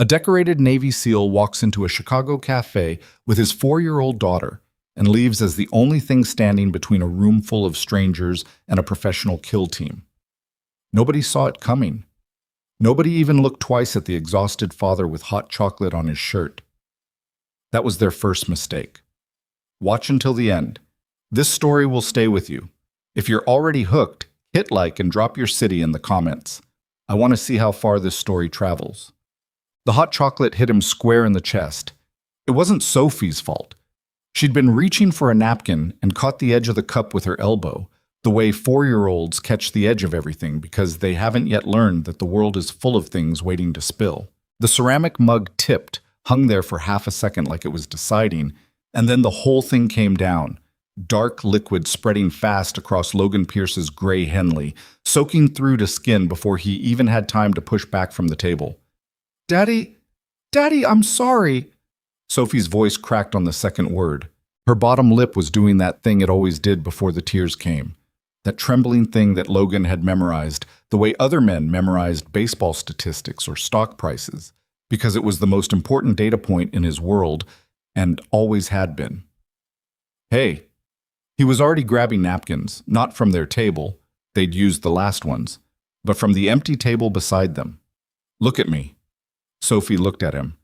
A decorated Navy SEAL walks into a Chicago cafe with his 4-year-old daughter and leaves as the only thing standing between a room full of strangers and a professional kill team. Nobody saw it coming. Nobody even looked twice at the exhausted father with hot chocolate on his shirt. That was their first mistake. Watch until the end. This story will stay with you. If you're already hooked, hit like and drop your city in the comments. I want to see how far this story travels. The hot chocolate hit him square in the chest. It wasn't Sophie's fault. She'd been reaching for a napkin and caught the edge of the cup with her elbow, the way 4-year-olds catch the edge of everything because they haven't yet learned that the world is full of things waiting to spill. The ceramic mug tipped, hung there for half a second like it was deciding, and then the whole thing came down. Dark liquid spreading fast across Logan Pierce's gray Henley, soaking through to skin before he even had time to push back from the table. Daddy, I'm sorry. Sophie's voice cracked on the second word. Her bottom lip was doing that thing it always did before the tears came. That trembling thing that Logan had memorized, the way other men memorized baseball statistics or stock prices, because it was the most important data point in his world, and always had been. Hey. He was already grabbing napkins, not from their table, they'd used the last ones, but from the empty table beside them. Look at me. Sophie looked at him.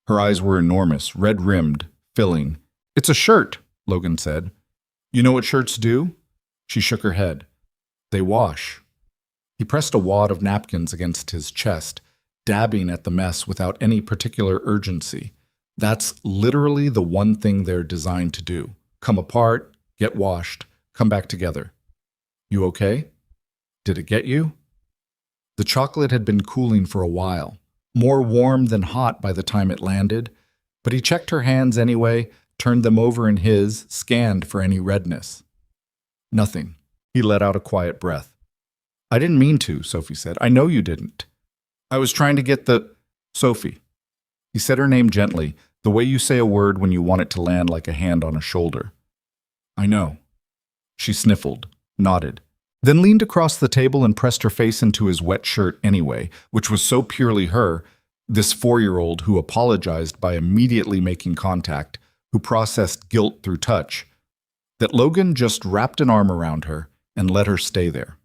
Her eyes were enormous, red-rimmed, filling. It's a shirt, Logan said. You know what shirts do? She shook her head. They wash. He pressed a wad of napkins against his chest, dabbing at the mess without any particular urgency. That's literally the one thing they're designed to do. Come apart, get washed, come back together. You okay? Did it get you? The chocolate had been cooling for a while, more warm than hot by the time it landed, but he checked her hands anyway, turned them over in his, scanned for any redness. Nothing. He let out a quiet breath. I didn't mean to, Sophie said. I know you didn't. I was trying to get the... Sophie. He said her name gently, the way you say a word when you want it to land like a hand on a shoulder. I know. She sniffled, nodded, then leaned across the table and pressed her face into his wet shirt anyway, which was so purely her, this 4-year-old who apologized by immediately making contact, who processed guilt through touch, that Logan just wrapped an arm around her and let her stay there.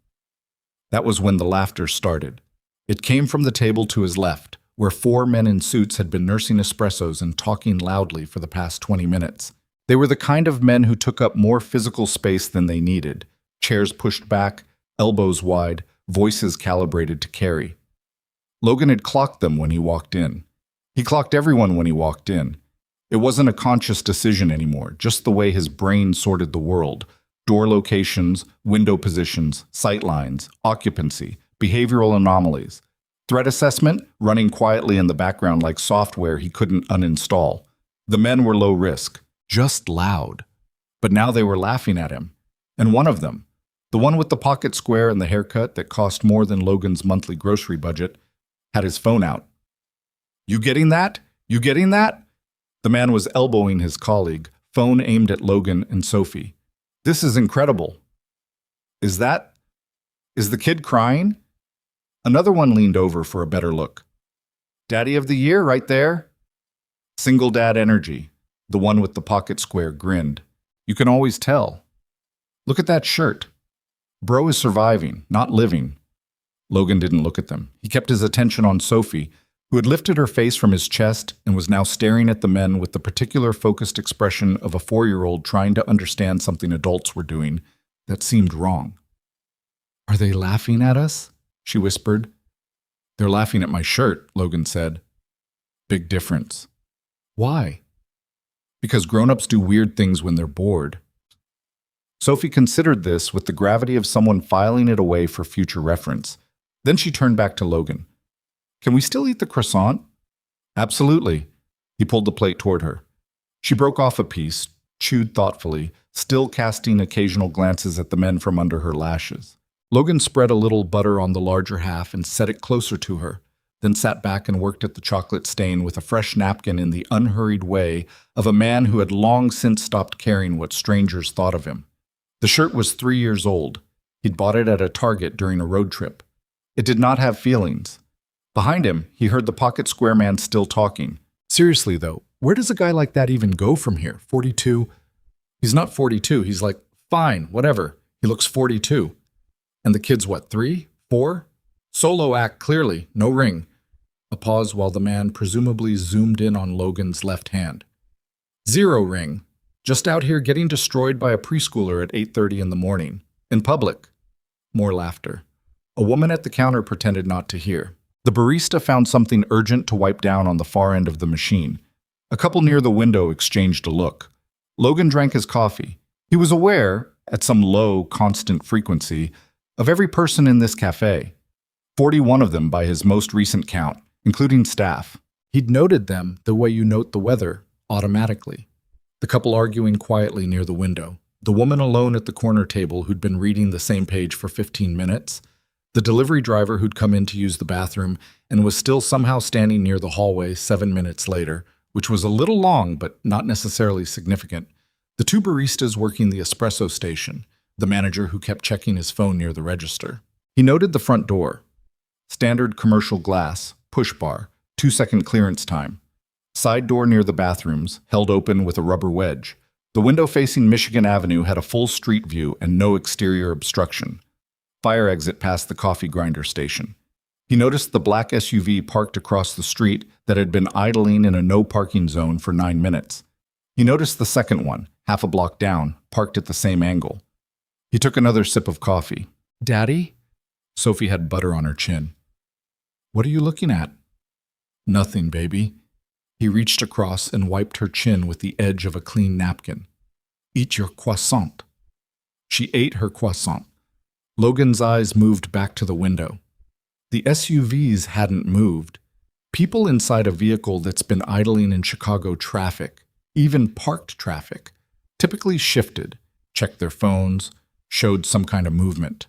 That was when the laughter started. It came from the table to his left, where 4 men in suits had been nursing espressos and talking loudly for the past 20 minutes. They were the kind of men who took up more physical space than they needed, chairs pushed back, elbows wide, voices calibrated to carry. Logan had clocked them when he walked in. He clocked everyone when he walked in. It wasn't a conscious decision anymore, just the way his brain sorted the world. Door locations, window positions, sight lines, occupancy, behavioral anomalies. Threat assessment, running quietly in the background like software he couldn't uninstall. The men were low risk. Just loud. But now they were laughing at him. And one of them, the one with the pocket square and the haircut that cost more than Logan's monthly grocery budget, had his phone out. You getting that? You getting that? The man was elbowing his colleague, phone aimed at Logan and Sophie. This is incredible. Is the kid crying? Another one leaned over for a better look. Daddy of the year right there. Single dad energy. The one with the pocket square grinned. You can always tell. Look at that shirt. Bro is surviving, not living. Logan didn't look at them. He kept his attention on Sophie, who had lifted her face from his chest and was now staring at the men with the particular focused expression of a 4-year-old trying to understand something adults were doing that seemed wrong. Are they laughing at us? She whispered. They're laughing at my shirt, Logan said. Big difference. Why? Because grown-ups do weird things when they're bored. Sophie considered this with the gravity of someone filing it away for future reference. Then she turned back to Logan. Can we still eat the croissant? Absolutely. He pulled the plate toward her. She broke off a piece, chewed thoughtfully, still casting occasional glances at the men from under her lashes. Logan spread a little butter on the larger half and set it closer to her, then sat back and worked at the chocolate stain with a fresh napkin in the unhurried way of a man who had long since stopped caring what strangers thought of him. The shirt was 3 years old. He'd bought it at a Target during a road trip. It did not have feelings. Behind him, he heard the pocket square man still talking. Seriously, though, where does a guy like that even go from here? 42? He's not 42. He's like, fine, whatever. He looks 42. And the kid's what, 3? 4? Solo act, clearly. No ring. A pause while the man presumably zoomed in on Logan's left hand. 0 ring. Just out here getting destroyed by a preschooler at 8:30 in the morning. In public. More laughter. A woman at the counter pretended not to hear. The barista found something urgent to wipe down on the far end of the machine. A couple near the window exchanged a look. Logan drank his coffee. He was aware, at some low, constant frequency, of every person in this cafe. 41 of them by his most recent count, including staff. He'd noted them the way you note the weather, automatically. The couple arguing quietly near the window. The woman alone at the corner table who'd been reading the same page for 15 minutes. The delivery driver who'd come in to use the bathroom and was still somehow standing near the hallway 7 minutes later, which was a little long but not necessarily significant. The 2 baristas working the espresso station. The manager who kept checking his phone near the register. He noted the front door. Standard commercial glass, push bar, 2-second clearance time. Side door near the bathrooms, held open with a rubber wedge. The window facing Michigan Avenue had a full street view and no exterior obstruction. Fire exit past the coffee grinder station. He noticed the black SUV parked across the street that had been idling in a no-parking zone for 9 minutes. He noticed the second one, half a block down, parked at the same angle. He took another sip of coffee. "Daddy?" Sophie had butter on her chin. "What are you looking at?" "Nothing, baby." He reached across and wiped her chin with the edge of a clean napkin. "Eat your croissant." She ate her croissant. Logan's eyes moved back to the window. The SUVs hadn't moved. People inside a vehicle that's been idling in Chicago traffic, even parked traffic, typically shifted, checked their phones, showed some kind of movement.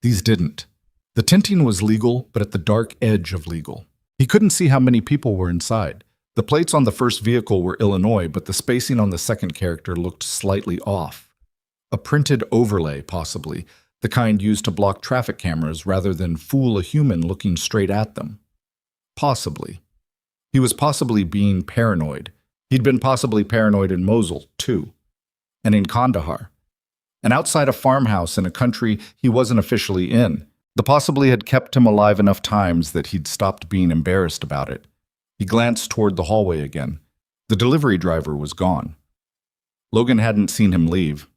These didn't. The tinting was legal, but at the dark edge of legal. He couldn't see how many people were inside. The plates on the first vehicle were Illinois, but the spacing on the second character looked slightly off. A printed overlay, possibly, the kind used to block traffic cameras rather than fool a human looking straight at them. Possibly. He was possibly being paranoid. He'd been possibly paranoid in Mosul, too. And in Kandahar. And outside a farmhouse in a country he wasn't officially in. The possibly had kept him alive enough times that he'd stopped being embarrassed about it. He glanced toward the hallway again. The delivery driver was gone. Logan hadn't seen him leave.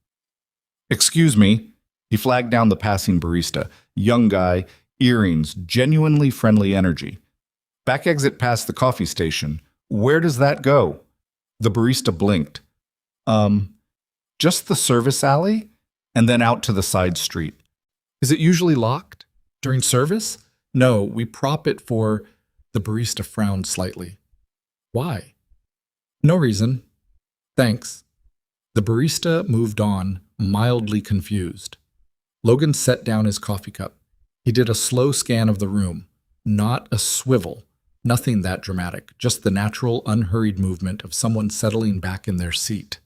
"Excuse me." He flagged down the passing barista. Young guy, earrings, genuinely friendly energy. "Back exit past the coffee station. Where does that go?" The barista blinked. Just the service alley? And then out to the side street. "Is it usually locked? During service?" "No, we prop it for—" The barista frowned slightly. "Why?" "No reason. Thanks." The barista moved on, mildly confused. Logan set down his coffee cup. He did a slow scan of the room. Not a swivel. Nothing that dramatic, just the natural, unhurried movement of someone settling back in their seat.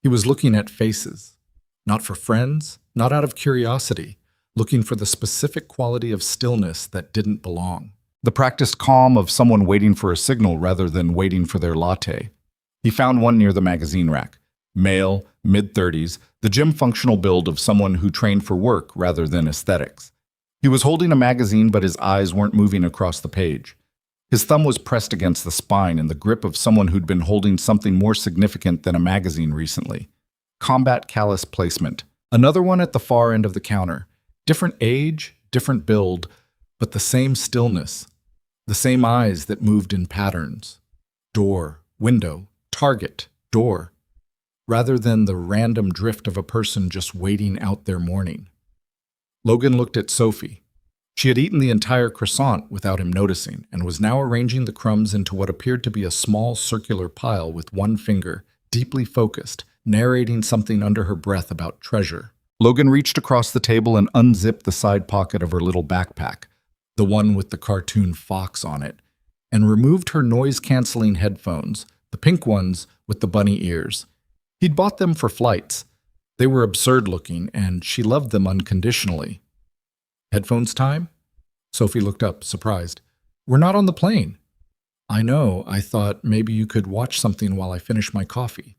He was looking at faces. Not for friends, not out of curiosity, looking for the specific quality of stillness that didn't belong. The practiced calm of someone waiting for a signal rather than waiting for their latte. He found one near the magazine rack. Male, mid-30s, the gym functional build of someone who trained for work rather than aesthetics. He was holding a magazine, but his eyes weren't moving across the page. His thumb was pressed against the spine in the grip of someone who'd been holding something more significant than a magazine recently. Combat callus placement. Another one at the far end of the counter. Different age, different build, but the same stillness. The same eyes that moved in patterns. Door, window, target, door. Rather than the random drift of a person just waiting out their morning. Logan looked at Sophie. She had eaten the entire croissant without him noticing and was now arranging the crumbs into what appeared to be a small circular pile with one finger, deeply focused, narrating something under her breath about treasure. Logan reached across the table and unzipped the side pocket of her little backpack, the one with the cartoon fox on it, and removed her noise-canceling headphones, the pink ones with the bunny ears. He'd bought them for flights. They were absurd-looking, and she loved them unconditionally. "Headphones time?" Sophie looked up, surprised. We're not on the plane. I know. I thought maybe you could watch something while I finish my coffee.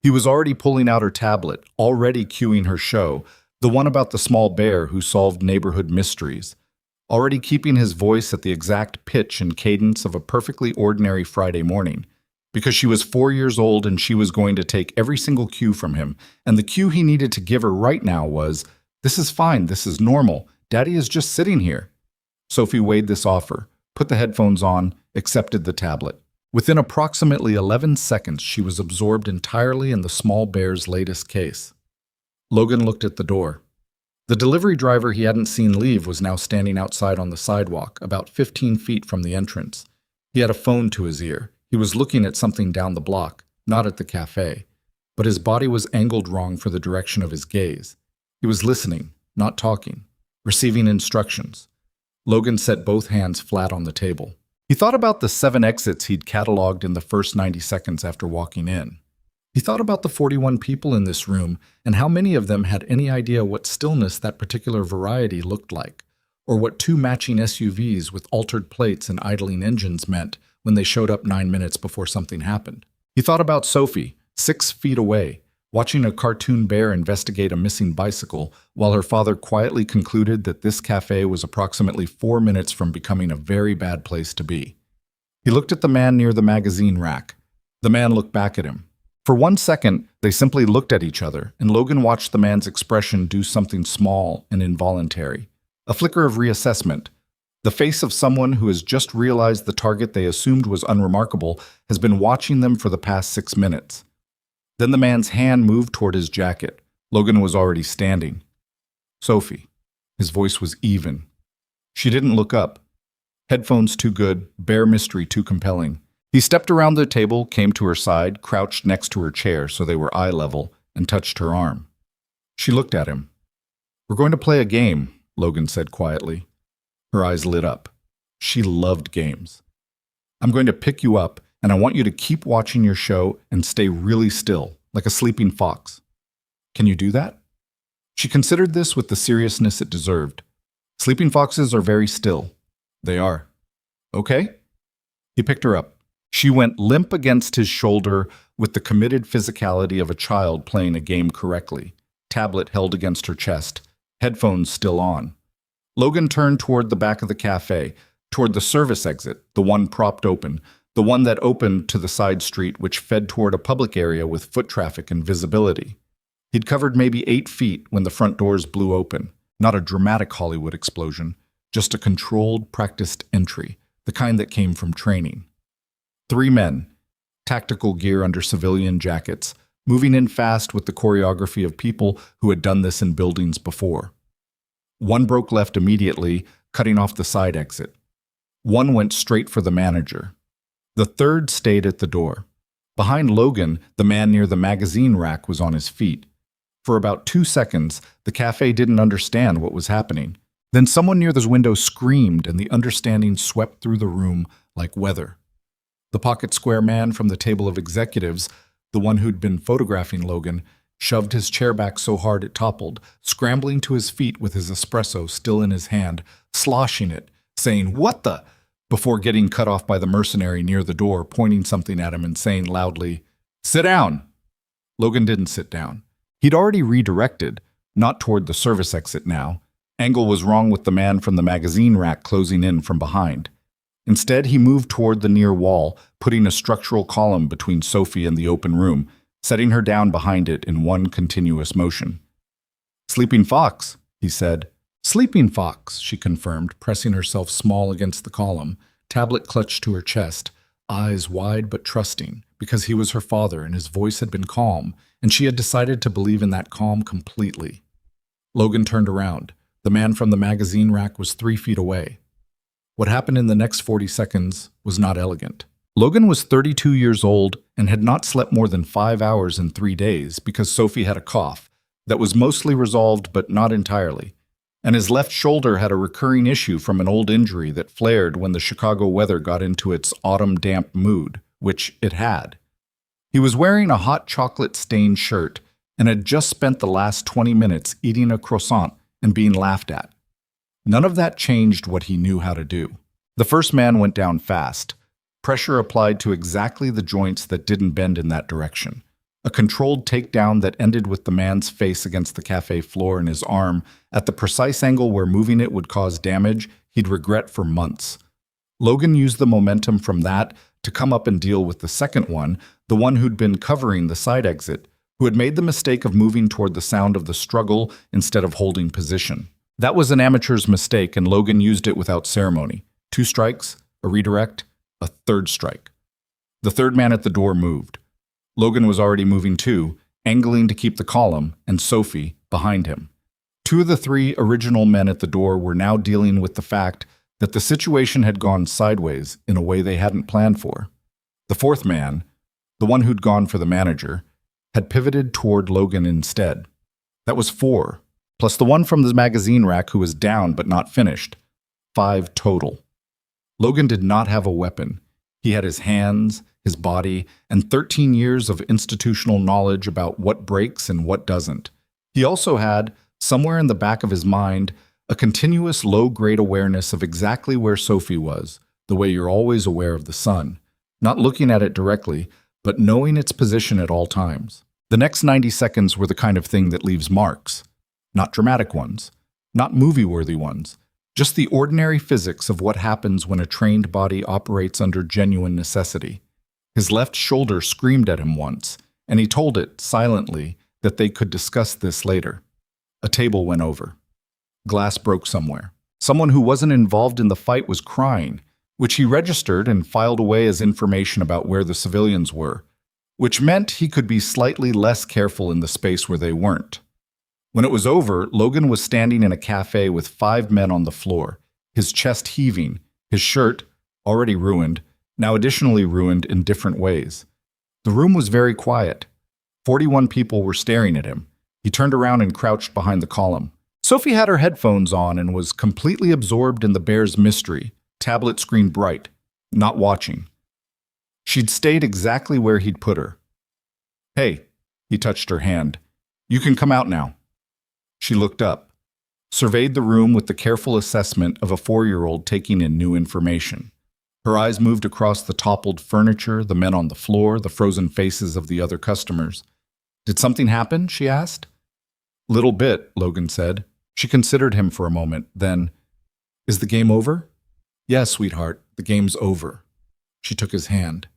He was already pulling out her tablet, already cueing her show, the one about the small bear who solved neighborhood mysteries, already keeping his voice at the exact pitch and cadence of a perfectly ordinary Friday morning, because she was 4 years old and she was going to take every single cue from him, and the cue he needed to give her right now was, "This is fine, this is normal, Daddy is just sitting here." Sophie weighed this offer, put the headphones on, accepted the tablet. Within approximately 11 seconds, she was absorbed entirely in the small bear's latest case. Logan looked at the door. The delivery driver he hadn't seen leave was now standing outside on the sidewalk, about 15 feet from the entrance. He had a phone to his ear. He was looking at something down the block, not at the cafe. But his body was angled wrong for the direction of his gaze. He was listening, not talking, receiving instructions. Logan set both hands flat on the table. He thought about the 7 exits he'd cataloged in the first 90 seconds after walking in. He thought about the 41 people in this room and how many of them had any idea what stillness that particular variety looked like, or what 2 matching SUVs with altered plates and idling engines meant when they showed up 9 minutes before something happened. He thought about Sophie, 6 feet away, watching a cartoon bear investigate a missing bicycle, while her father quietly concluded that this cafe was approximately 4 minutes from becoming a very bad place to be. He looked at the man near the magazine rack. The man looked back at him. For 1 second, they simply looked at each other, and Logan watched the man's expression do something small and involuntary. A flicker of reassessment. The face of someone who has just realized the target they assumed was unremarkable has been watching them for the past 6 minutes. Then the man's hand moved toward his jacket. Logan was already standing. "Sophie." His voice was even. She didn't look up. Headphones too good, bear mystery too compelling. He stepped around the table, came to her side, crouched next to her chair so they were eye level, and touched her arm. She looked at him. "We're going to play a game," Logan said quietly. Her eyes lit up. She loved games. "I'm going to pick you up, and I want you to keep watching your show and stay really still, like a sleeping fox. Can you do that?" She considered this with the seriousness it deserved. "Sleeping foxes are very still." "They are." "Okay." He picked her up. She went limp against his shoulder with the committed physicality of a child playing a game correctly, tablet held against her chest, headphones still on. Logan turned toward the back of the cafe, toward the service exit, the one propped open, the one that opened to the side street which fed toward a public area with foot traffic and visibility. He'd covered maybe 8 feet when the front doors blew open, not a dramatic Hollywood explosion, just a controlled, practiced entry, the kind that came from training. 3 men, tactical gear under civilian jackets, moving in fast with the choreography of people who had done this in buildings before. One broke left immediately, cutting off the side exit. One went straight for the manager. The third stayed at the door. Behind Logan, the man near the magazine rack was on his feet. For about 2 seconds, the cafe didn't understand what was happening. Then someone near the window screamed, and the understanding swept through the room like weather. The pocket square man from the table of executives, the one who'd been photographing Logan, shoved his chair back so hard it toppled, scrambling to his feet with his espresso still in his hand, sloshing it, saying, "What the?" before getting cut off by the mercenary near the door, pointing something at him and saying loudly, "Sit down." Logan didn't sit down. He'd already redirected, not toward the service exit now. Angle was wrong with the man from the magazine rack closing in from behind. Instead, he moved toward the near wall, putting a structural column between Sophie and the open room, setting her down behind it in one continuous motion. "Sleeping fox," he said. "Sleeping fox," she confirmed, pressing herself small against the column, tablet clutched to her chest, eyes wide but trusting, because he was her father and his voice had been calm, and she had decided to believe in that calm completely. Logan turned around. The man from the magazine rack was 3 feet away. What happened in the next 40 seconds was not elegant. Logan was 32 years old and had not slept more than 5 hours in 3 days because Sophie had a cough that was mostly resolved but not entirely, and his left shoulder had a recurring issue from an old injury that flared when the Chicago weather got into its autumn damp mood, which it had. He was wearing a hot chocolate-stained shirt and had just spent the last 20 minutes eating a croissant and being laughed at. None of that changed what he knew how to do. The first man went down fast. Pressure applied to exactly the joints that didn't bend in that direction. A controlled takedown that ended with the man's face against the cafe floor and his arm at the precise angle where moving it would cause damage he'd regret for months. Logan used the momentum from that to come up and deal with the second one, the one who'd been covering the side exit, who had made the mistake of moving toward the sound of the struggle instead of holding position. That was an amateur's mistake, and Logan used it without ceremony. 2 strikes, a redirect, a third strike. The third man at the door moved. Logan was already moving too, angling to keep the column, and Sophie behind him. 2 of the 3 original men at the door were now dealing with the fact that the situation had gone sideways in a way they hadn't planned for. The fourth man, the one who'd gone for the manager, had pivoted toward Logan instead. That was 4, plus the one from the magazine rack who was down but not finished. 5 total. Logan did not have a weapon. He had his hands, his body, and 13 years of institutional knowledge about what breaks and what doesn't. He also had, somewhere in the back of his mind, a continuous low-grade awareness of exactly where Sophie was, the way you're always aware of the sun, not looking at it directly, but knowing its position at all times. The next 90 seconds were the kind of thing that leaves marks, not dramatic ones, not movie-worthy ones, just the ordinary physics of what happens when a trained body operates under genuine necessity. His left shoulder screamed at him once, and he told it, silently, that they could discuss this later. A table went over. Glass broke somewhere. Someone who wasn't involved in the fight was crying, which he registered and filed away as information about where the civilians were, which meant he could be slightly less careful in the space where they weren't. When it was over, Logan was standing in a cafe with 5 men on the floor, his chest heaving, his shirt, already ruined, now additionally ruined in different ways. The room was very quiet. 41 people were staring at him. He turned around and crouched behind the column. Sophie had her headphones on and was completely absorbed in the bear's mystery, tablet screen bright, not watching. She'd stayed exactly where he'd put her. "Hey," he touched her hand. "You can come out now." She looked up, surveyed the room with the careful assessment of a 4-year-old taking in new information. Her eyes moved across the toppled furniture, the men on the floor, the frozen faces of the other customers. "Did something happen?" she asked. "Little bit," Logan said. She considered him for a moment, then, "Is the game over?" "Yes, sweetheart, the game's over." She took his hand.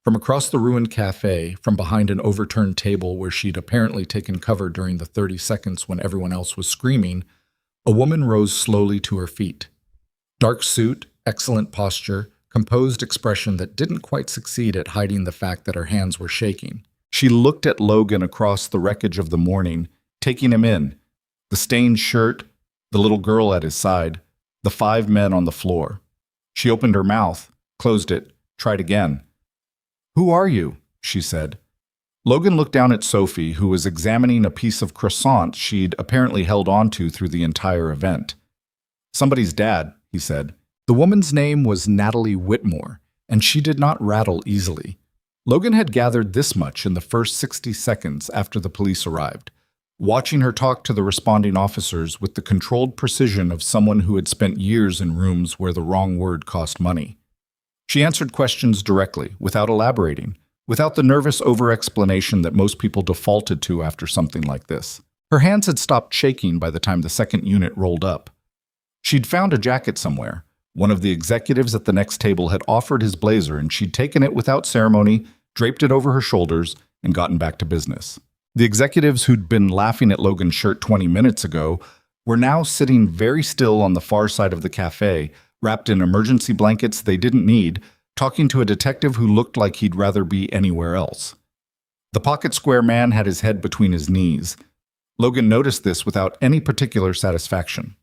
From across the ruined cafe, from behind an overturned table where she'd apparently taken cover during the 30 seconds when everyone else was screaming, a woman rose slowly to her feet. Dark suit, excellent posture, composed expression that didn't quite succeed at hiding the fact that her hands were shaking. She looked at Logan across the wreckage of the morning, taking him in. The stained shirt, the little girl at his side, the 5 men on the floor. She opened her mouth, closed it, tried again. "Who are you?" she said. Logan looked down at Sophie, who was examining a piece of croissant she'd apparently held onto through the entire event. "Somebody's dad," he said. The woman's name was Natalie Whitmore, and she did not rattle easily. Logan had gathered this much in the first 60 seconds after the police arrived, watching her talk to the responding officers with the controlled precision of someone who had spent years in rooms where the wrong word cost money. She answered questions directly, without elaborating, without the nervous over-explanation that most people defaulted to after something like this. Her hands had stopped shaking by the time the second unit rolled up. She'd found a jacket somewhere. One of the executives at the next table had offered his blazer, and she'd taken it without ceremony, draped it over her shoulders, and gotten back to business. The executives who'd been laughing at Logan's shirt 20 minutes ago were now sitting very still on the far side of the cafe, wrapped in emergency blankets they didn't need, talking to a detective who looked like he'd rather be anywhere else. The pocket-square man had his head between his knees. Logan noticed this without any particular satisfaction.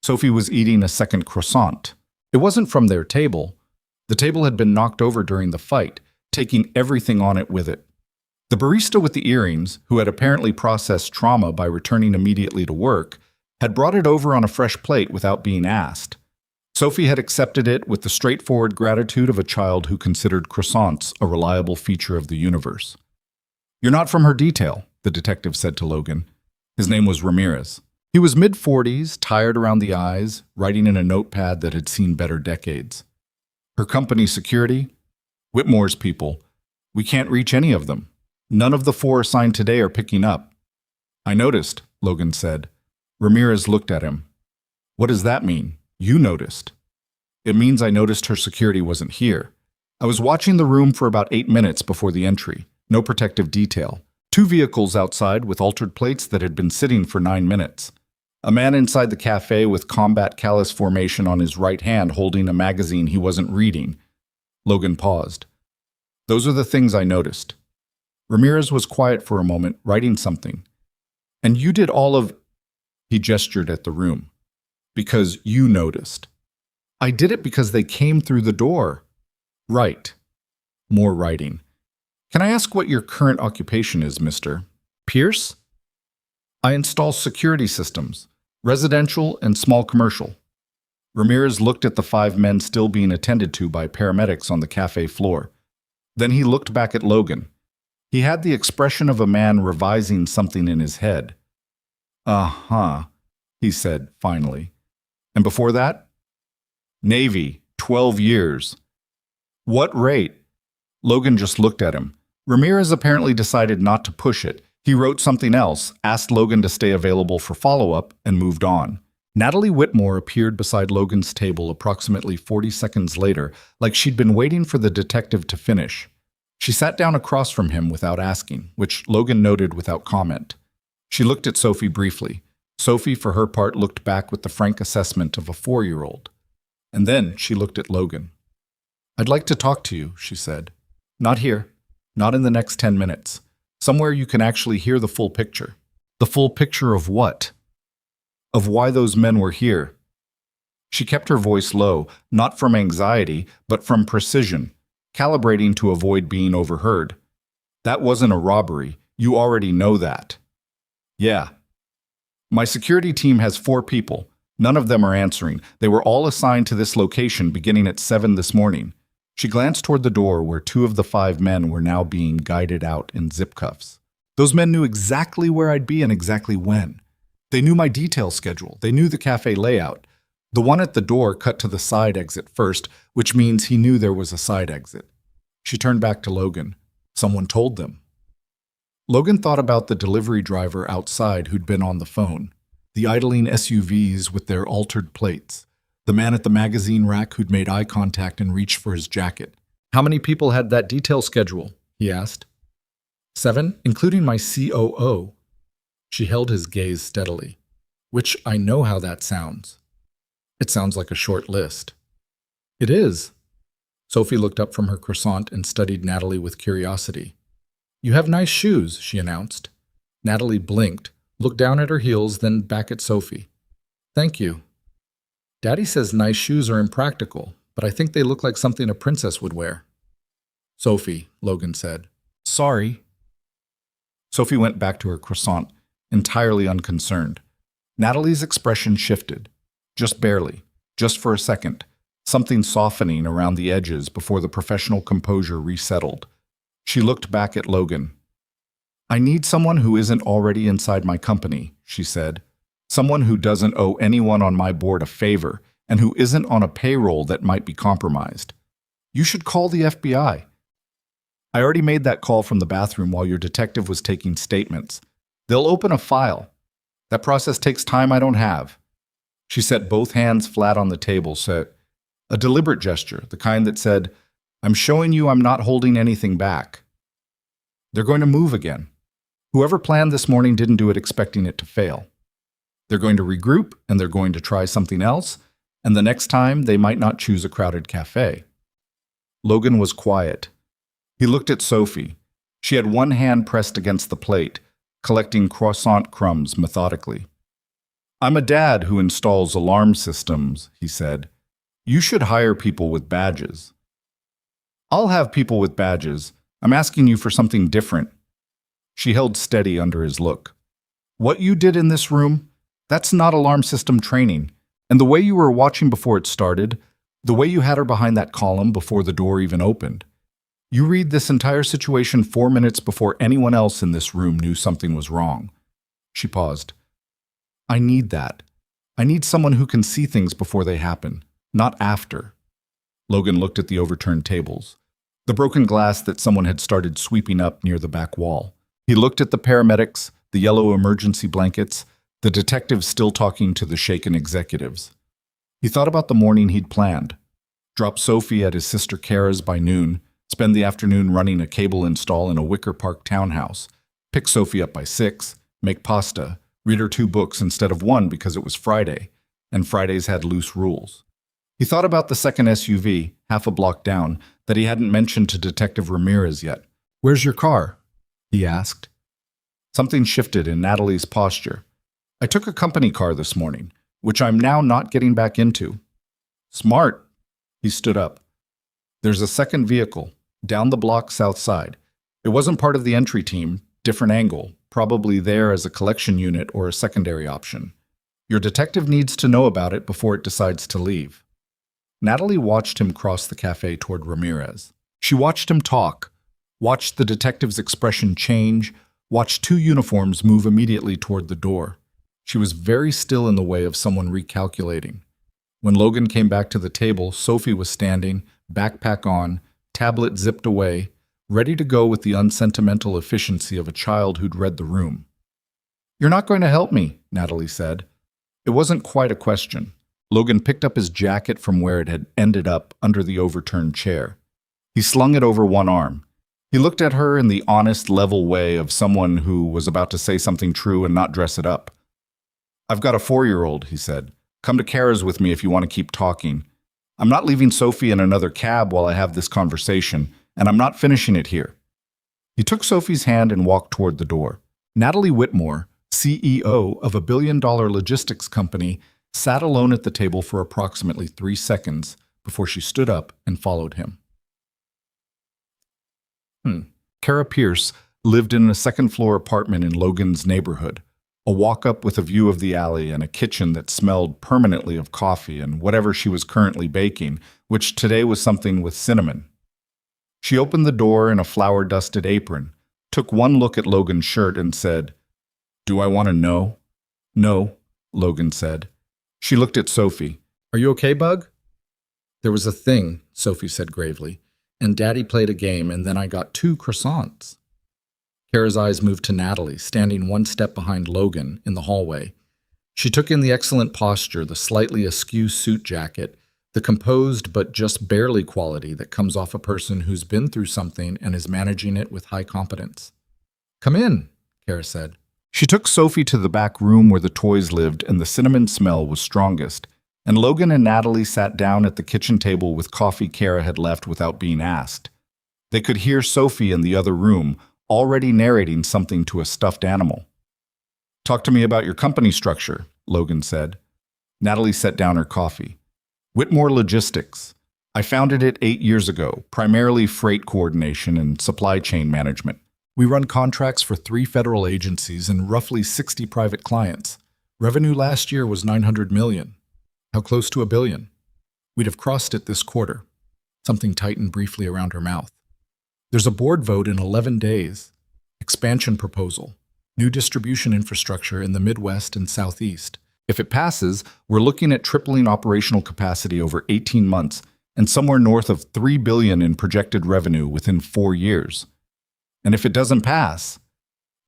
Sophie was eating a second croissant. It wasn't from their table. The table had been knocked over during the fight, taking everything on it with it. The barista with the earrings, who had apparently processed trauma by returning immediately to work, had brought it over on a fresh plate without being asked. Sophie had accepted it with the straightforward gratitude of a child who considered croissants a reliable feature of the universe. "You're not from her detail," the detective said to Logan. His name was Ramirez. He was mid-40s, tired around the eyes, writing in a notepad that had seen better decades. Her company security? Whitmore's people. We can't reach any of them. None of the 4 assigned today are picking up. I noticed, Logan said. Ramirez looked at him. What does that mean? You noticed. It means I noticed her security wasn't here. I was watching the room for about 8 minutes before the entry. No protective detail. 2 vehicles outside with altered plates that had been sitting for 9 minutes. A man inside the cafe with combat callus formation on his right hand holding a magazine he wasn't reading. Logan paused. Those are the things I noticed. Ramirez was quiet for a moment, writing something. And you did all of... He gestured at the room. Because you noticed. I did it because they came through the door. Right. More writing. Can I ask what your current occupation is, Mr. Pierce? I install security systems, residential and small commercial. Ramirez looked at the 5 men still being attended to by paramedics on the cafe floor. Then he looked back at Logan. He had the expression of a man revising something in his head. Uh-huh, he said finally. And before that? Navy, 12 years. What rate? Logan just looked at him. Ramirez apparently decided not to push it. He wrote something else, asked Logan to stay available for follow-up, and moved on. Natalie Whitmore appeared beside Logan's table approximately 40 seconds later, like she'd been waiting for the detective to finish. She sat down across from him without asking, which Logan noted without comment. She looked at Sophie briefly. Sophie, for her part, looked back with the frank assessment of a 4-year-old. And then she looked at Logan. I'd like to talk to you, she said. Not here. Not in the next 10 minutes. Somewhere you can actually hear the full picture. The full picture of what? Of why those men were here. She kept her voice low, not from anxiety, but from precision, calibrating to avoid being overheard. That wasn't a robbery. You already know that. Yeah. My security team has 4 people. None of them are answering. They were all assigned to this location beginning at 7 this morning. She glanced toward the door where 2 of the 5 men were now being guided out in zip cuffs. Those men knew exactly where I'd be and exactly when. They knew my detail schedule. They knew the cafe layout. The one at the door cut to the side exit first, which means he knew there was a side exit. She turned back to Logan. Someone told them. Logan thought about the delivery driver outside who'd been on the phone, the idling SUVs with their altered plates, the man at the magazine rack who'd made eye contact and reached for his jacket. How many people had that detail schedule? He asked. 7, including my COO. She held his gaze steadily. Which I know how that sounds. It sounds like a short list. It is. Sophie looked up from her croissant and studied Natalie with curiosity. You have nice shoes, she announced. Natalie blinked, looked down at her heels, then back at Sophie. Thank you. Daddy says nice shoes are impractical, but I think they look like something a princess would wear. Sophie, Logan said. Sorry. Sophie went back to her croissant, entirely unconcerned. Natalie's expression shifted. Just barely. Just for a second. Something softening around the edges before the professional composure resettled. She looked back at Logan. I need someone who isn't already inside my company, she said. Someone who doesn't owe anyone on my board a favor and who isn't on a payroll that might be compromised. You should call the FBI. I already made that call from the bathroom while your detective was taking statements. They'll open a file. That process takes time I don't have. She set both hands flat on the table, a deliberate gesture, the kind that said, I'm showing you I'm not holding anything back. They're going to move again. Whoever planned this morning didn't do it expecting it to fail. They're going to regroup, and they're going to try something else, and the next time they might not choose a crowded cafe. Logan was quiet. He looked at Sophie. She had one hand pressed against the plate, collecting croissant crumbs methodically. I'm a dad who installs alarm systems, he said. You should hire people with badges. I'll have people with badges. I'm asking you for something different. She held steady under his look. What you did in this room, that's not alarm system training. And the way you were watching before it started, the way you had her behind that column before the door even opened. You read this entire situation 4 minutes before anyone else in this room knew something was wrong. She paused. I need that. I need someone who can see things before they happen, not after. Logan looked at the overturned tables, the broken glass that someone had started sweeping up near the back wall. He looked at the paramedics, the yellow emergency blankets, the detectives still talking to the shaken executives. He thought about the morning he'd planned. Drop Sophie at his sister Kara's by noon, spend the afternoon running a cable install in a Wicker Park townhouse, pick Sophie up by 6, make pasta, read her 2 books instead of 1 because it was Friday, and Fridays had loose rules. He thought about the second SUV, half a block down, that he hadn't mentioned to Detective Ramirez yet. "Where's your car?" he asked. Something shifted in Natalie's posture. "I took a company car this morning, which I'm now not getting back into." "Smart." He stood up. "There's a second vehicle, down the block south side. It wasn't part of the entry team, different angle, probably there as a collection unit or a secondary option. Your detective needs to know about it before it decides to leave." Natalie watched him cross the cafe toward Ramirez. She watched him talk, watched the detective's expression change, watched 2 uniforms move immediately toward the door. She was very still in the way of someone recalculating. When Logan came back to the table, Sophie was standing, backpack on, tablet zipped away, ready to go with the unsentimental efficiency of a child who'd read the room. "You're not going to help me," Natalie said. It wasn't quite a question. Logan picked up his jacket from where it had ended up under the overturned chair. He slung it over one arm. He looked at her in the honest, level way of someone who was about to say something true and not dress it up. "I've got a 4-year-old, he said. "Come to Kara's with me if you want to keep talking. I'm not leaving Sophie in another cab while I have this conversation, and I'm not finishing it here." He took Sophie's hand and walked toward the door. Natalie Whitmore, CEO of a billion-dollar logistics company, sat alone at the table for approximately 3 seconds before she stood up and followed him. Kara Pierce lived in a second-floor apartment in Logan's neighborhood, a walk-up with a view of the alley and a kitchen that smelled permanently of coffee and whatever she was currently baking, which today was something with cinnamon. She opened the door in a flour-dusted apron, took one look at Logan's shirt and said, "Do I want to know?" "No," Logan said. She looked at Sophie. "Are you okay, Bug?" "There was a thing," Sophie said gravely, "and Daddy played a game, and then I got 2 croissants." Kara's eyes moved to Natalie, standing one step behind Logan in the hallway. She took in the excellent posture, the slightly askew suit jacket, the composed but just barely quality that comes off a person who's been through something and is managing it with high competence. "Come in," Kara said. She took Sophie to the back room where the toys lived and the cinnamon smell was strongest, and Logan and Natalie sat down at the kitchen table with coffee Kara had left without being asked. They could hear Sophie in the other room, already narrating something to a stuffed animal. "Talk to me about your company structure," Logan said. Natalie set down her coffee. "Whitmore Logistics. I founded it 8 years ago, primarily freight coordination and supply chain management. We run contracts for 3 federal agencies and roughly 60 private clients. Revenue last year was $900 million. How close to $1 billion? We'd have crossed it this quarter." Something tightened briefly around her mouth. "There's a board vote in 11 days. Expansion proposal. New distribution infrastructure in the Midwest and Southeast. If it passes, we're looking at tripling operational capacity over 18 months and somewhere north of $3 billion in projected revenue within 4 years. And if it doesn't pass,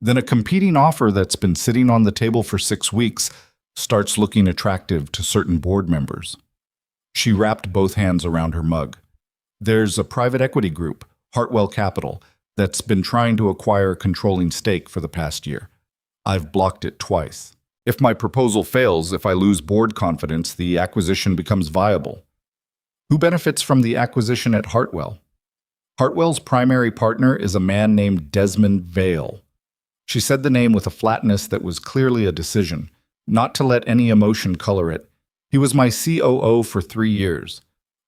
then a competing offer that's been sitting on the table for 6 weeks starts looking attractive to certain board members." She wrapped both hands around her mug. "There's a private equity group, Hartwell Capital, that's been trying to acquire a controlling stake for the past year. I've blocked it twice. If my proposal fails, if I lose board confidence, the acquisition becomes viable." "Who benefits from the acquisition at Hartwell?" "Hartwell's primary partner is a man named Desmond Vale." She said the name with a flatness that was clearly a decision, not to let any emotion color it. "He was my COO for 3 years.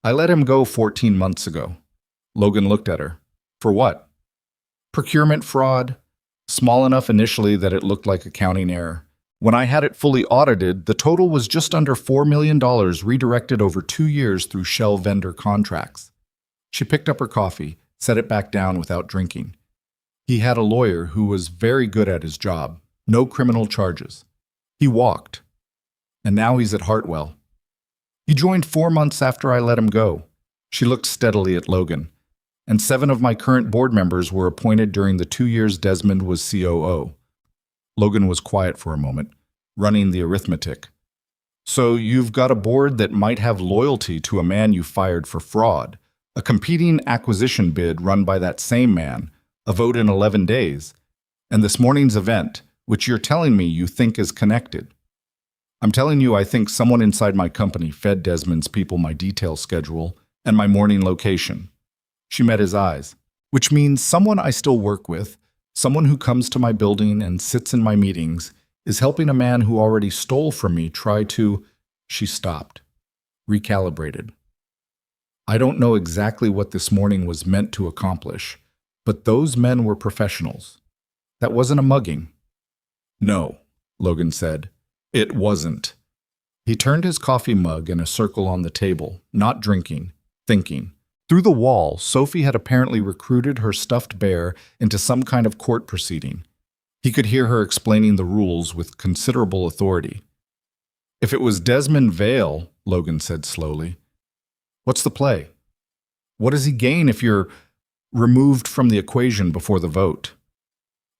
I let him go 14 months ago." Logan looked at her. "For what?" "Procurement fraud. Small enough initially that it looked like accounting error. When I had it fully audited, the total was just under $4 million redirected over 2 years through shell vendor contracts." She picked up her coffee, set it back down without drinking. He had a lawyer who was very good at his job, no criminal charges. He walked, and now he's at Hartwell. He joined 4 months after I let him go. She looked steadily at Logan. And 7 of my current board members were appointed during the 2 years Desmond was COO. Logan was quiet for a moment, running the arithmetic. So you've got a board that might have loyalty to a man you fired for fraud, a competing acquisition bid run by that same man, a vote in 11 days, and this morning's event, which you're telling me you think is connected. I'm telling you I think someone inside my company fed Desmond's people my detail schedule and my morning location. She met his eyes, which means someone I still work with, someone who comes to my building and sits in my meetings, is helping a man who already stole from me try to... She stopped, recalibrated. I don't know exactly what this morning was meant to accomplish, but those men were professionals. That wasn't a mugging. No, Logan said. It wasn't. He turned his coffee mug in a circle on the table, not drinking, thinking. Through the wall, Sophie had apparently recruited her stuffed bear into some kind of court proceeding. He could hear her explaining the rules with considerable authority. If it was Desmond Vale, Logan said slowly, what's the play? What does he gain if you're removed from the equation before the vote?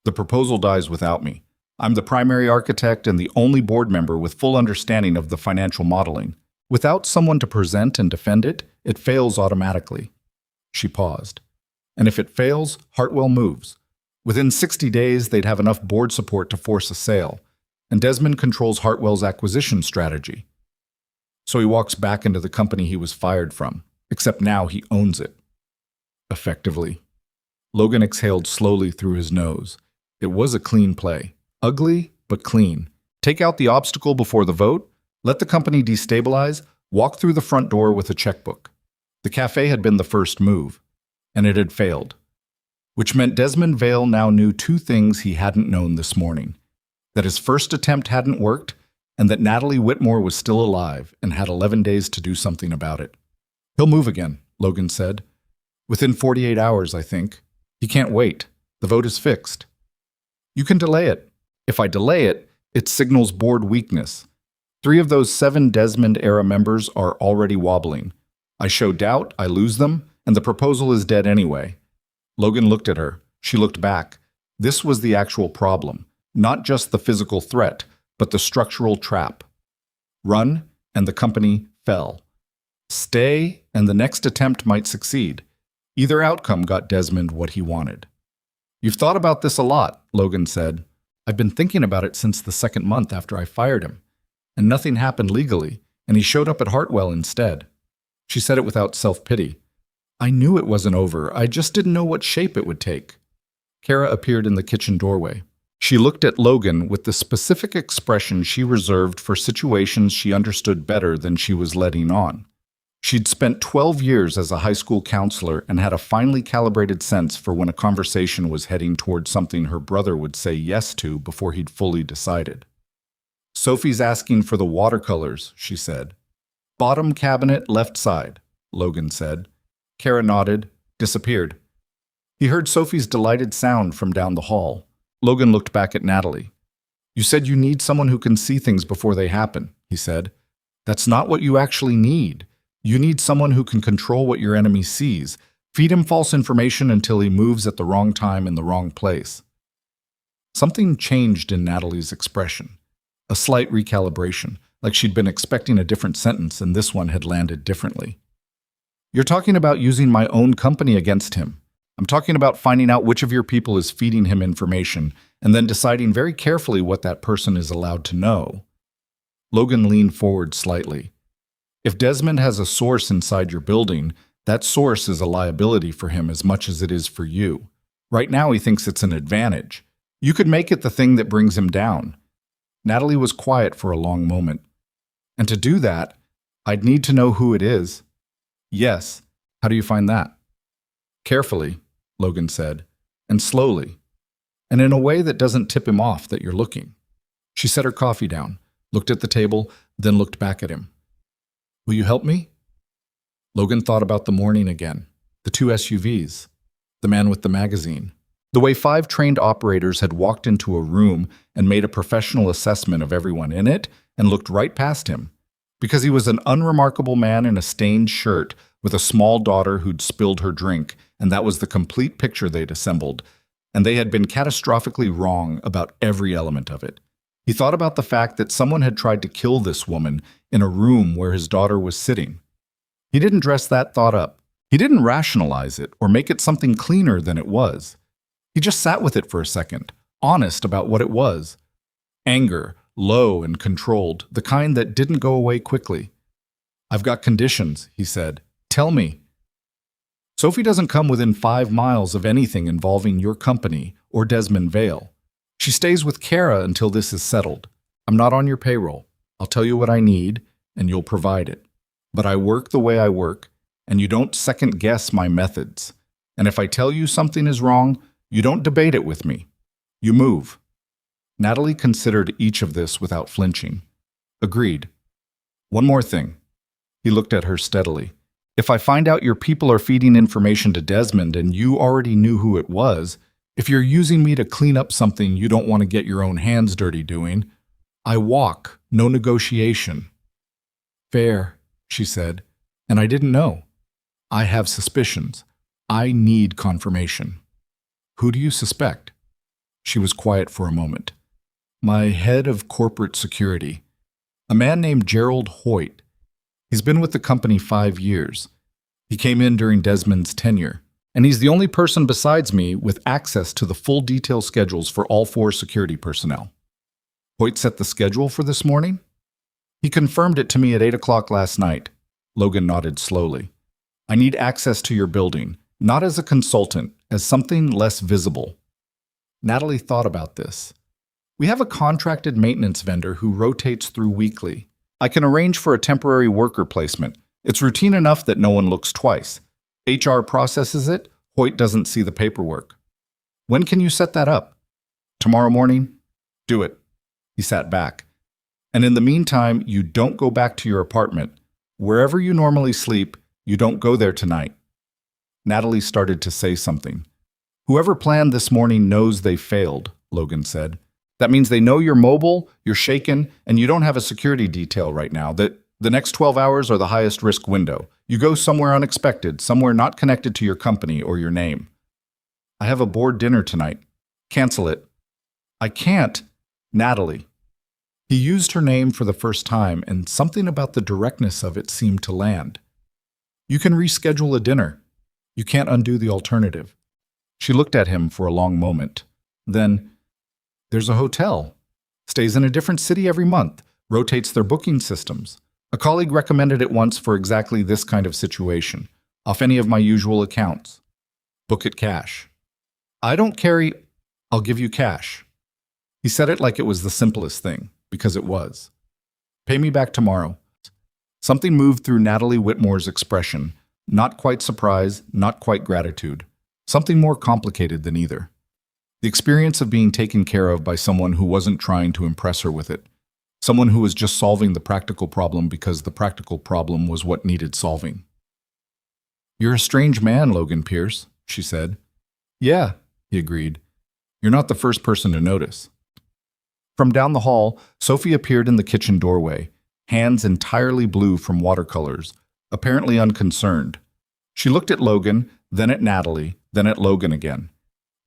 The proposal dies without me. I'm the primary architect and the only board member with full understanding of the financial modeling. Without someone to present and defend it, it fails automatically. She paused. And if it fails, Hartwell moves. Within 60 days, they'd have enough board support to force a sale, and Desmond controls Hartwell's acquisition strategy. So he walks back into the company he was fired from, except now he owns it. Effectively. Logan exhaled slowly through his nose. It was a clean play. Ugly, but clean. Take out the obstacle before the vote, let the company destabilize, walk through the front door with a checkbook. The cafe had been the first move, and it had failed. Which meant Desmond Vale now knew 2 things he hadn't known this morning. That his first attempt hadn't worked, and that Natalie Whitmore was still alive and had 11 days to do something about it. He'll move again, Logan said. Within 48 hours, I think. He can't wait. The vote is fixed. You can delay it. If I delay it, it signals board weakness. 3 of those 7 Desmond-era members are already wobbling. I show doubt, I lose them, and the proposal is dead anyway. Logan looked at her. She looked back. This was the actual problem. Not just the physical threat, but the structural trap. Run, and the company fell. Stay, and the next attempt might succeed. Either outcome got Desmond what he wanted. You've thought about this a lot, Logan said. I've been thinking about it since the 2nd month after I fired him. And nothing happened legally, and he showed up at Hartwell instead. She said it without self-pity. I knew it wasn't over, I just didn't know what shape it would take. Kara appeared in the kitchen doorway. She looked at Logan with the specific expression she reserved for situations she understood better than she was letting on. She'd spent 12 years as a high school counselor and had a finely calibrated sense for when a conversation was heading toward something her brother would say yes to before he'd fully decided. Sophie's asking for the watercolors, she said. Bottom cabinet, left side, Logan said. Kara nodded, disappeared. He heard Sophie's delighted sound from down the hall. Logan looked back at Natalie. You said you need someone who can see things before they happen, he said. That's not what you actually need. You need someone who can control what your enemy sees. Feed him false information until he moves at the wrong time in the wrong place. Something changed in Natalie's expression. A slight recalibration, like she'd been expecting a different sentence and this one had landed differently. You're talking about using my own company against him. I'm talking about finding out which of your people is feeding him information and then deciding very carefully what that person is allowed to know. Logan leaned forward slightly. If Desmond has a source inside your building, that source is a liability for him as much as it is for you. Right now he thinks it's an advantage. You could make it the thing that brings him down. Natalie was quiet for a long moment. And to do that, I'd need to know who it is. Yes. How do you find that? Carefully, Logan said, and slowly, and in a way that doesn't tip him off that you're looking. She set her coffee down, looked at the table, then looked back at him. Will you help me? Logan thought about the morning again, the 2 SUVs, the man with the magazine. The way 5 trained operators had walked into a room and made a professional assessment of everyone in it and looked right past him. Because he was an unremarkable man in a stained shirt with a small daughter who'd spilled her drink, and that was the complete picture they'd assembled, and they had been catastrophically wrong about every element of it. He thought about the fact that someone had tried to kill this woman in a room where his daughter was sitting. He didn't dress that thought up. He didn't rationalize it or make it something cleaner than it was. He just sat with it for a second, honest about what it was. Anger, low and controlled, the kind that didn't go away quickly. "I've got conditions," he said. "Tell me." "Sophie doesn't come within 5 miles of anything involving your company or Desmond Vale. She stays with Kara until this is settled. I'm not on your payroll. I'll tell you what I need, and you'll provide it. But I work the way I work, and you don't second-guess my methods. And if I tell you something is wrong, you don't debate it with me. You move." Natalie considered each of this without flinching. "Agreed. One more thing." He looked at her steadily. "If I find out your people are feeding information to Desmond and you already knew who it was, if you're using me to clean up something you don't want to get your own hands dirty doing, I walk, no negotiation." "Fair," she said, "and I didn't know. I have suspicions. I need confirmation." "Who do you suspect?" She was quiet for a moment. "My head of corporate security. A man named Gerald Hoyt. He's been with the company 5 years. He came in during Desmond's tenure, and he's the only person besides me with access to the full detail schedules for all 4 security personnel." "Hoyt set the schedule for this morning?" "He confirmed it to me at 8 o'clock last night." Logan nodded slowly. "I need access to your building, not as a consultant, as something less visible." Natalie thought about this. "We have a contracted maintenance vendor who rotates through weekly. I can arrange for a temporary worker placement. It's routine enough that no one looks twice. HR processes it. Hoyt doesn't see the paperwork." "When can you set that up?" "Tomorrow morning." "Do it." He sat back. "And in the meantime, you don't go back to your apartment. Wherever you normally sleep, you don't go there tonight." Natalie started to say something. "Whoever planned this morning knows they failed," Logan said. "That means they know you're mobile, you're shaken, and you don't have a security detail right now, that the next 12 hours are the highest risk window. You go somewhere unexpected, somewhere not connected to your company or your name." "I have a board dinner tonight. Cancel it." "I can't." "Natalie." He used her name for the first time, and something about the directness of it seemed to land. "You can reschedule a dinner. You can't undo the alternative." She looked at him for a long moment. Then, "There's a hotel. Stays in a different city every month. Rotates their booking systems. A colleague recommended it once for exactly this kind of situation. Off any of my usual accounts. Book it cash." "I don't carry—" "I'll give you cash." He said it like it was the simplest thing, because it was. "Pay me back tomorrow." Something moved through Natalie Whitmore's expression. Not quite surprise, not quite gratitude. Something more complicated than either. The experience of being taken care of by someone who wasn't trying to impress her with it. Someone who was just solving the practical problem because the practical problem was what needed solving. "You're a strange man, Logan Pierce," she said. "Yeah," he agreed. "You're not the first person to notice." From down the hall, Sophie appeared in the kitchen doorway, hands entirely blue from watercolors, apparently unconcerned. She looked at Logan, then at Natalie, then at Logan again.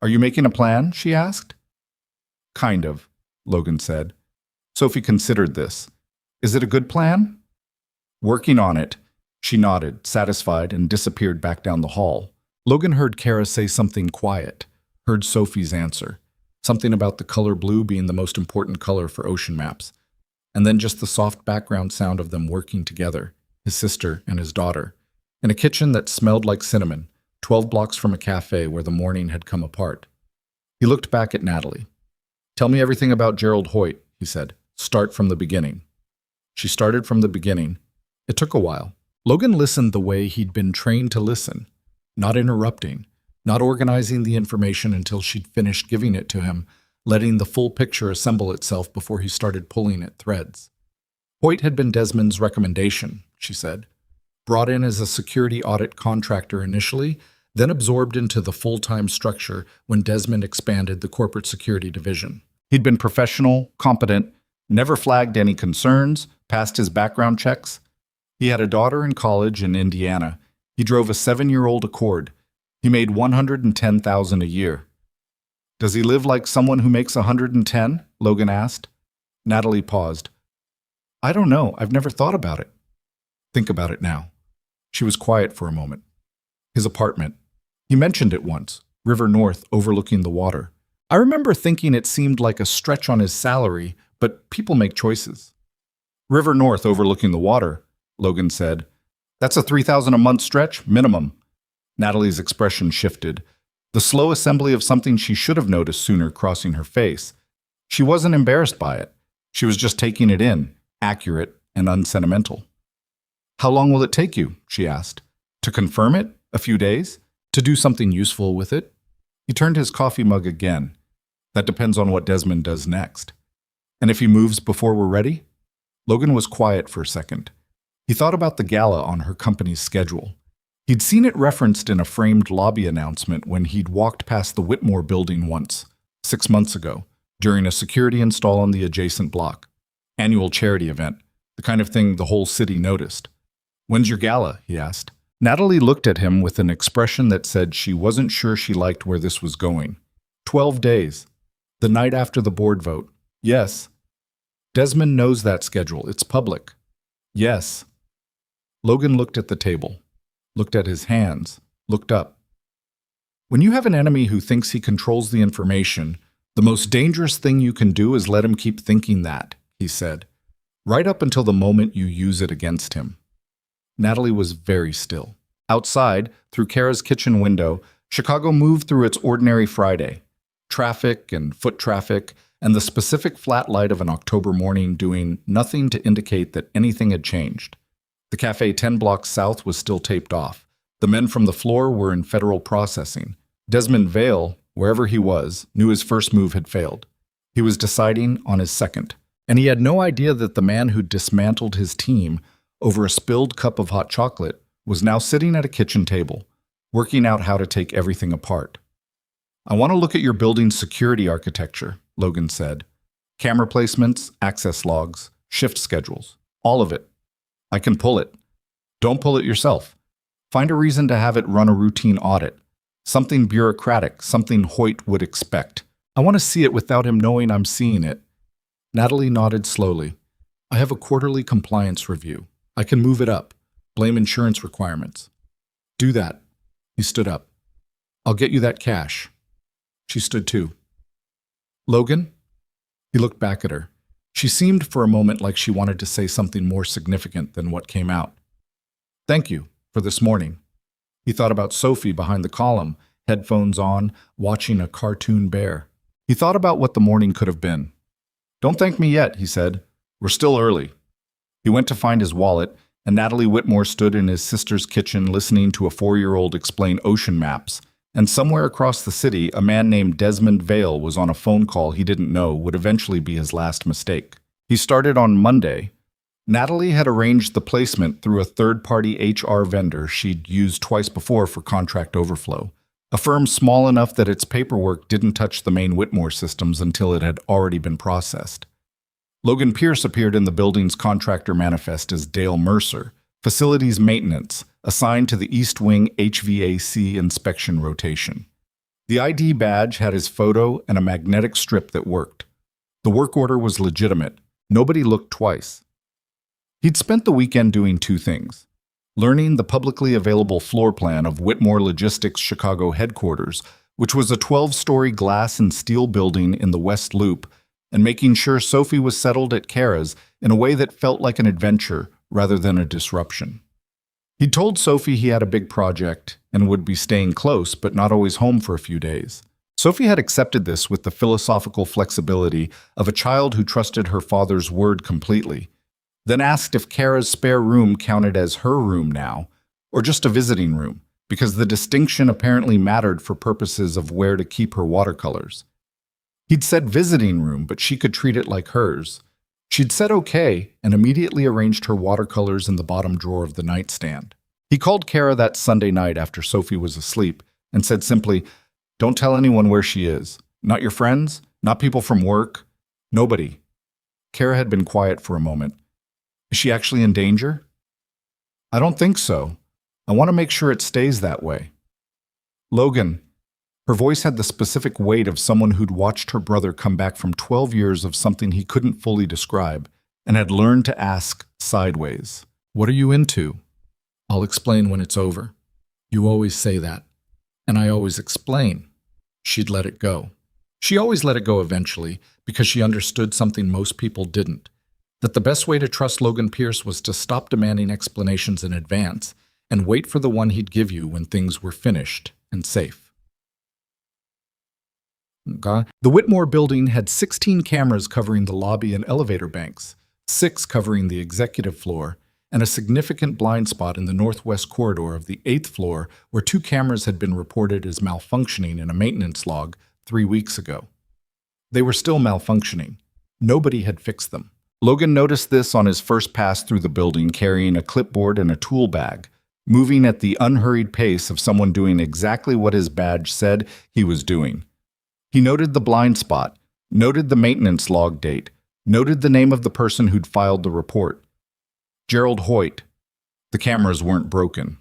"Are you making a plan?" she asked. "Kind of," Logan said. Sophie considered this. "Is it a good plan?" "Working on it." She nodded, satisfied, and disappeared back down the hall. Logan heard Kara say something quiet, heard Sophie's answer. Something about the color blue being the most important color for ocean maps. And then just the soft background sound of them working together, his sister and his daughter, in a kitchen that smelled like cinnamon, 12 blocks from a cafe where the morning had come apart. He looked back at Natalie. "Tell me everything about Gerald Hoyt," he said. "Start from the beginning." She started from the beginning. It took a while. Logan listened the way he'd been trained to listen, not interrupting, not organizing the information until she'd finished giving it to him, letting the full picture assemble itself before he started pulling at threads. Hoyt had been Desmond's recommendation, she said. Brought in as a security audit contractor initially, then absorbed into the full-time structure when Desmond expanded the corporate security division. He'd been professional, competent, never flagged any concerns, passed his background checks. He had a daughter in college in Indiana. He drove a 7-year-old Accord. He made $110,000 a year. Does he live like someone who makes 110? Logan asked. Natalie paused. I don't know. I've never thought about it. Think about it now. She was quiet for a moment. His apartment. He mentioned it once, River North overlooking the water. I remember thinking it seemed like a stretch on his salary, but people make choices. River North overlooking the water, Logan said. That's a $3,000 a month stretch, minimum. Natalie's expression shifted. The slow assembly of something she should have noticed sooner crossing her face. She wasn't embarrassed by it. She was just taking it in, accurate and unsentimental. How long will it take you? She asked. To confirm it? A few days? To do something useful with it? He turned his coffee mug again. That depends on what Desmond does next. And if he moves before we're ready? Logan was quiet for a second. He thought about the gala on her company's schedule. He'd seen it referenced in a framed lobby announcement when he'd walked past the Whitmore building once, 6 months ago, during a security install on the adjacent block. Annual charity event, the kind of thing the whole city noticed. When's your gala? He asked. Natalie looked at him with an expression that said she wasn't sure she liked where this was going. 12 days. The night after the board vote. Yes. Desmond knows that schedule. It's public. Yes. Logan looked at the table, looked at his hands, looked up. When you have an enemy who thinks he controls the information, the most dangerous thing you can do is let him keep thinking that, he said, right up until the moment you use it against him. Natalie was very still. Outside, through Kara's kitchen window, Chicago moved through its ordinary Friday. Traffic and foot traffic, and the specific flat light of an October morning doing nothing to indicate that anything had changed. The cafe 10 blocks south was still taped off. The men from the floor were in federal processing. Desmond Vale, wherever he was, knew his first move had failed. He was deciding on his second, and he had no idea that the man who dismantled his team over a spilled cup of hot chocolate was now sitting at a kitchen table, working out how to take everything apart. I want to look at your building's security architecture, Logan said. Camera placements, access logs, shift schedules, all of it. I can pull it. Don't pull it yourself. Find a reason to have it run a routine audit. Something bureaucratic, something Hoyt would expect. I want to see it without him knowing I'm seeing it. Natalie nodded slowly. I have a quarterly compliance review. I can move it up. Blame insurance requirements. Do that. He stood up. I'll get you that cash. She stood too. Logan? He looked back at her. She seemed for a moment like she wanted to say something more significant than what came out. Thank you for this morning. He thought about Sophie behind the column, headphones on, watching a cartoon bear. He thought about what the morning could have been. Don't thank me yet, he said. We're still early. He went to find his wallet, and Natalie Whitmore stood in his sister's kitchen listening to a 4-year-old explain ocean maps. And somewhere across the city, a man named Desmond Vale was on a phone call he didn't know would eventually be his last mistake. He started on Monday. Natalie had arranged the placement through a third-party HR vendor she'd used twice before for contract overflow, a firm small enough that its paperwork didn't touch the main Whitmore systems until it had already been processed. Logan Pierce appeared in the building's contractor manifest as Dale Mercer, facilities maintenance, assigned to the East Wing HVAC inspection rotation. The ID badge had his photo and a magnetic strip that worked. The work order was legitimate. Nobody looked twice. He'd spent the weekend doing 2 things: learning the publicly available floor plan of Whitmore Logistics Chicago headquarters, which was a 12-story glass and steel building in the West Loop, and making sure Sophie was settled at Kara's in a way that felt like an adventure rather than a disruption. He'd told Sophie he had a big project and would be staying close but not always home for a few days. Sophie had accepted this with the philosophical flexibility of a child who trusted her father's word completely, then asked if Kara's spare room counted as her room now, or just a visiting room, because the distinction apparently mattered for purposes of where to keep her watercolors. He'd said visiting room, but she could treat it like hers. She'd said okay and immediately arranged her watercolors in the bottom drawer of the nightstand. He called Kara that Sunday night after Sophie was asleep and said simply, "Don't tell anyone where she is. Not your friends, not people from work, nobody." Kara had been quiet for a moment. "Is she actually in danger?" "I don't think so. I want to make sure it stays that way." "Logan." Her voice had the specific weight of someone who'd watched her brother come back from 12 years of something he couldn't fully describe and had learned to ask sideways. "What are you into?" "I'll explain when it's over." "You always say that." "And I always explain." She'd let it go. She always let it go eventually because she understood something most people didn't, that the best way to trust Logan Pierce was to stop demanding explanations in advance and wait for the one he'd give you when things were finished and safe. Okay. The Whitmore building had 16 cameras covering the lobby and elevator banks, 6 covering the executive floor, and a significant blind spot in the northwest corridor of the 8th floor where 2 cameras had been reported as malfunctioning in a maintenance log 3 weeks ago. They were still malfunctioning. Nobody had fixed them. Logan noticed this on his first pass through the building carrying a clipboard and a tool bag, moving at the unhurried pace of someone doing exactly what his badge said he was doing. He noted the blind spot, noted the maintenance log date, noted the name of the person who'd filed the report. Gerald Hoyt. The cameras weren't broken.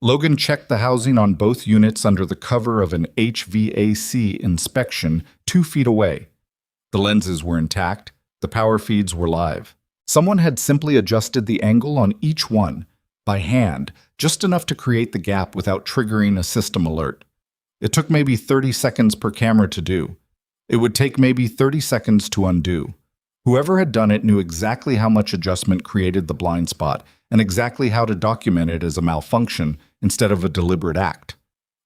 Logan checked the housing on both units under the cover of an HVAC inspection 2 feet away. The lenses were intact, the power feeds were live. Someone had simply adjusted the angle on each one, by hand, just enough to create the gap without triggering a system alert. It took maybe 30 seconds per camera to do. It would take maybe 30 seconds to undo. Whoever had done it knew exactly how much adjustment created the blind spot and exactly how to document it as a malfunction instead of a deliberate act.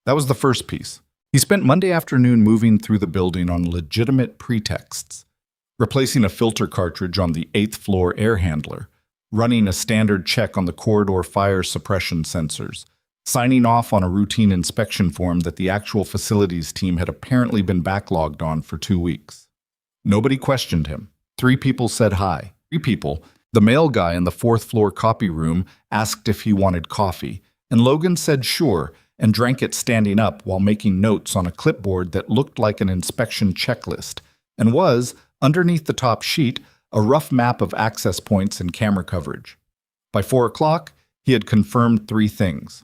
That was the first piece. He spent Monday afternoon moving through the building on legitimate pretexts, replacing a filter cartridge on the 8th floor air handler, running a standard check on the corridor fire suppression sensors, signing off on a routine inspection form that the actual facilities team had apparently been backlogged on for 2 weeks. Nobody questioned him. 3 people said hi. 3 people. The male guy in the 4th floor copy room asked if he wanted coffee, and Logan said sure and drank it standing up while making notes on a clipboard that looked like an inspection checklist and was, underneath the top sheet, a rough map of access points and camera coverage. By 4 o'clock, he had confirmed 3 things.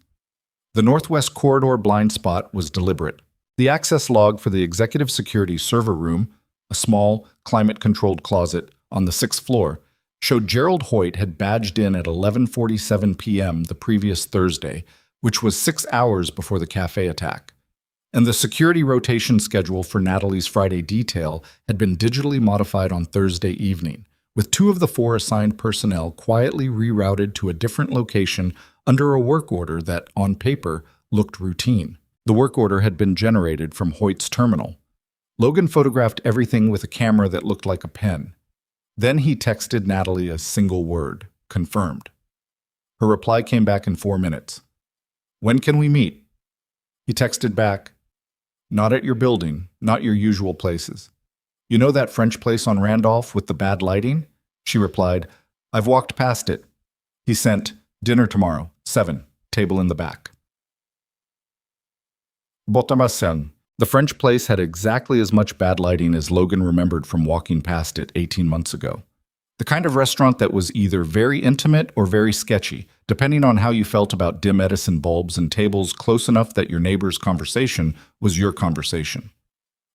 The northwest corridor blind spot was deliberate. The access log for the executive security server room, a small, climate-controlled closet on the 6th floor, showed Gerald Hoyt had badged in at 11:47 p.m. the previous Thursday, which was 6 hours before the Café attack. And the security rotation schedule for Natalie's Friday detail had been digitally modified on Thursday evening, with 2 of the 4 assigned personnel quietly rerouted to a different location under a work order that, on paper, looked routine. The work order had been generated from Hoyt's terminal. Logan photographed everything with a camera that looked like a pen. Then he texted Natalie a single word, confirmed. Her reply came back in 4 minutes. "When can we meet?" He texted back, "Not at your building, not your usual places. You know that French place on Randolph with the bad lighting?" She replied, "I've walked past it." He sent, "Dinner tomorrow, 7, table in the back." Botamacen. The French place had exactly as much bad lighting as Logan remembered from walking past it 18 months ago. The kind of restaurant that was either very intimate or very sketchy, depending on how you felt about dim Edison bulbs and tables close enough that your neighbor's conversation was your conversation.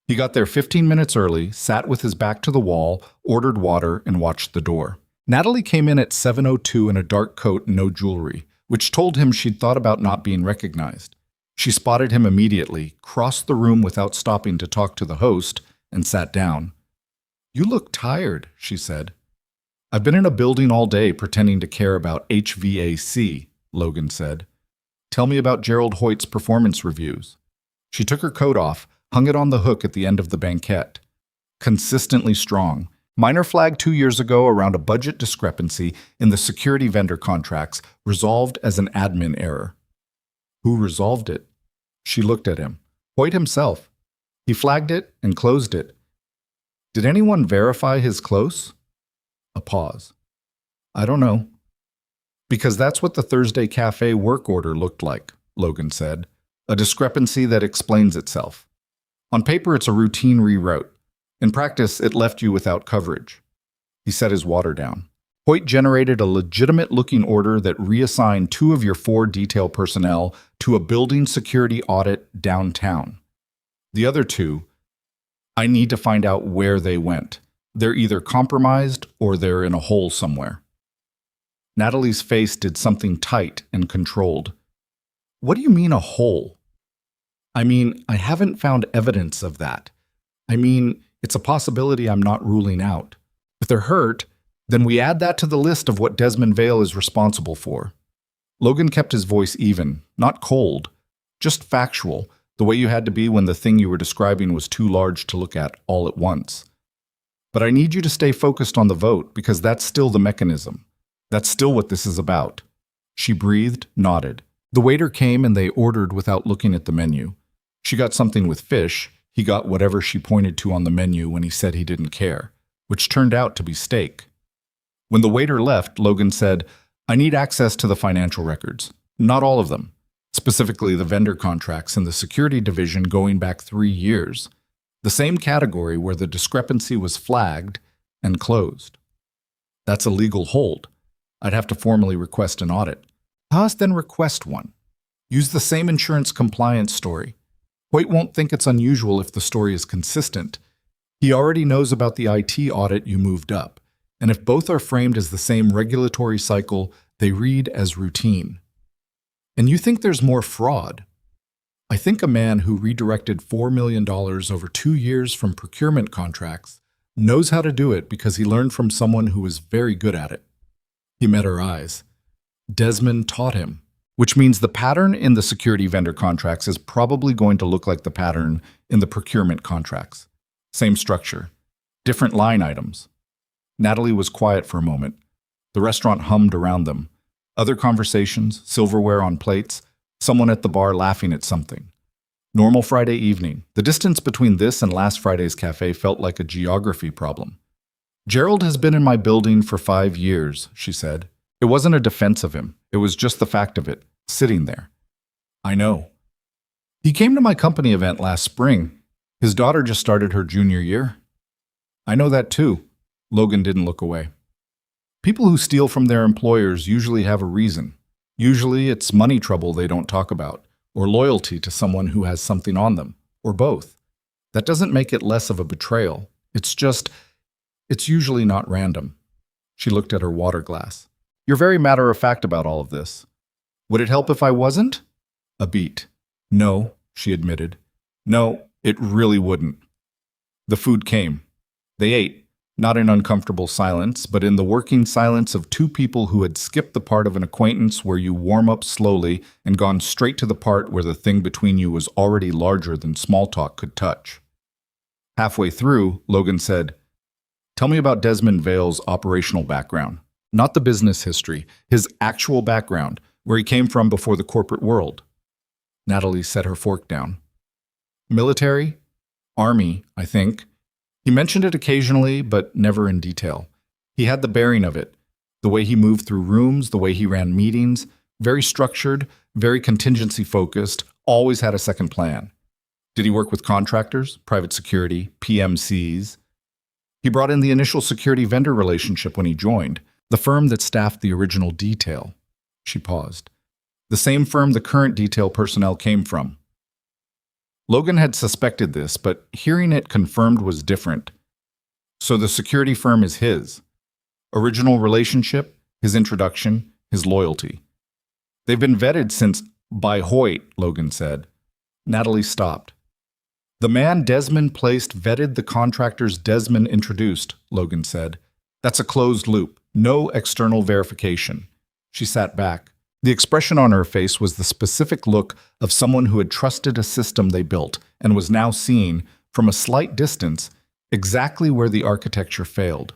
He got there 15 minutes early, sat with his back to the wall, ordered water, and watched the door. Natalie came in at 7:02 in a dark coat and no jewelry, which told him she'd thought about not being recognized. She spotted him immediately, crossed the room without stopping to talk to the host, and sat down. "You look tired," she said. "I've been in a building all day pretending to care about HVAC," Logan said. "Tell me about Gerald Hoyt's performance reviews." She took her coat off, hung it on the hook at the end of the banquette. Consistently strong. Minor flag 2 years ago around a budget discrepancy in the security vendor contracts, resolved as an admin error. Who resolved it? She looked at him. Hoyt himself. He flagged it and closed it. Did anyone verify his close? A pause. I don't know. Because that's what the Thursday Café work order looked like, Logan said. A discrepancy that explains itself. On paper, it's a routine reroute. In practice, it left you without coverage. He set his water down. Hoyt generated a legitimate-looking order that reassigned 2 of your 4 detail personnel to a building security audit downtown. The other 2, I need to find out where they went. They're either compromised or they're in a hole somewhere. Natalie's face did something tight and controlled. What do you mean a hole? I mean, I haven't found evidence of that. I mean, it's a possibility I'm not ruling out. If they're hurt, then we add that to the list of what Desmond Vale is responsible for. Logan kept his voice even, not cold, just factual, the way you had to be when the thing you were describing was too large to look at all at once. But I need you to stay focused on the vote, because that's still the mechanism. That's still what this is about. She breathed, nodded. The waiter came and they ordered without looking at the menu. She got something with fish. He got whatever she pointed to on the menu when he said he didn't care, which turned out to be steak. When the waiter left, Logan said, I need access to the financial records. Not all of them. Specifically the vendor contracts in the security division going back 3 years. The same category where the discrepancy was flagged and closed. That's a legal hold. I'd have to formally request an audit. Haas then request one. Use the same insurance compliance story. Hoyt won't think it's unusual if the story is consistent. He already knows about the IT audit you moved up, and if both are framed as the same regulatory cycle, they read as routine. And you think there's more fraud? I think a man who redirected $4 million over 2 years from procurement contracts knows how to do it because he learned from someone who was very good at it. He met her eyes. Desmond taught him, which means the pattern in the security vendor contracts is probably going to look like the pattern in the procurement contracts. Same structure, different line items. Natalie was quiet for a moment. The restaurant hummed around them. Other conversations, silverware on plates, someone at the bar laughing at something. Normal Friday evening. The distance between this and last Friday's cafe felt like a geography problem. Gerald has been in my building for 5 years, she said. It wasn't a defense of him. It was just the fact of it, sitting there. I know. He came to my company event last spring. His daughter just started her junior year. I know that too. Logan didn't look away. People who steal from their employers usually have a reason. Usually it's money trouble they don't talk about, or loyalty to someone who has something on them, or both. That doesn't make it less of a betrayal. It's usually not random. She looked at her water glass. You're very matter-of-fact about all of this. Would it help if I wasn't? A beat. No, she admitted. No, it really wouldn't. The food came. They ate, not in uncomfortable silence, but in the working silence of 2 people who had skipped the part of an acquaintance where you warm up slowly and gone straight to the part where the thing between you was already larger than small talk could touch. Halfway through, Logan said, Tell me about Desmond Vale's operational background. Not the business history, his actual background, where he came from before the corporate world. Natalie set her fork down. Military? Army, I think. He mentioned it occasionally, but never in detail. He had the bearing of it, the way he moved through rooms, the way he ran meetings, very structured, very contingency-focused, always had a second plan. Did he work with contractors, private security, PMCs? He brought in the initial security vendor relationship when he joined, the firm that staffed the original detail. She paused. The same firm the current detail personnel came from. Logan had suspected this, but hearing it confirmed was different. So the security firm is his. Original relationship, his introduction, his loyalty. They've been vetted since by Hoyt, Logan said. Natalie stopped. The man Desmond placed vetted the contractors Desmond introduced, Logan said. That's a closed loop. No external verification. She sat back. The expression on her face was the specific look of someone who had trusted a system they built and was now seeing, from a slight distance, exactly where the architecture failed.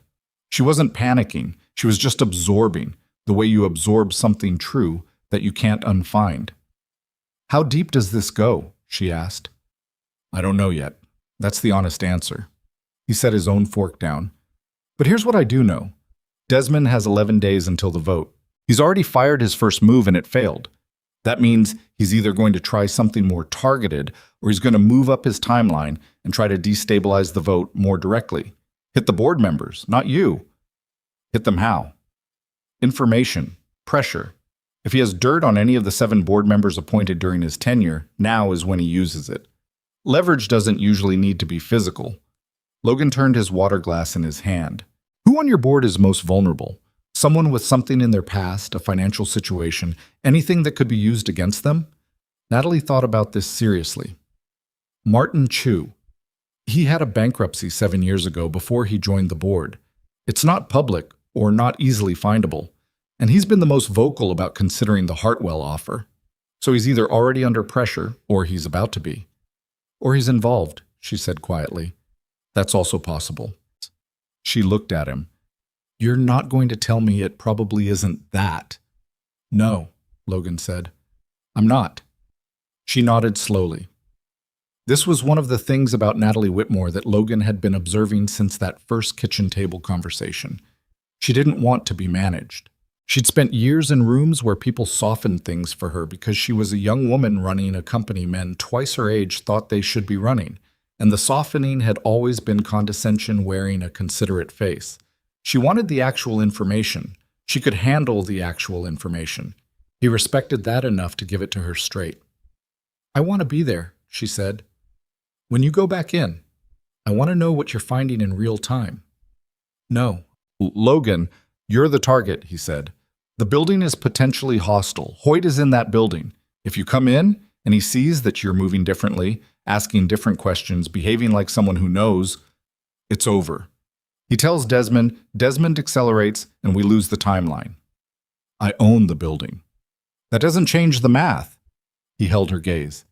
She wasn't panicking. She was just absorbing, the way you absorb something true that you can't unfind. How deep does this go? She asked. I don't know yet. That's the honest answer. He set his own fork down. But here's what I do know. Desmond has 11 days until the vote. He's already fired his first move and it failed. That means he's either going to try something more targeted or he's going to move up his timeline and try to destabilize the vote more directly. Hit the board members, not you. Hit them how? Information, pressure. If he has dirt on any of the 7 board members appointed during his tenure, now is when he uses it. Leverage doesn't usually need to be physical. Logan turned his water glass in his hand. Who on your board is most vulnerable? Someone with something in their past, a financial situation, anything that could be used against them? Natalie thought about this seriously. Martin Chu. He had a bankruptcy 7 years ago before he joined the board. It's not public or not easily findable, and he's been the most vocal about considering the Hartwell offer. So he's either already under pressure or he's about to be. Or he's involved, she said quietly. That's also possible. She looked at him. You're not going to tell me it probably isn't that. No, Logan said. I'm not. She nodded slowly. This was one of the things about Natalie Whitmore that Logan had been observing since that first kitchen table conversation. She didn't want to be managed. She'd spent years in rooms where people softened things for her because she was a young woman running a company men twice her age thought they should be running, and the softening had always been condescension wearing a considerate face. She wanted the actual information. She could handle the actual information. He respected that enough to give it to her straight. I want to be there, she said. When you go back in, I want to know what you're finding in real time. No. Logan, you're the target, he said. The building is potentially hostile. Hoyt is in that building. If you come in and he sees that you're moving differently, asking different questions, behaving like someone who knows, it's over. He tells Desmond, Desmond accelerates, and we lose the timeline. I own the building. That doesn't change the math. He held her gaze.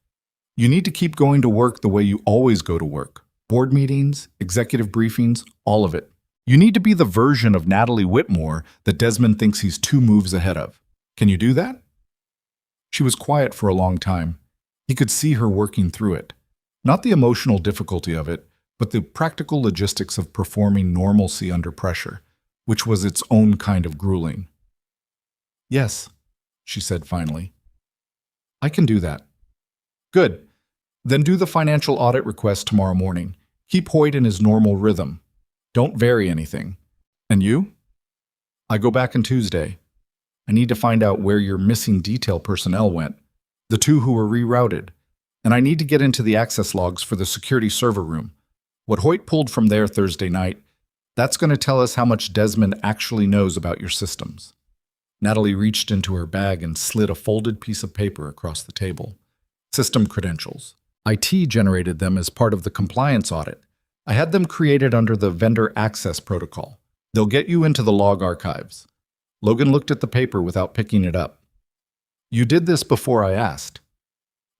You need to keep going to work the way you always go to work. Board meetings, executive briefings, all of it. You need to be the version of Natalie Whitmore that Desmond thinks he's 2 moves ahead of. Can you do that? She was quiet for a long time. He could see her working through it. Not the emotional difficulty of it, but the practical logistics of performing normalcy under pressure, which was its own kind of grueling. Yes, she said finally. I can do that. Good. Then do the financial audit request tomorrow morning. Keep Hoyt in his normal rhythm. Don't vary anything. And you? I go back on Tuesday. I need to find out where your missing detail personnel went, the 2 who were rerouted, and I need to get into the access logs for the security server room. What Hoyt pulled from there Thursday night, that's going to tell us how much Desmond actually knows about your systems. Natalie reached into her bag and slid a folded piece of paper across the table. System credentials. IT generated them as part of the compliance audit. I had them created under the vendor access protocol. They'll get you into the log archives. Logan looked at the paper without picking it up. You did this before I asked.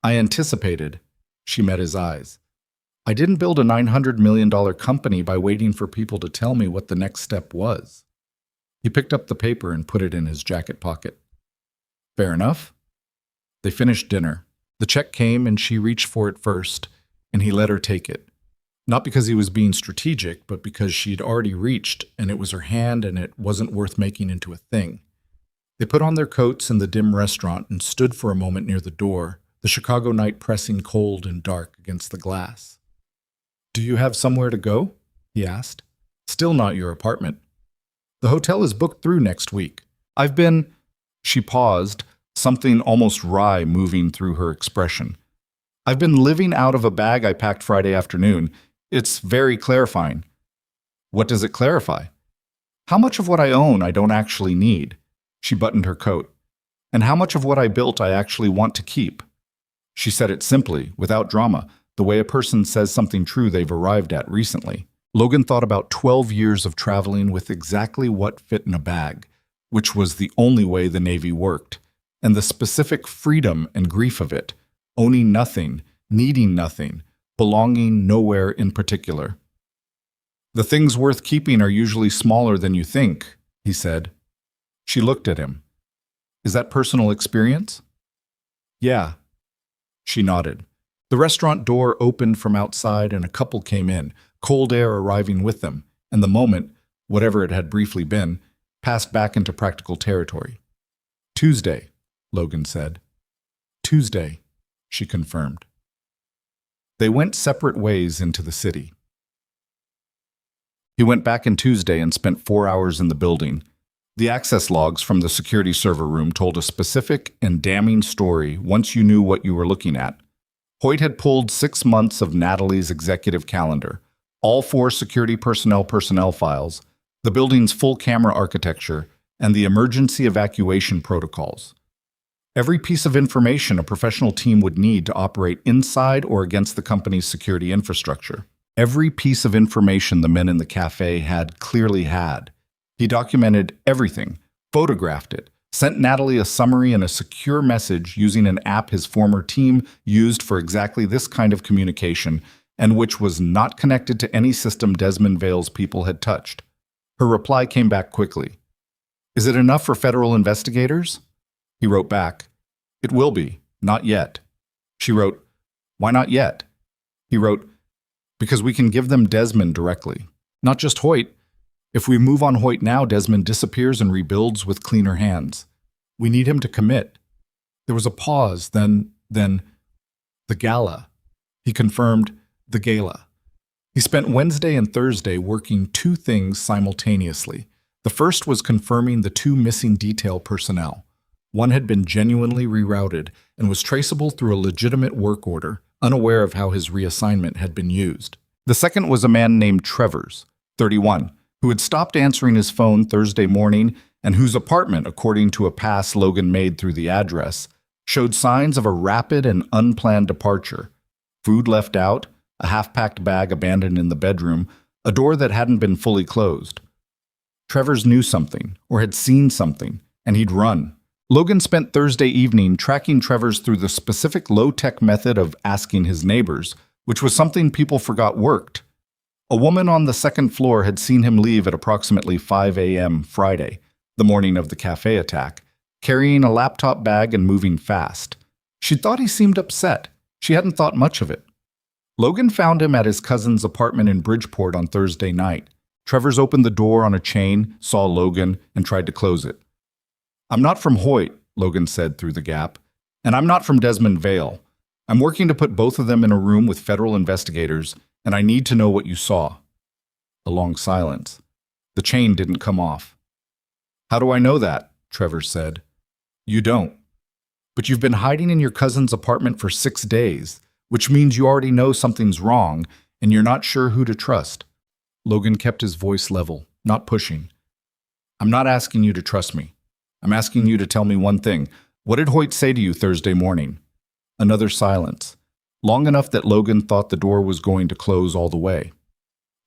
I anticipated. She met his eyes. I didn't build a $900 million company by waiting for people to tell me what the next step was. He picked up the paper and put it in his jacket pocket. Fair enough. They finished dinner. The check came and she reached for it first, and he let her take it. Not because he was being strategic, but because she'd already reached, and it was her hand and it wasn't worth making into a thing. They put on their coats in the dim restaurant and stood for a moment near the door, the Chicago night pressing cold and dark against the glass. Do you have somewhere to go? He asked. Still not your apartment. The hotel is booked through next week. I've been... She paused, something almost wry moving through her expression. I've been living out of a bag I packed Friday afternoon. It's very clarifying. What does it clarify? How much of what I own I don't actually need? She buttoned her coat. And how much of what I built I actually want to keep? She said it simply, without drama, the way a person says something true they've arrived at recently. Logan thought about 12 years of traveling with exactly what fit in a bag, which was the only way the Navy worked, and the specific freedom and grief of it, owning nothing, needing nothing, belonging nowhere in particular. The things worth keeping are usually smaller than you think, he said. She looked at him. Is that personal experience? Yeah. She nodded. The restaurant door opened from outside and a couple came in, cold air arriving with them, and the moment, whatever it had briefly been, passed back into practical territory. Tuesday, Logan said. Tuesday, she confirmed. They went separate ways into the city. He went back in Tuesday and spent 4 hours in the building. The access logs from the security server room told a specific and damning story once you knew what you were looking at. Hoyt had pulled 6 months of Natalie's executive calendar, all 4 security personnel files, the building's full camera architecture, and the emergency evacuation protocols. Every piece of information a professional team would need to operate inside or against the company's security infrastructure. Every piece of information the men in the cafe had clearly had. He documented everything, photographed it, sent Natalie a summary and a secure message using an app his former team used for exactly this kind of communication, and which was not connected to any system Desmond Vale's people had touched. Her reply came back quickly. "Is it enough for federal investigators?" He wrote back, "It will be, not yet." She wrote, "Why not yet?" He wrote, "Because we can give them Desmond directly, not just Hoyt. If we move on Hoyt now, Desmond disappears and rebuilds with cleaner hands. We need him to commit." There was a pause, then, the gala. He confirmed, the gala. He spent Wednesday and Thursday working 2 things simultaneously. The first was confirming the 2 missing detail personnel. One had been genuinely rerouted and was traceable through a legitimate work order, unaware of how his reassignment had been used. The second was a man named Travers, 31, who had stopped answering his phone Thursday morning and whose apartment, according to a pass Logan made through the address, showed signs of a rapid and unplanned departure. Food left out, a half-packed bag abandoned in the bedroom, a door that hadn't been fully closed. Travers knew something, or had seen something, and he'd run. Logan spent Thursday evening tracking Travers through the specific low-tech method of asking his neighbors, which was something people forgot worked. A woman on the second floor had seen him leave at approximately 5 a.m. Friday, the morning of the cafe attack, carrying a laptop bag and moving fast. She'd thought he seemed upset. She hadn't thought much of it. Logan found him at his cousin's apartment in Bridgeport on Thursday night. Travers opened the door on a chain, saw Logan, and tried to close it. "I'm not from Hoyt," Logan said through the gap, "and I'm not from Desmond Vale. I'm working to put both of them in a room with federal investigators, and I need to know what you saw." A long silence. The chain didn't come off. "How do I know that?" Travers said. "You don't. But you've been hiding in your cousin's apartment for 6 days, which means you already know something's wrong, and you're not sure who to trust." Logan kept his voice level, not pushing. "I'm not asking you to trust me. I'm asking you to tell me one thing. What did Hoyt say to you Thursday morning?" Another silence, long enough that Logan thought the door was going to close all the way.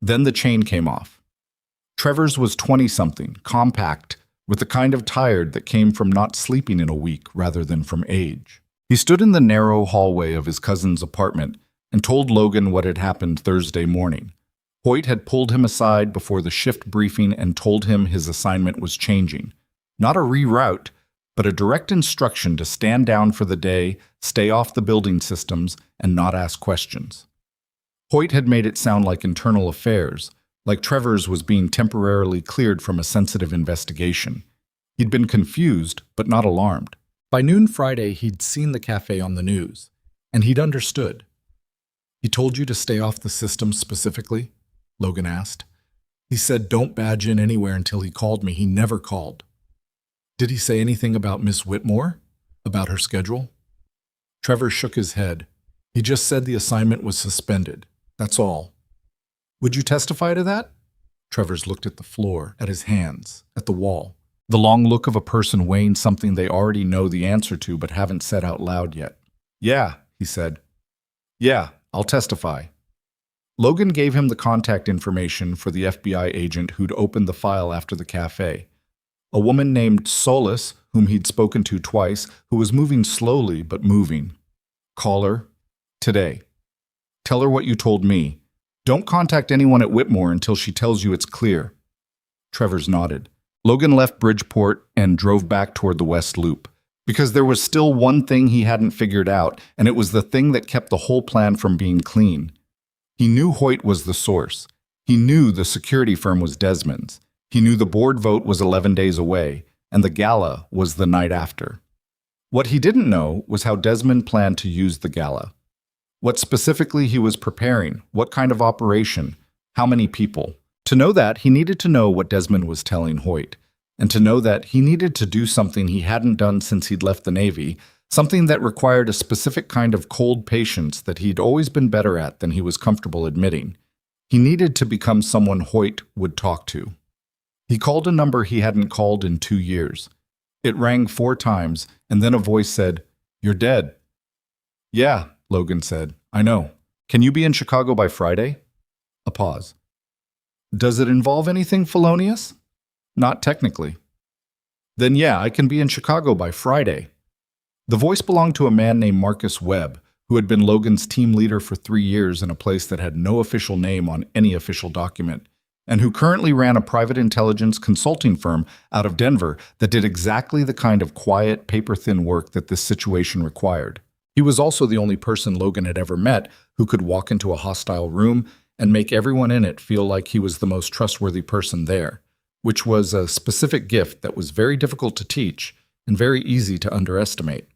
Then the chain came off. Travers was 20-something, compact, with the kind of tired that came from not sleeping in a week rather than from age. He stood in the narrow hallway of his cousin's apartment and told Logan what had happened Thursday morning. Hoyt had pulled him aside before the shift briefing and told him his assignment was changing. Not a reroute, but a direct instruction to stand down for the day, stay off the building systems, and not ask questions. Hoyt had made it sound like internal affairs, like Travers was being temporarily cleared from a sensitive investigation. He'd been confused, but not alarmed. By noon Friday, he'd seen the cafe on the news, and he'd understood. "He told you to stay off the system specifically?" Logan asked. "He said don't badge in anywhere until he called me. He never called." "Did he say anything about Miss Whitmore? About her schedule?" Travers shook his head. "He just said the assignment was suspended. That's all." "Would you testify to that?" Travers looked at the floor, at his hands, at the wall. The long look of a person weighing something they already know the answer to but haven't said out loud yet. "Yeah," he said. "Yeah, I'll testify." Logan gave him the contact information for the FBI agent who'd opened the file after the cafe. A woman named Solis, whom he'd spoken to twice, who was moving slowly but moving. "Call her today. Tell her what you told me. Don't contact anyone at Whitmore until she tells you it's clear." Travers nodded. Logan left Bridgeport and drove back toward the West Loop, because there was still one thing he hadn't figured out, and it was the thing that kept the whole plan from being clean. He knew Hoyt was the source. He knew the security firm was Desmond's. He knew the board vote was 11 days away, and the gala was the night after. What he didn't know was how Desmond planned to use the gala. What specifically he was preparing, what kind of operation, how many people. To know that, he needed to know what Desmond was telling Hoyt, and to know that he needed to do something he hadn't done since he'd left the Navy, something that required a specific kind of cold patience that he'd always been better at than he was comfortable admitting. He needed to become someone Hoyt would talk to. He called a number he hadn't called in 2 years. It rang 4 times, and then a voice said, "You're dead." "Yeah," Logan said. "I know. Can you be in Chicago by Friday?" A pause. "Does it involve anything felonious?" "Not technically." "Then yeah, I can be in Chicago by Friday." The voice belonged to a man named Marcus Webb, who had been Logan's team leader for 3 years in a place that had no official name on any official document, and who currently ran a private intelligence consulting firm out of Denver that did exactly the kind of quiet, paper-thin work that this situation required. He was also the only person Logan had ever met who could walk into a hostile room and make everyone in it feel like he was the most trustworthy person there, which was a specific gift that was very difficult to teach and very easy to underestimate.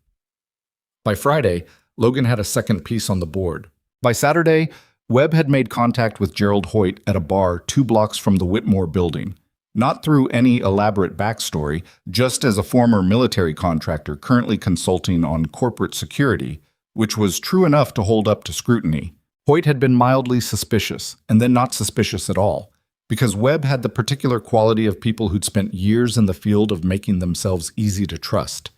By Friday, Logan had a second piece on the board. By Saturday, Webb had made contact with Gerald Hoyt at a bar 2 blocks from the Whitmore building, not through any elaborate backstory, just as a former military contractor currently consulting on corporate security, which was true enough to hold up to scrutiny. Hoyt had been mildly suspicious, and then not suspicious at all, because Webb had the particular quality of people who'd spent years in the field of making themselves easy to trust.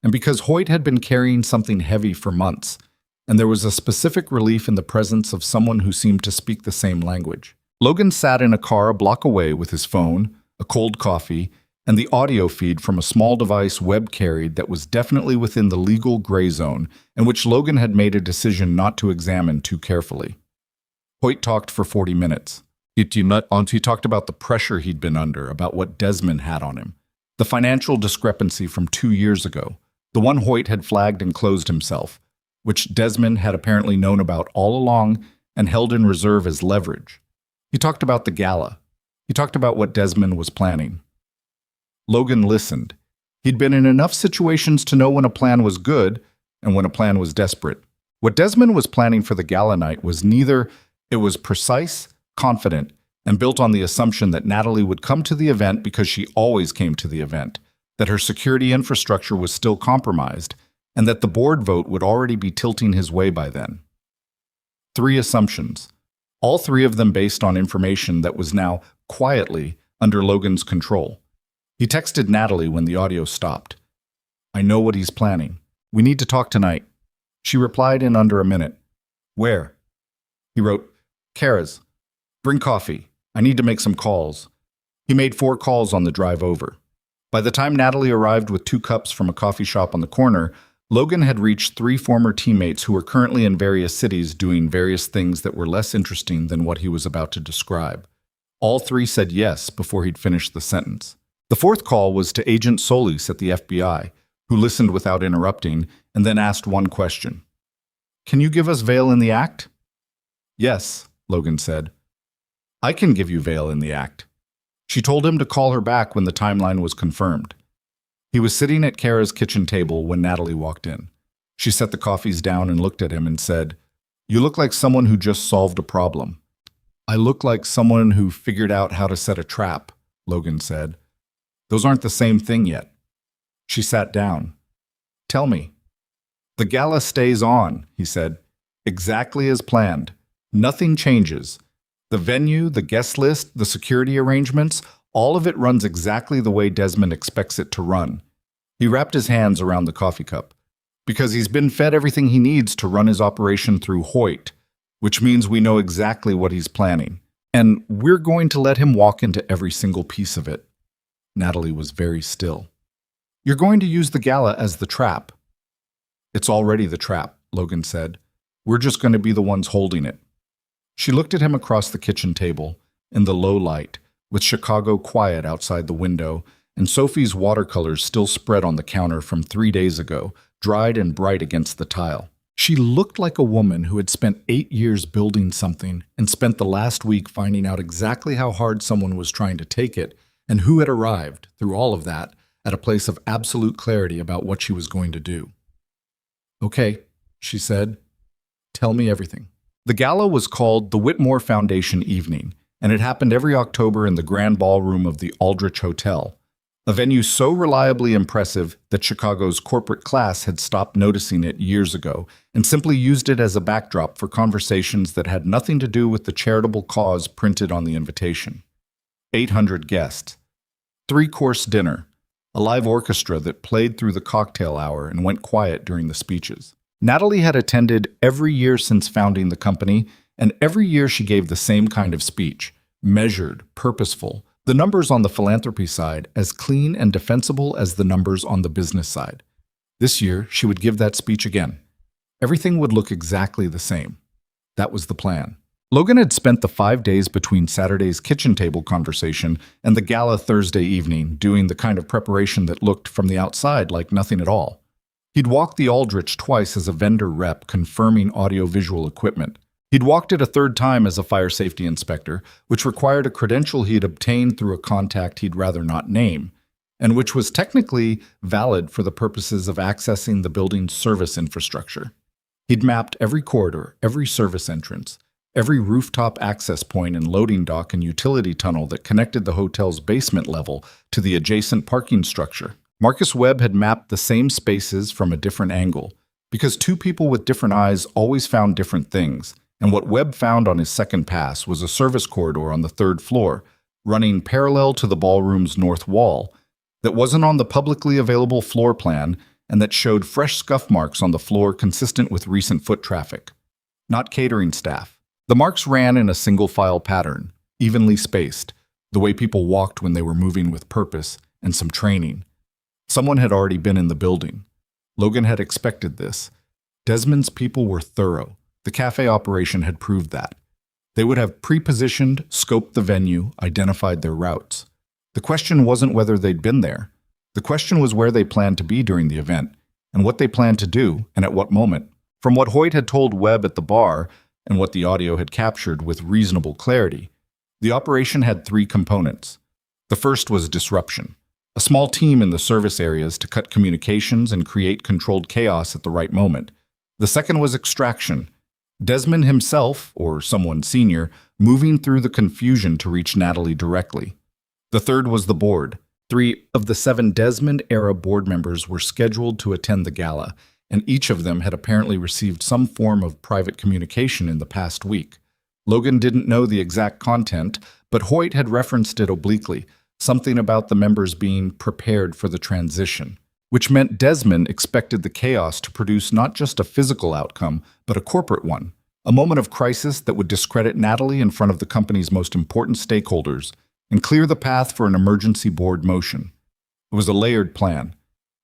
And because Hoyt had been carrying something heavy for months, and there was a specific relief in the presence of someone who seemed to speak the same language. Logan sat in a car a block away with his phone, a cold coffee, and the audio feed from a small device Webb carried that was definitely within the legal gray zone and which Logan had made a decision not to examine too carefully. Hoyt talked for 40 minutes. He talked about the pressure he'd been under, about what Desmond had on him, the financial discrepancy from 2 years ago, the one Hoyt had flagged and closed himself, which Desmond had apparently known about all along and held in reserve as leverage. He talked about the gala. He talked about what Desmond was planning. Logan listened. He'd been in enough situations to know when a plan was good and when a plan was desperate. What Desmond was planning for the gala night was neither. It was precise, confident, and built on the assumption that Natalie would come to the event because she always came to the event, that her security infrastructure was still compromised, and that the board vote would already be tilting his way by then. 3 assumptions, all 3 of them based on information that was now, quietly, under Logan's control. He texted Natalie when the audio stopped. "I know what he's planning. We need to talk tonight." She replied in under a minute. "Where?" He wrote, "Kara's. Bring coffee. I need to make some calls." He made 4 calls on the drive over. By the time Natalie arrived with 2 cups from a coffee shop on the corner, Logan had reached 3 former teammates who were currently in various cities doing various things that were less interesting than what he was about to describe. All 3 said yes before he'd finished the sentence. The 4th call was to Agent Solis at the FBI, who listened without interrupting and then asked one question. "Can you give us bail in the act?" "Yes," Logan said. "I can give you bail in the act." She told him to call her back when the timeline was confirmed. He was sitting at Kara's kitchen table when Natalie walked in. She set the coffees down and looked at him and said, "You look like someone who just solved a problem." "I look like someone who figured out how to set a trap," Logan said. "Those aren't the same thing yet." She sat down. "Tell me." "The gala stays on," he said. "Exactly as planned. Nothing changes. The venue, the guest list, the security arrangements, all of it runs exactly the way Desmond expects it to run." He wrapped his hands around the coffee cup. "Because he's been fed everything he needs to run his operation through Hoyt, which means we know exactly what he's planning. And we're going to let him walk into every single piece of it." Natalie was very still. "You're going to use the gala as the trap." "It's already the trap," Logan said. "We're just going to be the ones holding it." She looked at him across the kitchen table, in the low light, with Chicago quiet outside the window, and Sophie's watercolors still spread on the counter from 3 days ago, dried and bright against the tile. She looked like a woman who had spent 8 years building something and spent the last week finding out exactly how hard someone was trying to take it and who had arrived, through all of that, at a place of absolute clarity about what she was going to do. "Okay," she said. "Tell me everything." The gala was called the Whitmore Foundation Evening, and it happened every October in the Grand Ballroom of the Aldrich Hotel, a venue so reliably impressive that Chicago's corporate class had stopped noticing it years ago and simply used it as a backdrop for conversations that had nothing to do with the charitable cause printed on the invitation. 800 guests. 3-course dinner. A live orchestra that played through the cocktail hour and went quiet during the speeches. Natalie had attended every year since founding the company, and every year she gave the same kind of speech, measured, purposeful, the numbers on the philanthropy side as clean and defensible as the numbers on the business side. This year, she would give that speech again. Everything would look exactly the same. That was the plan. Logan had spent the 5 days between Saturday's kitchen table conversation and the gala Thursday evening doing the kind of preparation that looked from the outside like nothing at all. He'd walked the Aldrich twice as a vendor rep confirming audiovisual equipment. He'd walked it a third time as a fire safety inspector, which required a credential he'd obtained through a contact he'd rather not name, and which was technically valid for the purposes of accessing the building's service infrastructure. He'd mapped every corridor, every service entrance, every rooftop access point and loading dock and utility tunnel that connected the hotel's basement level to the adjacent parking structure. Marcus Webb had mapped the same spaces from a different angle, because two people with different eyes always found different things, and what Webb found on his second pass was a service corridor on the 3rd floor, running parallel to the ballroom's north wall, that wasn't on the publicly available floor plan and that showed fresh scuff marks on the floor consistent with recent foot traffic. Not catering staff. The marks ran in a single-file pattern, evenly spaced, the way people walked when they were moving with purpose and some training. Someone had already been in the building. Logan had expected this. Desmond's people were thorough. The cafe operation had proved that. They would have pre-positioned, scoped the venue, identified their routes. The question wasn't whether they'd been there. The question was where they planned to be during the event, and what they planned to do, and at what moment. From what Hoyt had told Webb at the bar, and what the audio had captured with reasonable clarity, the operation had 3 components. The first was disruption. A small team in the service areas to cut communications and create controlled chaos at the right moment. The second was extraction. Desmond himself, or someone senior, moving through the confusion to reach Natalie directly. The third was the board. 3 of the 7 Desmond-era board members were scheduled to attend the gala, and each of them had apparently received some form of private communication in the past week. Logan didn't know the exact content, but Hoyt had referenced it obliquely, something about the members being prepared for the transition, which meant Desmond expected the chaos to produce not just a physical outcome, but a corporate one, a moment of crisis that would discredit Natalie in front of the company's most important stakeholders and clear the path for an emergency board motion. It was a layered plan.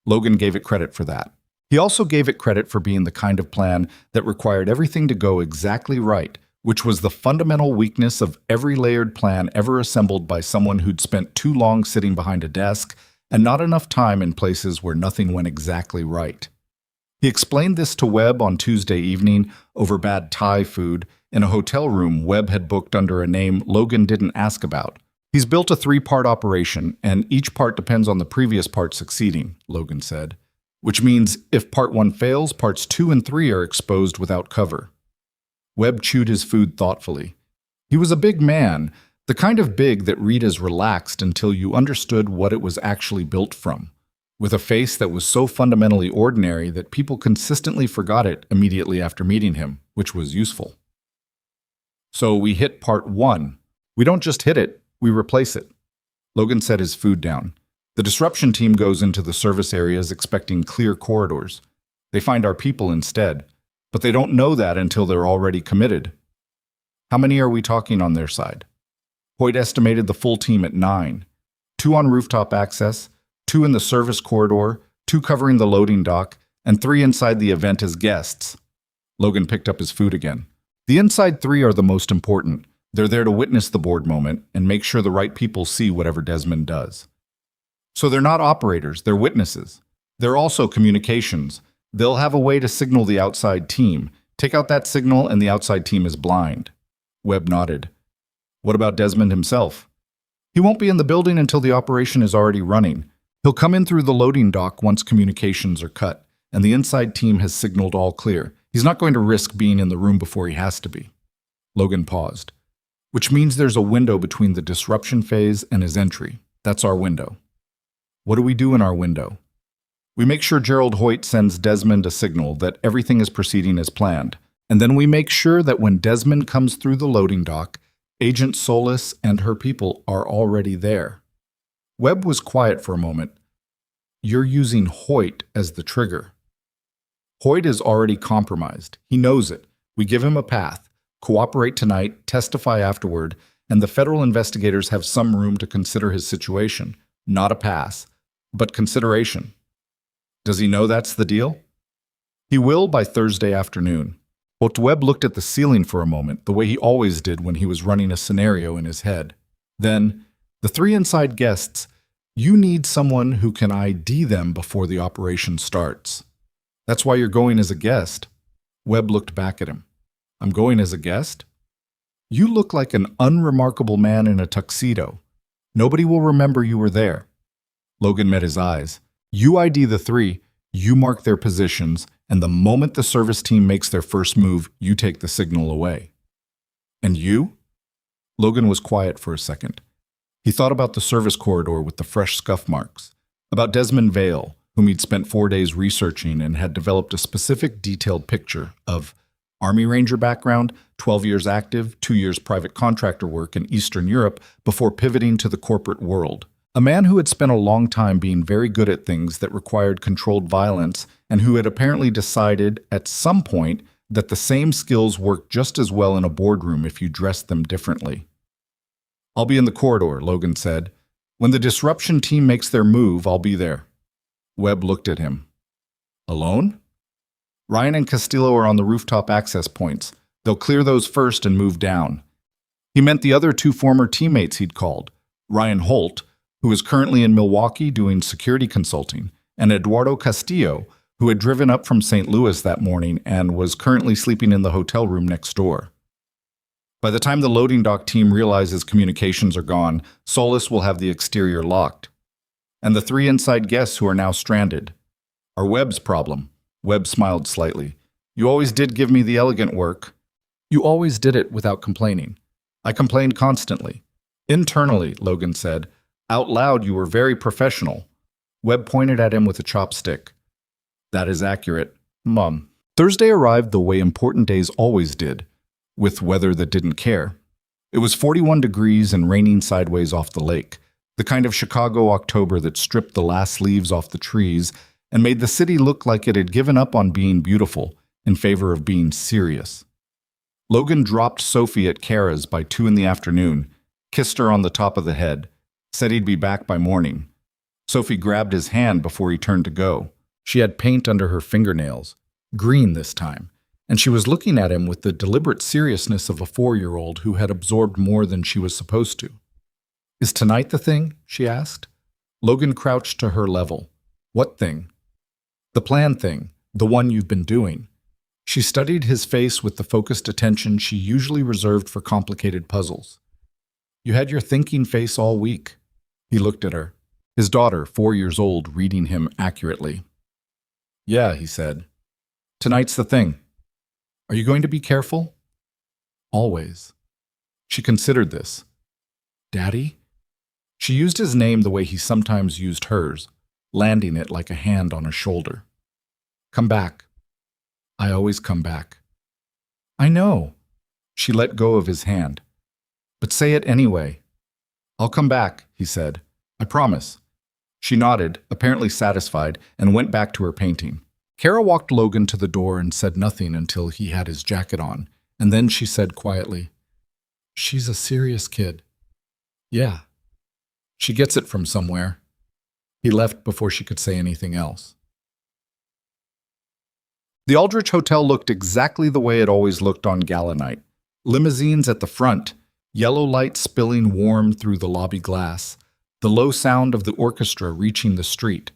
Logan gave it credit for that. He also gave it credit for being the kind of plan that required everything to go exactly right, which was the fundamental weakness of every layered plan ever assembled by someone who'd spent too long sitting behind a desk and not enough time in places where nothing went exactly right. He explained this to Webb on Tuesday evening over bad Thai food in a hotel room Webb had booked under a name Logan didn't ask about. He's built a 3-part operation, and each part depends on the previous part succeeding, Logan said, which means if part 1 fails, parts 2 and 3 are exposed without cover. Webb chewed his food thoughtfully. He was a big man, the kind of big that read as relaxed until you understood what it was actually built from, with a face that was so fundamentally ordinary that people consistently forgot it immediately after meeting him, which was useful. So we hit part 1. We don't just hit it, we replace it. Logan set his food down. The disruption team goes into the service areas expecting clear corridors. They find our people instead. But they don't know that until they're already committed. How many are we talking on their side? Hoyt estimated the full team at 9. 2 on rooftop access, 2 in the service corridor, 2 covering the loading dock, and 3 inside the event as guests. Logan picked up his food again. The inside 3 are the most important. They're there to witness the board moment and make sure the right people see whatever Desmond does. So they're not operators, they're witnesses. They're also communications. They'll have a way to signal the outside team. Take out that signal and the outside team is blind. Webb nodded. What about Desmond himself? He won't be in the building until the operation is already running. He'll come in through the loading dock once communications are cut, and the inside team has signaled all clear. He's not going to risk being in the room before he has to be. Logan paused. Which means there's a window between the disruption phase and his entry. That's our window. What do we do in our window? We make sure Gerald Hoyt sends Desmond a signal that everything is proceeding as planned, and then we make sure that when Desmond comes through the loading dock, Agent Solis and her people are already there. Webb was quiet for a moment. You're using Hoyt as the trigger. Hoyt is already compromised. He knows it. We give him a path. Cooperate tonight, testify afterward, and the federal investigators have some room to consider his situation. Not a pass, but consideration. Does he know that's the deal? He will by Thursday afternoon. Webb looked at the ceiling for a moment, the way he always did when he was running a scenario in his head. Then, the three inside guests, you need someone who can ID them before the operation starts. That's why you're going as a guest. Webb looked back at him. I'm going as a guest? You look like an unremarkable man in a tuxedo. Nobody will remember you were there. Logan met his eyes. You ID the three, you mark their positions, and the moment the service team makes their first move, you take the signal away. And you? Logan was quiet for a second. He thought about the service corridor with the fresh scuff marks, about Desmond Vale, whom he'd spent 4 days researching and had developed a specific detailed picture of Army Ranger background, 12 years active, 2 years private contractor work in Eastern Europe before pivoting to the corporate world. A man who had spent a long time being very good at things that required controlled violence and who had apparently decided at some point that the same skills worked just as well in a boardroom if you dressed them differently. I'll be in the corridor, Logan said. When the disruption team makes their move, I'll be there. Webb looked at him. Alone? Ryan and Castillo are on the rooftop access points. They'll clear those first and move down. He meant the other 2 former teammates he'd called, Ryan Holt, who is currently in Milwaukee doing security consulting, and Eduardo Castillo, who had driven up from St. Louis that morning and was currently sleeping in the hotel room next door. By the time the loading dock team realizes communications are gone, Solis will have the exterior locked. And the 3 inside guests who are now stranded are Webb's problem. Webb smiled slightly. You always did give me the elegant work. You always did it without complaining. I complained constantly. Internally, Logan said. Out loud, you were very professional. Webb pointed at him with a chopstick. That is accurate, Mom. Thursday arrived the way important days always did, with weather that didn't care. It was 41 degrees and raining sideways off the lake, the kind of Chicago October that stripped the last leaves off the trees and made the city look like it had given up on being beautiful in favor of being serious. Logan dropped Sophie at Kara's by 2 in the afternoon, kissed her on the top of the head, said he'd be back by morning. Sophie grabbed his hand before he turned to go. She had paint under her fingernails, green this time, and she was looking at him with the deliberate seriousness of a 4-year-old who had absorbed more than she was supposed to. Is tonight the thing? She asked. Logan crouched to her level. What thing? The plan thing, the one you've been doing. She studied his face with the focused attention she usually reserved for complicated puzzles. You had your thinking face all week. He looked at her, his daughter, 4 years old, reading him accurately. Yeah, he said. Tonight's the thing. Are you going to be careful? Always. She considered this. Daddy? She used his name the way he sometimes used hers, landing it like a hand on a shoulder. Come back. I always come back. I know. She let go of his hand. But say it anyway. I'll come back, he said. I promise. She nodded, apparently satisfied, and went back to her painting. Kara walked Logan to the door and said nothing until he had his jacket on, and then she said quietly, She's a serious kid. Yeah. She gets it from somewhere. He left before she could say anything else. The Aldrich Hotel looked exactly the way it always looked on gala night. Limousines at the front, yellow light spilling warm through the lobby glass, the low sound of the orchestra reaching the street.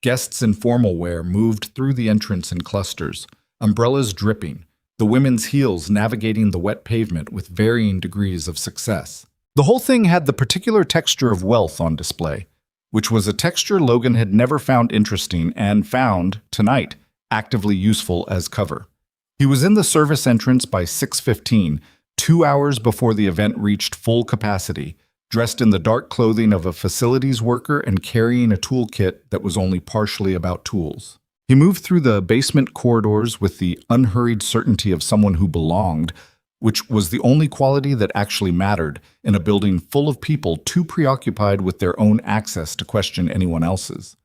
Guests in formal wear moved through the entrance in clusters, umbrellas dripping, the women's heels navigating the wet pavement with varying degrees of success. The whole thing had the particular texture of wealth on display, which was a texture Logan had never found interesting and found, tonight, actively useful as cover. He was in the service entrance by 6:15, 2 hours before the event reached full capacity, dressed in the dark clothing of a facilities worker and carrying a toolkit that was only partially about tools. He moved through the basement corridors with the unhurried certainty of someone who belonged, which was the only quality that actually mattered in a building full of people too preoccupied with their own access to question anyone else's.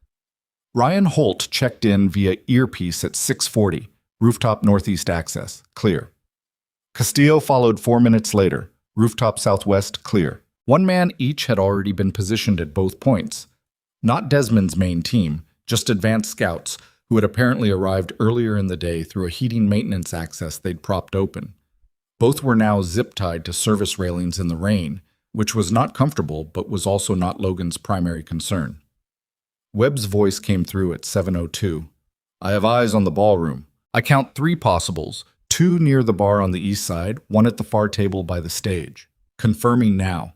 Ryan Holt checked in via earpiece at 6:40, rooftop northeast access, clear. Castillo followed 4 minutes later, rooftop southwest, clear. One man each had already been positioned at both points. Not Desmond's main team, just advanced scouts who had apparently arrived earlier in the day through a heating maintenance access they'd propped open. Both were now zip-tied to service railings in the rain, which was not comfortable but was also not Logan's primary concern. Webb's voice came through at 7:02. "I have eyes on the ballroom. I count 3 possibles, 2 near the bar on the east side, 1 at the far table by the stage. Confirming now."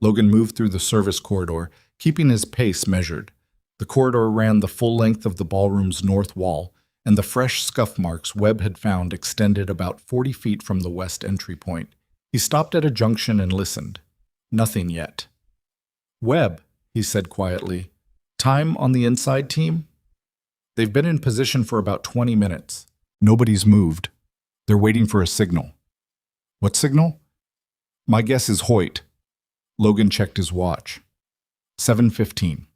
Logan moved through the service corridor, keeping his pace measured. The corridor ran the full length of the ballroom's north wall, and the fresh scuff marks Webb had found extended about 40 feet from the west entry point. He stopped at a junction and listened. Nothing yet. "Webb," he said quietly, "time on the inside team?" "They've been in position for about 20 minutes. Nobody's moved. They're waiting for a signal." "What signal?" "My guess is Hoyt." Logan checked his watch. 7:15.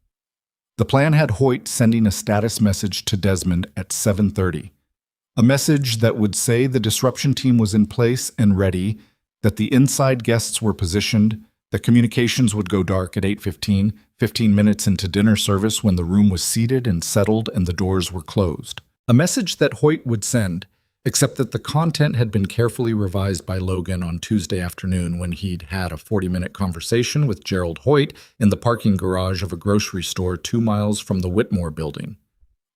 The plan had Hoyt sending a status message to Desmond at 7:30. A message that would say the disruption team was in place and ready, that the inside guests were positioned, that communications would go dark at 8:15, 15 minutes into dinner service when the room was seated and settled and the doors were closed. A message that Hoyt would send, except that the content had been carefully revised by Logan on Tuesday afternoon when he'd had a 40-minute conversation with Gerald Hoyt in the parking garage of a grocery store 2 miles from the Whitmore building.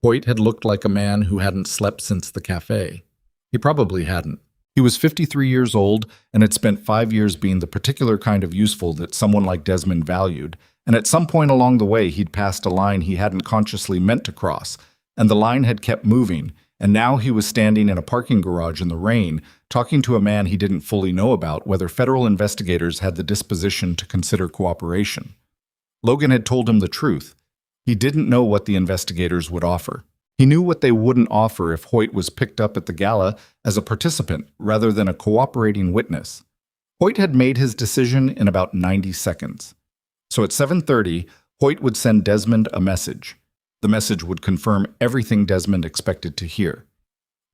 Hoyt had looked like a man who hadn't slept since the Café. He probably hadn't. He was 53 years old and had spent 5 years being the particular kind of useful that someone like Desmond valued, and at some point along the way he'd passed a line he hadn't consciously meant to cross, and the line had kept moving, and now he was standing in a parking garage in the rain, talking to a man he didn't fully know about whether federal investigators had the disposition to consider cooperation. Logan had told him the truth. He didn't know what the investigators would offer. He knew what they wouldn't offer if Hoyt was picked up at the gala as a participant rather than a cooperating witness. Hoyt had made his decision in about 90 seconds. So at 7:30, Hoyt would send Desmond a message. The message would confirm everything Desmond expected to hear.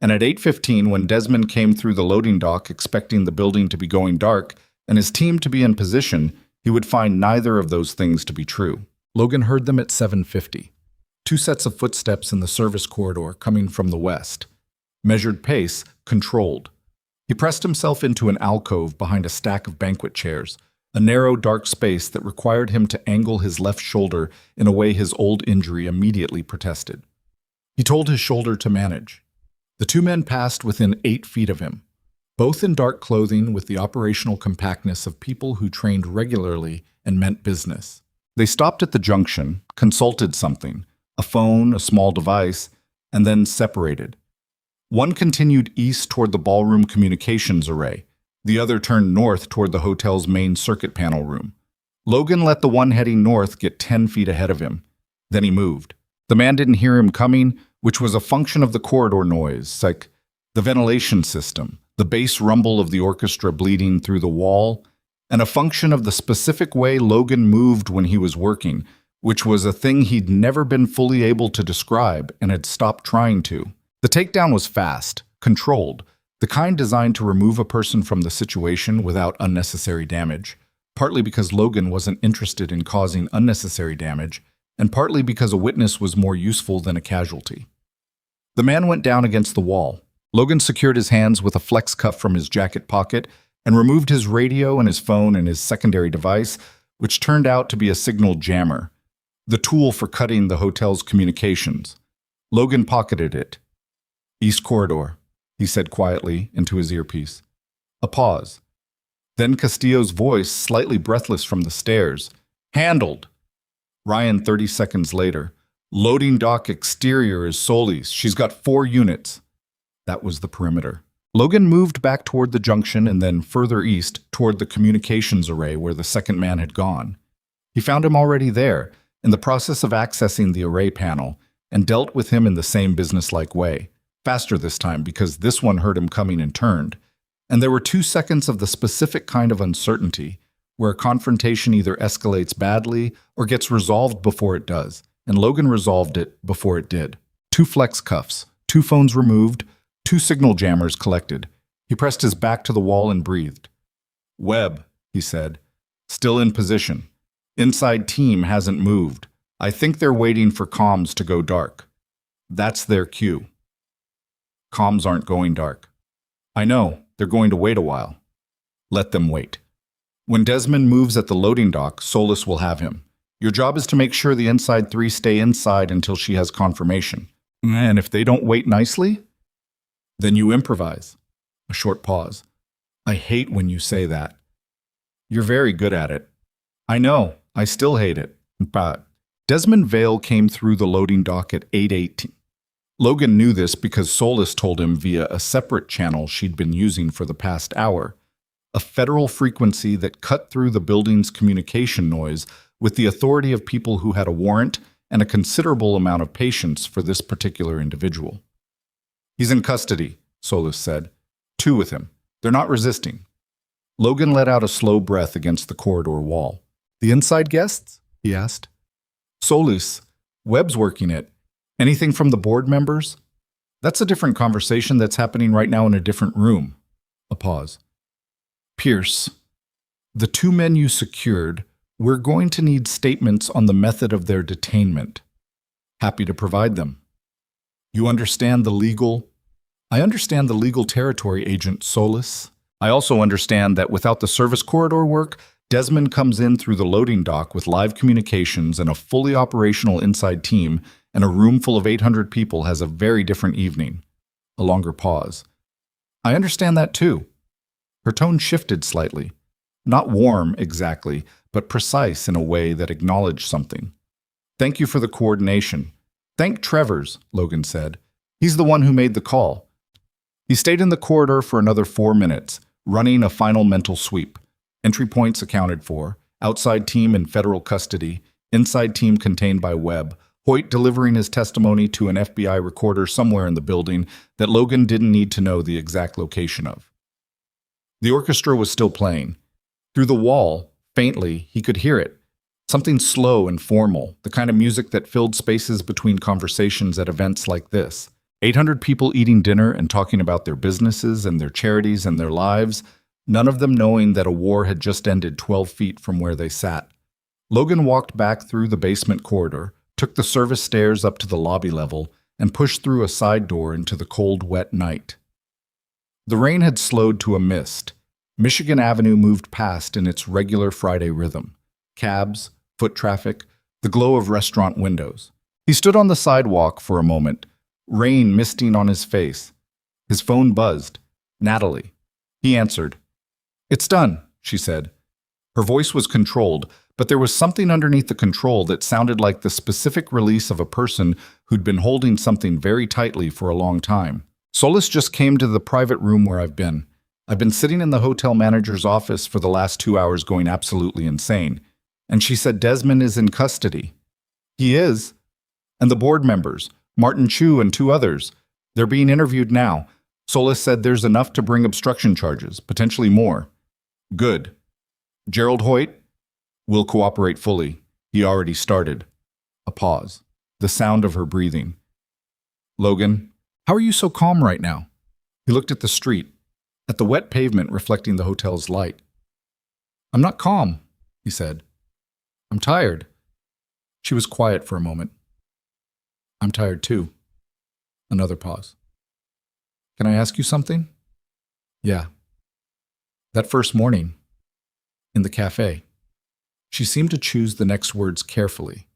And at 8:15, when Desmond came through the loading dock expecting the building to be going dark and his team to be in position, he would find neither of those things to be true. Logan heard them at 7:50. 2 sets of footsteps in the service corridor coming from the west. Measured pace, controlled. He pressed himself into an alcove behind a stack of banquet chairs, a narrow, dark space that required him to angle his left shoulder in a way his old injury immediately protested. He told his shoulder to manage. The 2 men passed within 8 feet of him, both in dark clothing with the operational compactness of people who trained regularly and meant business. They stopped at the junction, consulted something, a phone, a small device, and then separated. One continued east toward the ballroom communications array. The other turned north toward the hotel's main circuit panel room. Logan let the one heading north get 10 feet ahead of him. Then he moved. The man didn't hear him coming, which was a function of the corridor noise, like the ventilation system, the bass rumble of the orchestra bleeding through the wall, and a function of the specific way Logan moved when he was working, which was a thing he'd never been fully able to describe and had stopped trying to. The takedown was fast, controlled, the kind designed to remove a person from the situation without unnecessary damage, partly because Logan wasn't interested in causing unnecessary damage, and partly because a witness was more useful than a casualty. The man went down against the wall. Logan secured his hands with a flex cuff from his jacket pocket and removed his radio and his phone and his secondary device, which turned out to be a signal jammer, the tool for cutting the hotel's communications. Logan pocketed it. "East corridor," he said quietly into his earpiece. A pause. Then Castillo's voice, slightly breathless from the stairs. "Handled." Ryan, 30 seconds later. Loading dock exterior is Solis. She's got 4 units. That was the perimeter. Logan moved back toward the junction and then further east toward the communications array where the second man had gone. He found him already there, in the process of accessing the array panel, and dealt with him in the same businesslike way. Faster this time because this one heard him coming and turned. And there were 2 seconds of the specific kind of uncertainty, where a confrontation either escalates badly or gets resolved before it does, and Logan resolved it before it did. 2 flex cuffs, 2 phones removed, 2 signal jammers collected. He pressed his back to the wall and breathed. "Webb," he said, "still in position. Inside team hasn't moved. I think they're waiting for comms to go dark. That's their cue." "Comms aren't going dark." "I know. They're going to wait a while." "Let them wait. When Desmond moves at the loading dock, Solis will have him. Your job is to make sure the inside 3 stay inside until she has confirmation. And if they don't wait nicely, then you improvise." A short pause. "I hate when you say that." "You're very good at it." "I know. I still hate it. But..." Desmond Vale came through the loading dock at 8:18. Logan knew this because Solis told him via a separate channel she'd been using for the past hour, a federal frequency that cut through the building's communication noise with the authority of people who had a warrant and a considerable amount of patience for this particular individual. "He's in custody," Solis said. 2 with him. They're not resisting." Logan let out a slow breath against the corridor wall. "The inside guests?" he asked. "Solis, Webb's working it. Anything from the board members?" "That's a different conversation that's happening right now in a different room." A pause. "Pierce, the 2 men you secured, we're going to need statements on the method of their detainment." "Happy to provide them." "You understand the legal..." "I understand the legal territory, Agent Solis. I also understand that without the service corridor work, Desmond comes in through the loading dock with live communications and a fully operational inside team, and a room full of 800 people has a very different evening." A longer pause. "I understand that too." Her tone shifted slightly. Not warm, exactly, but precise in a way that acknowledged something. "Thank you for the coordination." "Thank Trevor's," Logan said. "He's the one who made the call." He stayed in the corridor for another 4 minutes, running a final mental sweep. Entry points accounted for, outside team in federal custody, inside team contained by Webb, Hoyt delivering his testimony to an FBI recorder somewhere in the building that Logan didn't need to know the exact location of. The orchestra was still playing. Through the wall, faintly, he could hear it. Something slow and formal, the kind of music that filled spaces between conversations at events like this. 800 people eating dinner and talking about their businesses and their charities and their lives, none of them knowing that a war had just ended 12 feet from where they sat. Logan walked back through the basement corridor, took the service stairs up to the lobby level, and pushed through a side door into the cold, wet night. The rain had slowed to a mist. Michigan Avenue moved past in its regular Friday rhythm. Cabs, foot traffic, the glow of restaurant windows. He stood on the sidewalk for a moment, rain misting on his face. His phone buzzed. Natalie. He answered. "It's done," she said. Her voice was controlled, but there was something underneath the control that sounded like the specific release of a person who'd been holding something very tightly for a long time. "Solis just came to the private room where I've been. I've been sitting in the hotel manager's office for the last 2 hours going absolutely insane. And she said Desmond is in custody." "He is." "And the board members, Martin Chu and 2 others. They're being interviewed now. Solis said there's enough to bring obstruction charges, potentially more." "Good. Gerald Hoyt?" "Will cooperate fully. He already started." A pause. The sound of her breathing. "Logan, how are you so calm right now?" He looked at the street, at the wet pavement reflecting the hotel's light. "I'm not calm," he said. "I'm tired." She was quiet for a moment. "I'm tired too." Another pause. "Can I ask you something?" "Yeah." "That first morning, in the cafe." She seemed to choose the next words carefully.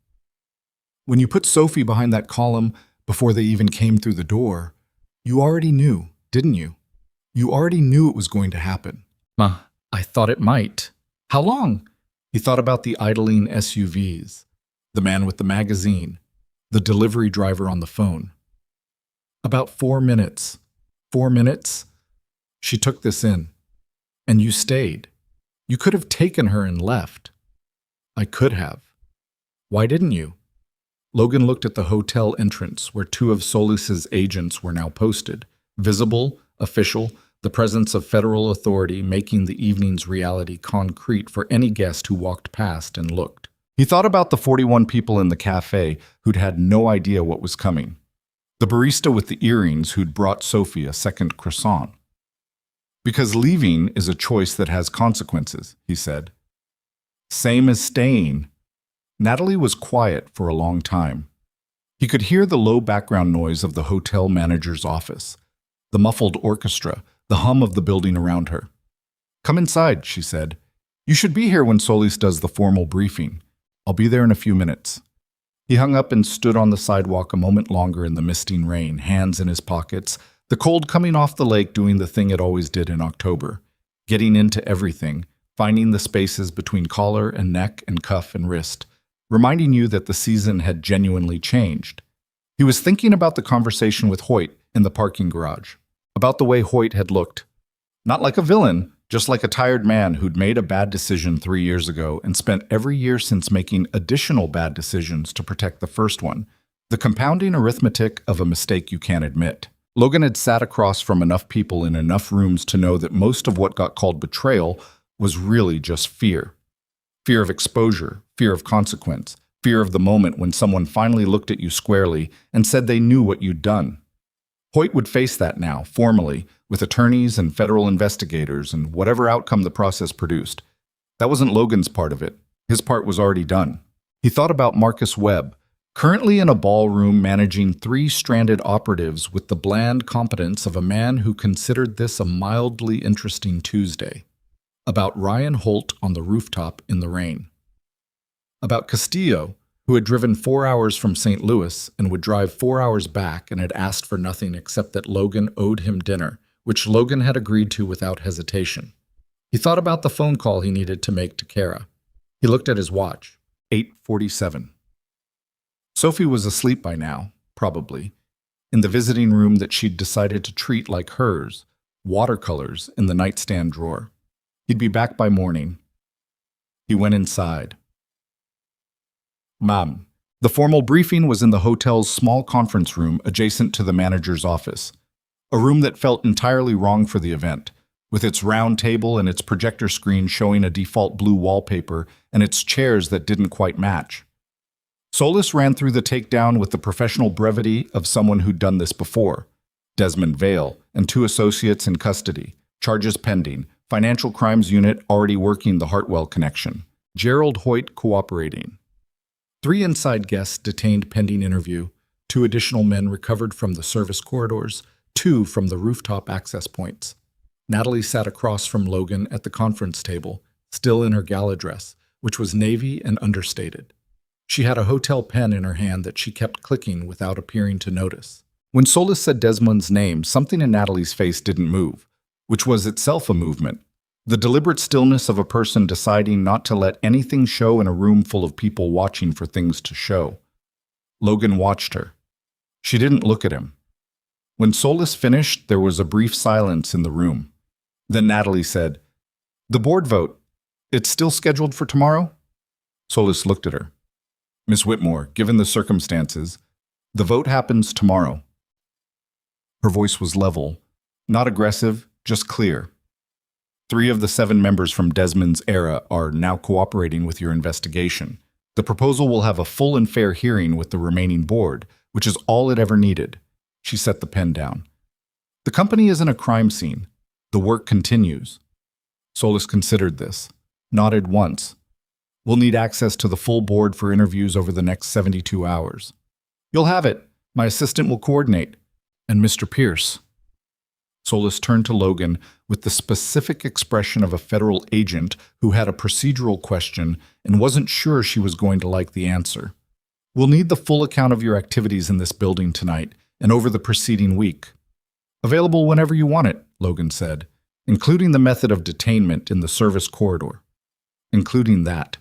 "When you put Sophie behind that column before they even came through the door, you already knew, didn't you? You already knew it was going to happen." I thought it might." "How long?" He thought about the idling SUVs. the man with the magazine, the delivery driver on the phone. About 4 minutes. 4 minutes? She took this in. And you stayed. You could have taken her and left. I could have. Why didn't you? Logan looked at the hotel entrance where 2 of Solis's agents were now posted. Visible, official, the presence of federal authority making the evening's reality concrete for any guest who walked past and looked. He thought about the 41 people in the cafe who'd had no idea what was coming. The barista with the earrings who'd brought Sophie a second croissant. Because leaving is a choice that has consequences, he said. Same as staying. Natalie was quiet for a long time. He could hear the low background noise of the hotel manager's office, the muffled orchestra, the hum of the building around her. Come inside, she said. You should be here when Solis does the formal briefing. I'll be there in a few minutes. He hung up and stood on the sidewalk a moment longer in the misting rain, hands in his pockets, the cold coming off the lake doing the thing it always did in October, getting into everything, finding the spaces between collar and neck and cuff and wrist, reminding you that the season had genuinely changed. He was thinking about the conversation with Hoyt in the parking garage, about the way Hoyt had looked. Not like a villain, just like a tired man who'd made a bad decision 3 years ago and spent every year since making additional bad decisions to protect the first one, the compounding arithmetic of a mistake you can't admit. Logan had sat across from enough people in enough rooms to know that most of what got called betrayal was really just fear. Fear of exposure, fear of consequence, fear of the moment when someone finally looked at you squarely and said they knew what you'd done. Hoyt would face that now, formally, with attorneys and federal investigators and whatever outcome the process produced. That wasn't Logan's part of it. His part was already done. He thought about Marcus Webb, currently in a ballroom managing 3 stranded operatives with the bland competence of a man who considered this a mildly interesting Tuesday. About Ryan Holt on the rooftop in the rain. About Castillo, who had driven 4 hours from St. Louis and would drive 4 hours back and had asked for nothing except that Logan owed him dinner, which Logan had agreed to without hesitation. He thought about the phone call he needed to make to Kara. He looked at his watch. 8:47. Sophie was asleep by now, probably, in the visiting room that she'd decided to treat like hers, watercolors in the nightstand drawer. He'd be back by morning. He went inside. Mom. The formal briefing was in the hotel's small conference room adjacent to the manager's office, a room that felt entirely wrong for the event, with its round table and its projector screen showing a default blue wallpaper and its chairs that didn't quite match. Solis ran through the takedown with the professional brevity of someone who'd done this before. Desmond Vale and 2 associates in custody, charges pending, financial crimes unit already working the Hartwell connection, Gerald Hoyt cooperating. 3 inside guests detained pending interview, 2 additional men recovered from the service corridors, 2 from the rooftop access points. Natalie sat across from Logan at the conference table, still in her gala dress, which was navy and understated. She had a hotel pen in her hand that she kept clicking without appearing to notice. When Solis said Desmond's name, something in Natalie's face didn't move, which was itself a movement. The deliberate stillness of a person deciding not to let anything show in a room full of people watching for things to show. Logan watched her. She didn't look at him. When Solis finished, there was a brief silence in the room. Then Natalie said, "The board vote. It's still scheduled for tomorrow?" Solis looked at her. "Miss Whitmore, given the circumstances, the vote happens tomorrow." Her voice was level, not aggressive, just clear. 3 of the 7 members from Desmond's era are now cooperating with your investigation. The proposal will have a full and fair hearing with the remaining board, which is all it ever needed. She set the pen down. The company isn't a crime scene. The work continues. Solis considered this, nodded once. We'll need access to the full board for interviews over the next 72 hours. You'll have it. My assistant will coordinate. And Mr. Pierce. Solis turned to Logan with the specific expression of a federal agent who had a procedural question and wasn't sure she was going to like the answer. We'll need the full account of your activities in this building tonight and over the preceding week. Available whenever you want it, Logan said, including the method of detainment in the service corridor. Including that.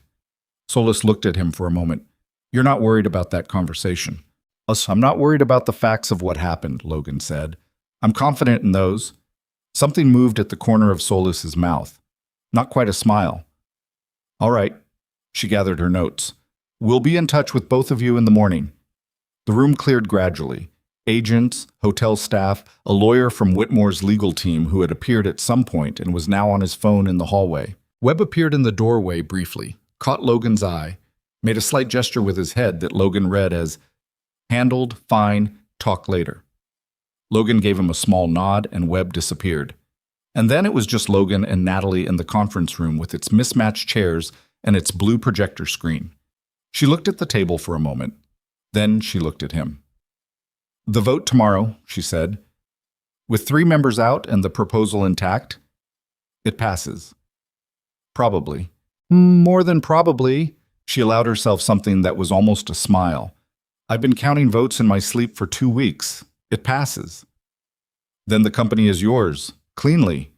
Solis looked at him for a moment. You're not worried about that conversation. I'm not worried about the facts of what happened, Logan said. I'm confident in those. Something moved at the corner of Solis's mouth. Not quite a smile. All right, she gathered her notes. We'll be in touch with both of you in the morning. The room cleared gradually. Agents, hotel staff, a lawyer from Whitmore's legal team who had appeared at some point and was now on his phone in the hallway. Webb appeared in the doorway briefly, caught Logan's eye, made a slight gesture with his head that Logan read as, "Handled, fine, talk later." Logan gave him a small nod and Webb disappeared. And then it was just Logan and Natalie in the conference room with its mismatched chairs and its blue projector screen. She looked at the table for a moment. Then she looked at him. "The vote tomorrow," she said. "With 3 members out and the proposal intact, it passes. Probably. More than probably." She allowed herself something that was almost a smile. "I've been counting votes in my sleep for 2 weeks. It passes." "Then the company is yours, cleanly."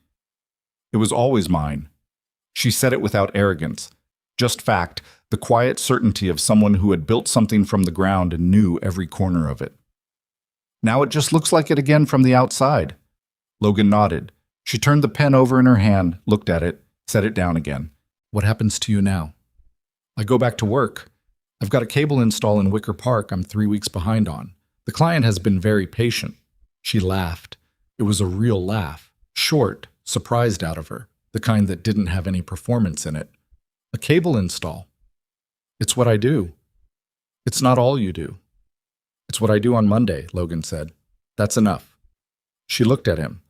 "It was always mine." She said it without arrogance. Just fact, the quiet certainty of someone who had built something from the ground and knew every corner of it. "Now it just looks like it again from the outside." Logan nodded. She turned the pen over in her hand, looked at it, set it down again. "What happens to you now?" "I go back to work. I've got a cable install in Wicker Park I'm 3 weeks behind on. The client has been very patient." She laughed. It was a real laugh, short, surprised out of her, the kind that didn't have any performance in it. "A cable install. It's what I do." "It's not all you do." "It's what I do on Monday," Logan said. "That's enough." She looked at him,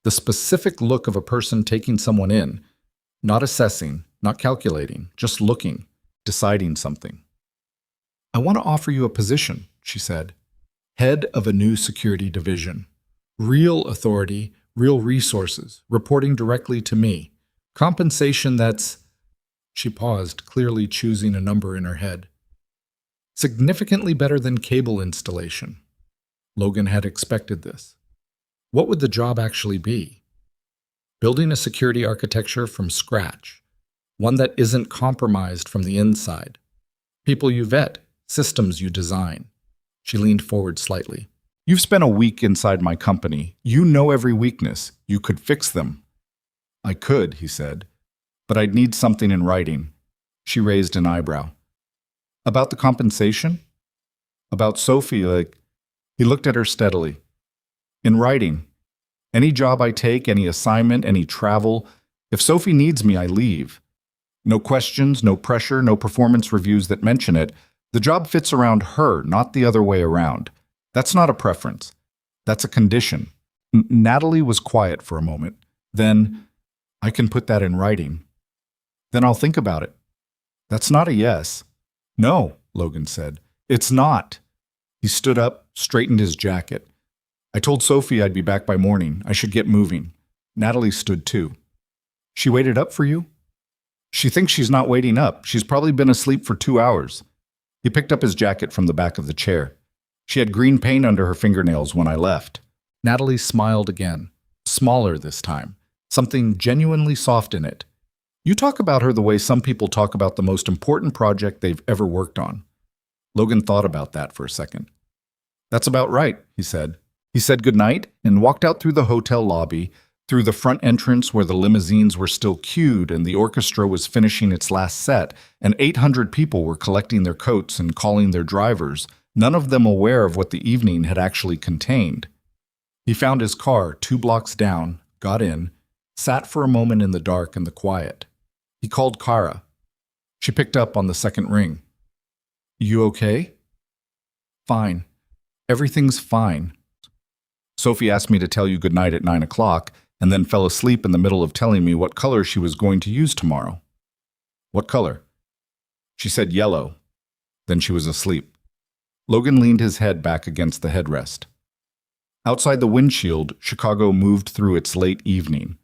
the specific look of a person taking someone in, not assessing, not calculating, just looking, deciding something. "I want to offer you a position," she said. "Head of a new security division. Real authority, real resources, reporting directly to me. Compensation that's—" She paused, clearly choosing a number in her head. "Significantly better than cable installation." Logan had expected this. What would the job actually be? Building a security architecture from scratch, one that isn't compromised from the inside. People you vet, systems you design. She leaned forward slightly. "You've spent a week inside my company. You know every weakness. You could fix them." "I could," he said, "but I'd need something in writing." She raised an eyebrow. "About the compensation?" "About Sophie, like—" He looked at her steadily. "In writing. Any job I take, any assignment, any travel, if Sophie needs me, I leave. No questions, no pressure, no performance reviews that mention it. The job fits around her, not the other way around. That's not a preference. That's a condition." Natalie was quiet for a moment. Then, "I can put that in writing." "Then I'll think about it." "That's not a yes." "No," Logan said. "It's not." He stood up, straightened his jacket. "I told Sophie I'd be back by morning. I should get moving." Natalie stood too. "She waited up for you?" "She thinks she's not waiting up. She's probably been asleep for 2 hours." He picked up his jacket from the back of the chair. "She had green paint under her fingernails when I left." Natalie smiled again, smaller this time, something genuinely soft in it. "You talk about her the way some people talk about the most important project they've ever worked on." Logan thought about that for a second. "That's about right," he said. He said goodnight and walked out through the hotel lobby, through the front entrance where the limousines were still queued and the orchestra was finishing its last set, and 800 people were collecting their coats and calling their drivers, none of them aware of what the evening had actually contained. He found his car 2 blocks down, got in, sat for a moment in the dark and the quiet. He called Kara. She picked up on the second ring. "You okay?" "Fine. Everything's fine. Sophie asked me to tell you goodnight at 9 o'clock, and then fell asleep in the middle of telling me what color she was going to use tomorrow." "What color?" "She said yellow. Then she was asleep." Logan leaned his head back against the headrest. Outside the windshield, Chicago moved through its late evening.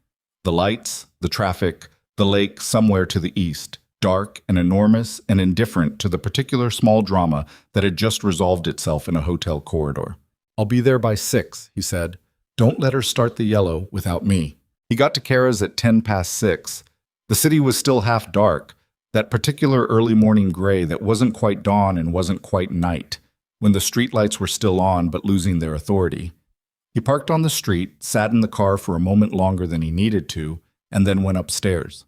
The lights, the traffic, the lake somewhere to the east, dark and enormous and indifferent to the particular small drama that had just resolved itself in a hotel corridor. "I'll be there by 6, he said. "Don't let her start the yellow without me." He got to Kara's at 6:10. The city was still half dark, That particular early morning gray that wasn't quite dawn and wasn't quite night, when the streetlights were still on but losing their authority. He parked on the street, sat in the car for a moment longer than he needed to, and then went upstairs.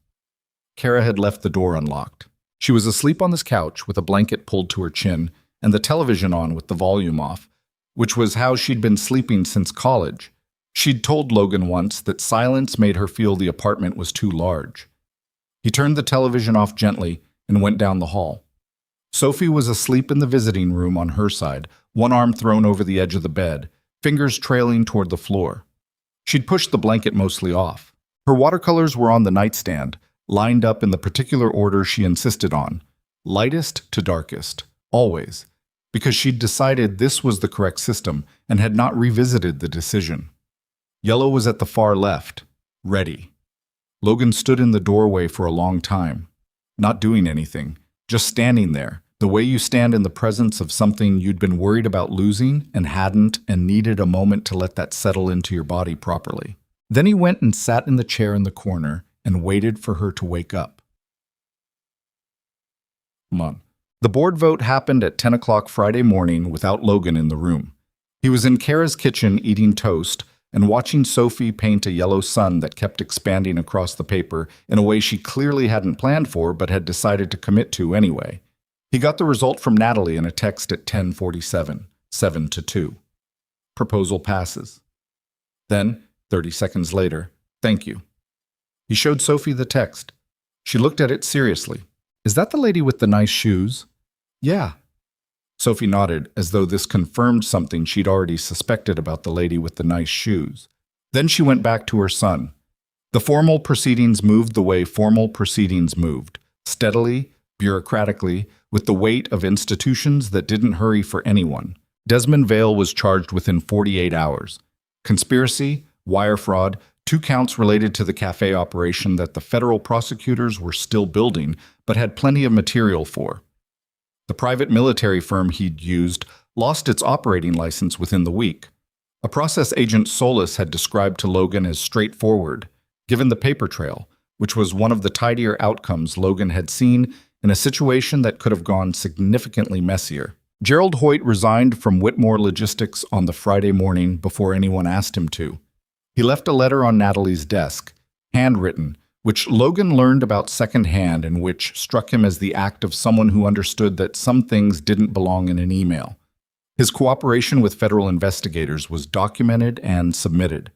Kara had left the door unlocked. She was asleep on this couch with a blanket pulled to her chin and the television on with the volume off, which was how she'd been sleeping since college. She'd told Logan once that silence made her feel the apartment was too large. He turned the television off gently and went down the hall. Sophie was asleep in the visiting room on her side, one arm thrown over the edge of the bed, fingers trailing toward the floor. She'd pushed the blanket mostly off. Her watercolors were on the nightstand, lined up in the particular order she insisted on, lightest to darkest, always, because she'd decided this was the correct system and had not revisited the decision. Yellow was at the far left, ready. Logan stood in the doorway for a long time, not doing anything, just standing there, the way you stand in the presence of something you'd been worried about losing and hadn't and needed a moment to let that settle into your body properly. Then he went and sat in the chair in the corner and waited for her to wake up. The board vote happened at 10 o'clock Friday morning without Logan in the room. He was in Kara's kitchen eating toast and watching Sophie paint a yellow sun that kept expanding across the paper in a way she clearly hadn't planned for but had decided to commit to anyway. He got the result from Natalie in a text at 10:47, 7-2. Proposal passes. Then, 30 seconds later, thank you. He showed Sophie the text. She looked at it seriously. Is that the lady with the nice shoes? Yeah. Sophie nodded, as though this confirmed something she'd already suspected about the lady with the nice shoes. Then she went back to her son. The formal proceedings moved the way formal proceedings moved, steadily, bureaucratically, with the weight of institutions that didn't hurry for anyone. Desmond Vale was charged within 48 hours. Conspiracy, wire fraud, 2 counts related to the Café operation that the federal prosecutors were still building but had plenty of material for. The private military firm he'd used lost its operating license within the week. A process agent Solis had described to Logan as straightforward, given the paper trail, which was one of the tidier outcomes Logan had seen in a situation that could have gone significantly messier. Gerald Hoyt resigned from Whitmore Logistics on the Friday morning before anyone asked him to. He left a letter on Natalie's desk, handwritten, which Logan learned about secondhand and which struck him as the act of someone who understood that some things didn't belong in an email. His cooperation with federal investigators was documented and submitted.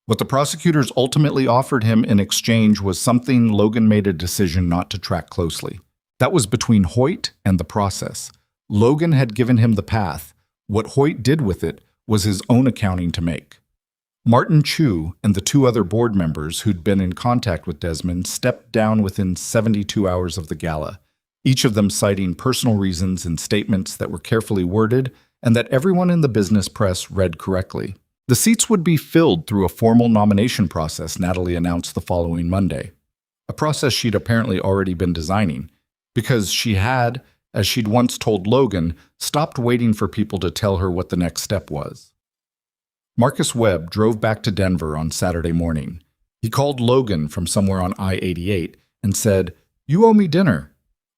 What the prosecutors ultimately offered him in exchange was something Logan made a decision not to track closely. That was between Hoyt and the process. Logan had given him the path. What Hoyt did with it was his own accounting to make. Martin Chu and the 2 other board members who'd been in contact with Desmond stepped down within 72 hours of the gala, each of them citing personal reasons in statements that were carefully worded and that everyone in the business press read correctly. The seats would be filled through a formal nomination process, Natalie announced the following Monday, a process she'd apparently already been designing, because she had, as she'd once told Logan, stopped waiting for people to tell her what the next step was. Marcus Webb drove back to Denver on Saturday morning. He called Logan from somewhere on I-88 and said, "You owe me dinner.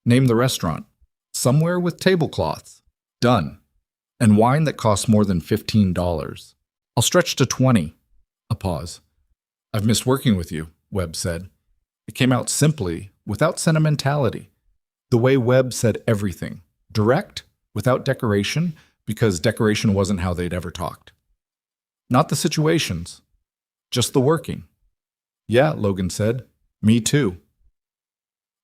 Name the restaurant. Somewhere with tablecloths. Done. And wine that costs more than $15. I'll stretch to 20. A pause. I've missed working with you, Webb said. It came out simply, without sentimentality. The way Webb said everything. Direct, without decoration, because decoration wasn't how they'd ever talked. Not the situations, just the working. Yeah, Logan said. Me too.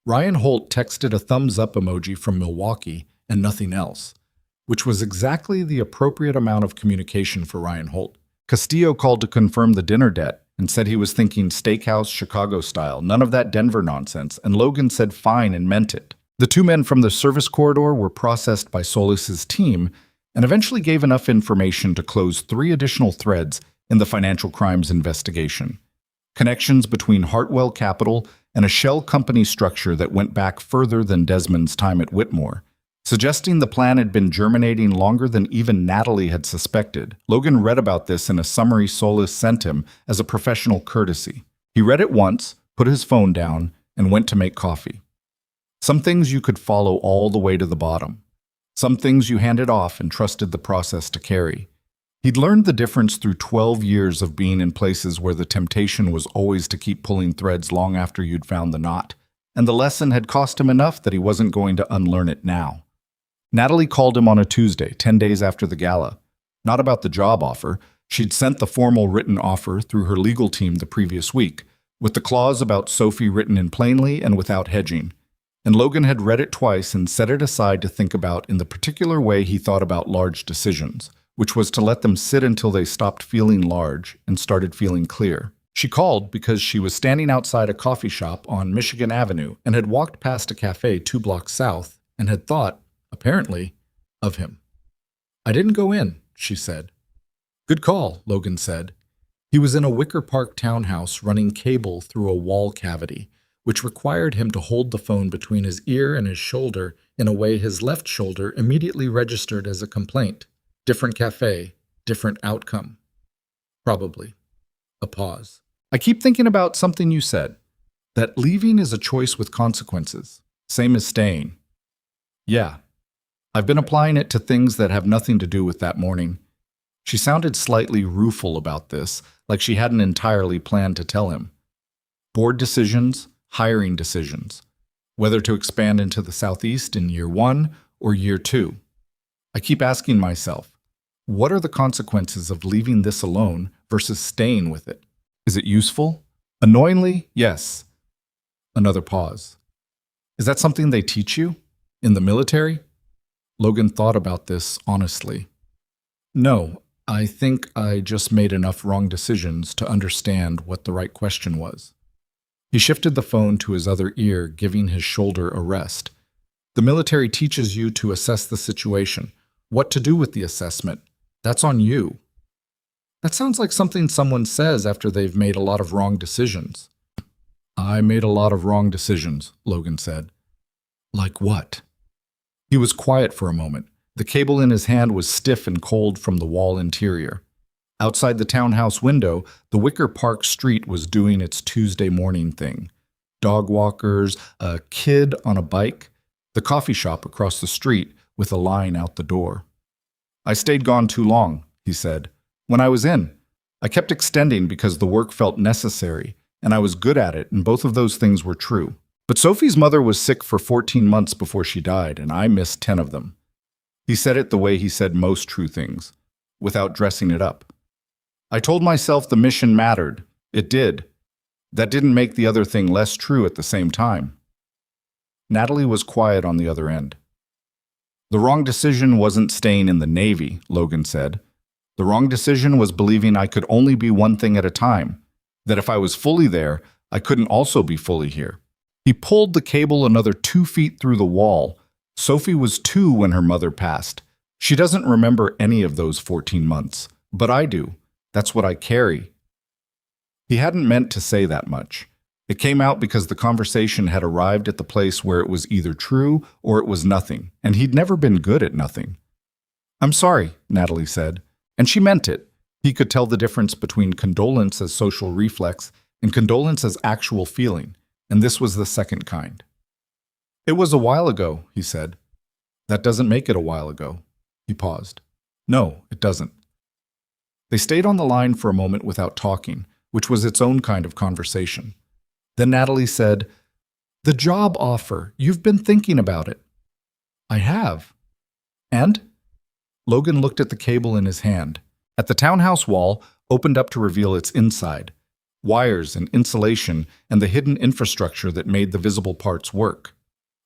Ryan Holt texted a thumbs-up emoji from Milwaukee and nothing else, which was exactly the appropriate amount of communication for Ryan Holt. Castillo called to confirm the dinner debt and said he was thinking steakhouse Chicago style, none of that Denver nonsense, and Logan said fine and meant it. The 2 men from the service corridor were processed by Solis's team and eventually gave enough information to close 3 additional threads in the financial crimes investigation. Connections between Hartwell Capital and a shell company structure that went back further than Desmond's time at Whitmore, suggesting the plan had been germinating longer than even Natalie had suspected. Logan read about this in a summary Solis sent him as a professional courtesy. He read it once, put his phone down, and went to make coffee. Some things you could follow all the way to the bottom. Some things you handed off and trusted the process to carry. He'd learned the difference through 12 years of being in places where the temptation was always to keep pulling threads long after you'd found the knot, and the lesson had cost him enough that he wasn't going to unlearn it now. Natalie called him on a Tuesday, 10 days after the gala. Not about the job offer. She'd sent the formal written offer through her legal team the previous week, with the clause about Sophie written in plainly and without hedging. And Logan had read it twice and set it aside to think about in the particular way he thought about large decisions, which was to let them sit until they stopped feeling large and started feeling clear. She called because she was standing outside a coffee shop on Michigan Avenue and had walked past a cafe 2 blocks south and had thought, apparently, of him. "I didn't go in," she said. "Good call," Logan said. He was in a Wicker Park townhouse running cable through a wall cavity, which required him to hold the phone between his ear and his shoulder in a way his left shoulder immediately registered as a complaint. Different cafe, different outcome. Probably. A pause. "I keep thinking about something you said, that leaving is a choice with consequences, same as staying." "Yeah. I've been applying it to things that have nothing to do with that morning." She sounded slightly rueful about this, like she hadn't entirely planned to tell him. Board decisions, hiring decisions, whether to expand into the Southeast in year 1 or year 2. "I keep asking myself, what are the consequences of leaving this alone versus staying with it? Is it useful? Annoyingly, yes." Another pause. "Is that something they teach you? In the military?" Logan thought about this honestly. "No, I think I just made enough wrong decisions to understand what the right question was." He shifted the phone to his other ear, giving his shoulder a rest. "The military teaches you to assess the situation, what to do with the assessment. That's on you." That sounds like something someone says after they've made a lot of wrong decisions. "I made a lot of wrong decisions," Logan said. "Like what?" He was quiet for a moment. The cable in his hand was stiff and cold from the wall interior. Outside the townhouse window, the Wicker Park street was doing its Tuesday morning thing. Dog walkers, a kid on a bike, the coffee shop across the street with a line out the door. "I stayed gone too long," he said. "When I was in, I kept extending because the work felt necessary, and I was good at it, and both of those things were true. But Sophie's mother was sick for 14 months before she died, and I missed 10 of them." He said it the way he said most true things, without dressing it up. "I told myself the mission mattered. It did. That didn't make the other thing less true at the same time." Natalie was quiet on the other end. "The wrong decision wasn't staying in the Navy," Logan said. "The wrong decision was believing I could only be one thing at a time, that if I was fully there, I couldn't also be fully here." He pulled the cable another 2 feet through the wall. Sophie was 2 when her mother passed. She doesn't remember any of those 14 months, but I do. That's what I carry. He hadn't meant to say that much. It came out because the conversation had arrived at the place where it was either true or it was nothing, and he'd never been good at nothing. "I'm sorry," Natalie said, and she meant it. He could tell the difference between condolence as social reflex and condolence as actual feeling, and this was the second kind. "It was a while ago," he said. "That doesn't make it a while ago." He paused. "No, it doesn't." They stayed on the line for a moment without talking, which was its own kind of conversation. Then Natalie said, "The job offer, you've been thinking about it." "I have." "And?" Logan looked at the cable in his hand. At the townhouse wall, opened up to reveal its inside. Wires and insulation and the hidden infrastructure that made the visible parts work.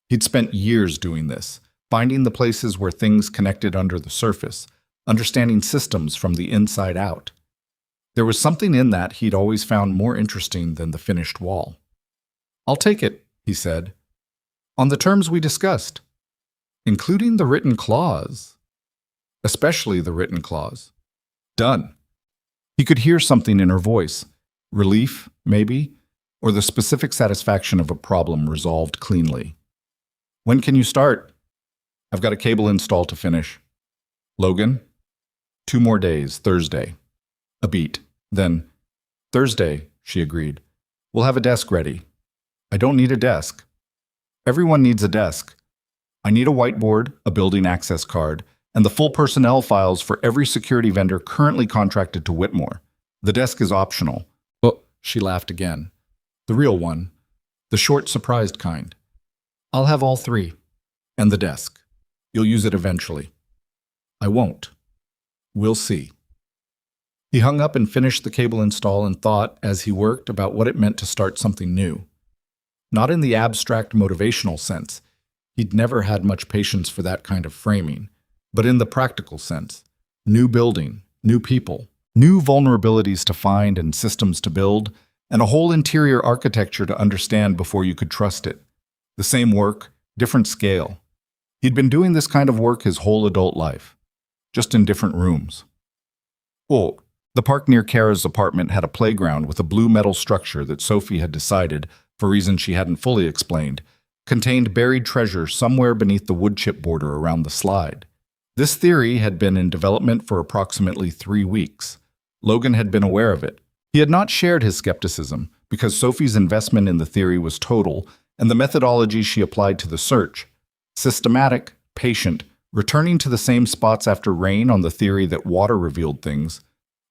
He'd spent years doing this, finding the places where things connected under the surface, understanding systems from the inside out. There was something in that he'd always found more interesting than the finished wall. "I'll take it," he said, "on the terms we discussed, including the written clause. Especially the written clause. Done." He could hear something in her voice. Relief, maybe, or the specific satisfaction of a problem resolved cleanly. "When can you start?" "I've got a cable install to finish." "Logan?" 2 more days, Thursday." A beat. Then, "Thursday," she agreed. "We'll have a desk ready." "I don't need a desk." Everyone needs a desk. I need a whiteboard, a building access card, and the full personnel files for every security vendor currently contracted to Whitmore. The desk is optional. Oh, she laughed again. The real one. The short, surprised kind. I'll have all three. And the desk. You'll use it eventually. I won't. We'll see. He hung up and finished the cable install and thought, as he worked, about what it meant to start something new. Not in the abstract motivational sense. He'd never had much patience for that kind of framing. But in the practical sense. New building, new people, new vulnerabilities to find and systems to build, and a whole interior architecture to understand before you could trust it. The same work, different scale. He'd been doing this kind of work his whole adult life, just in different rooms. Oh, the park near Kara's apartment had a playground with a blue metal structure that Sophie had decided, for reasons she hadn't fully explained, contained buried treasure somewhere beneath the wood chip border around the slide. This theory had been in development for approximately 3 weeks. Logan had been aware of it. He had not shared his skepticism because Sophie's investment in the theory was total, and the methodology she applied to the search, systematic, patient, returning to the same spots after rain on the theory that water revealed things,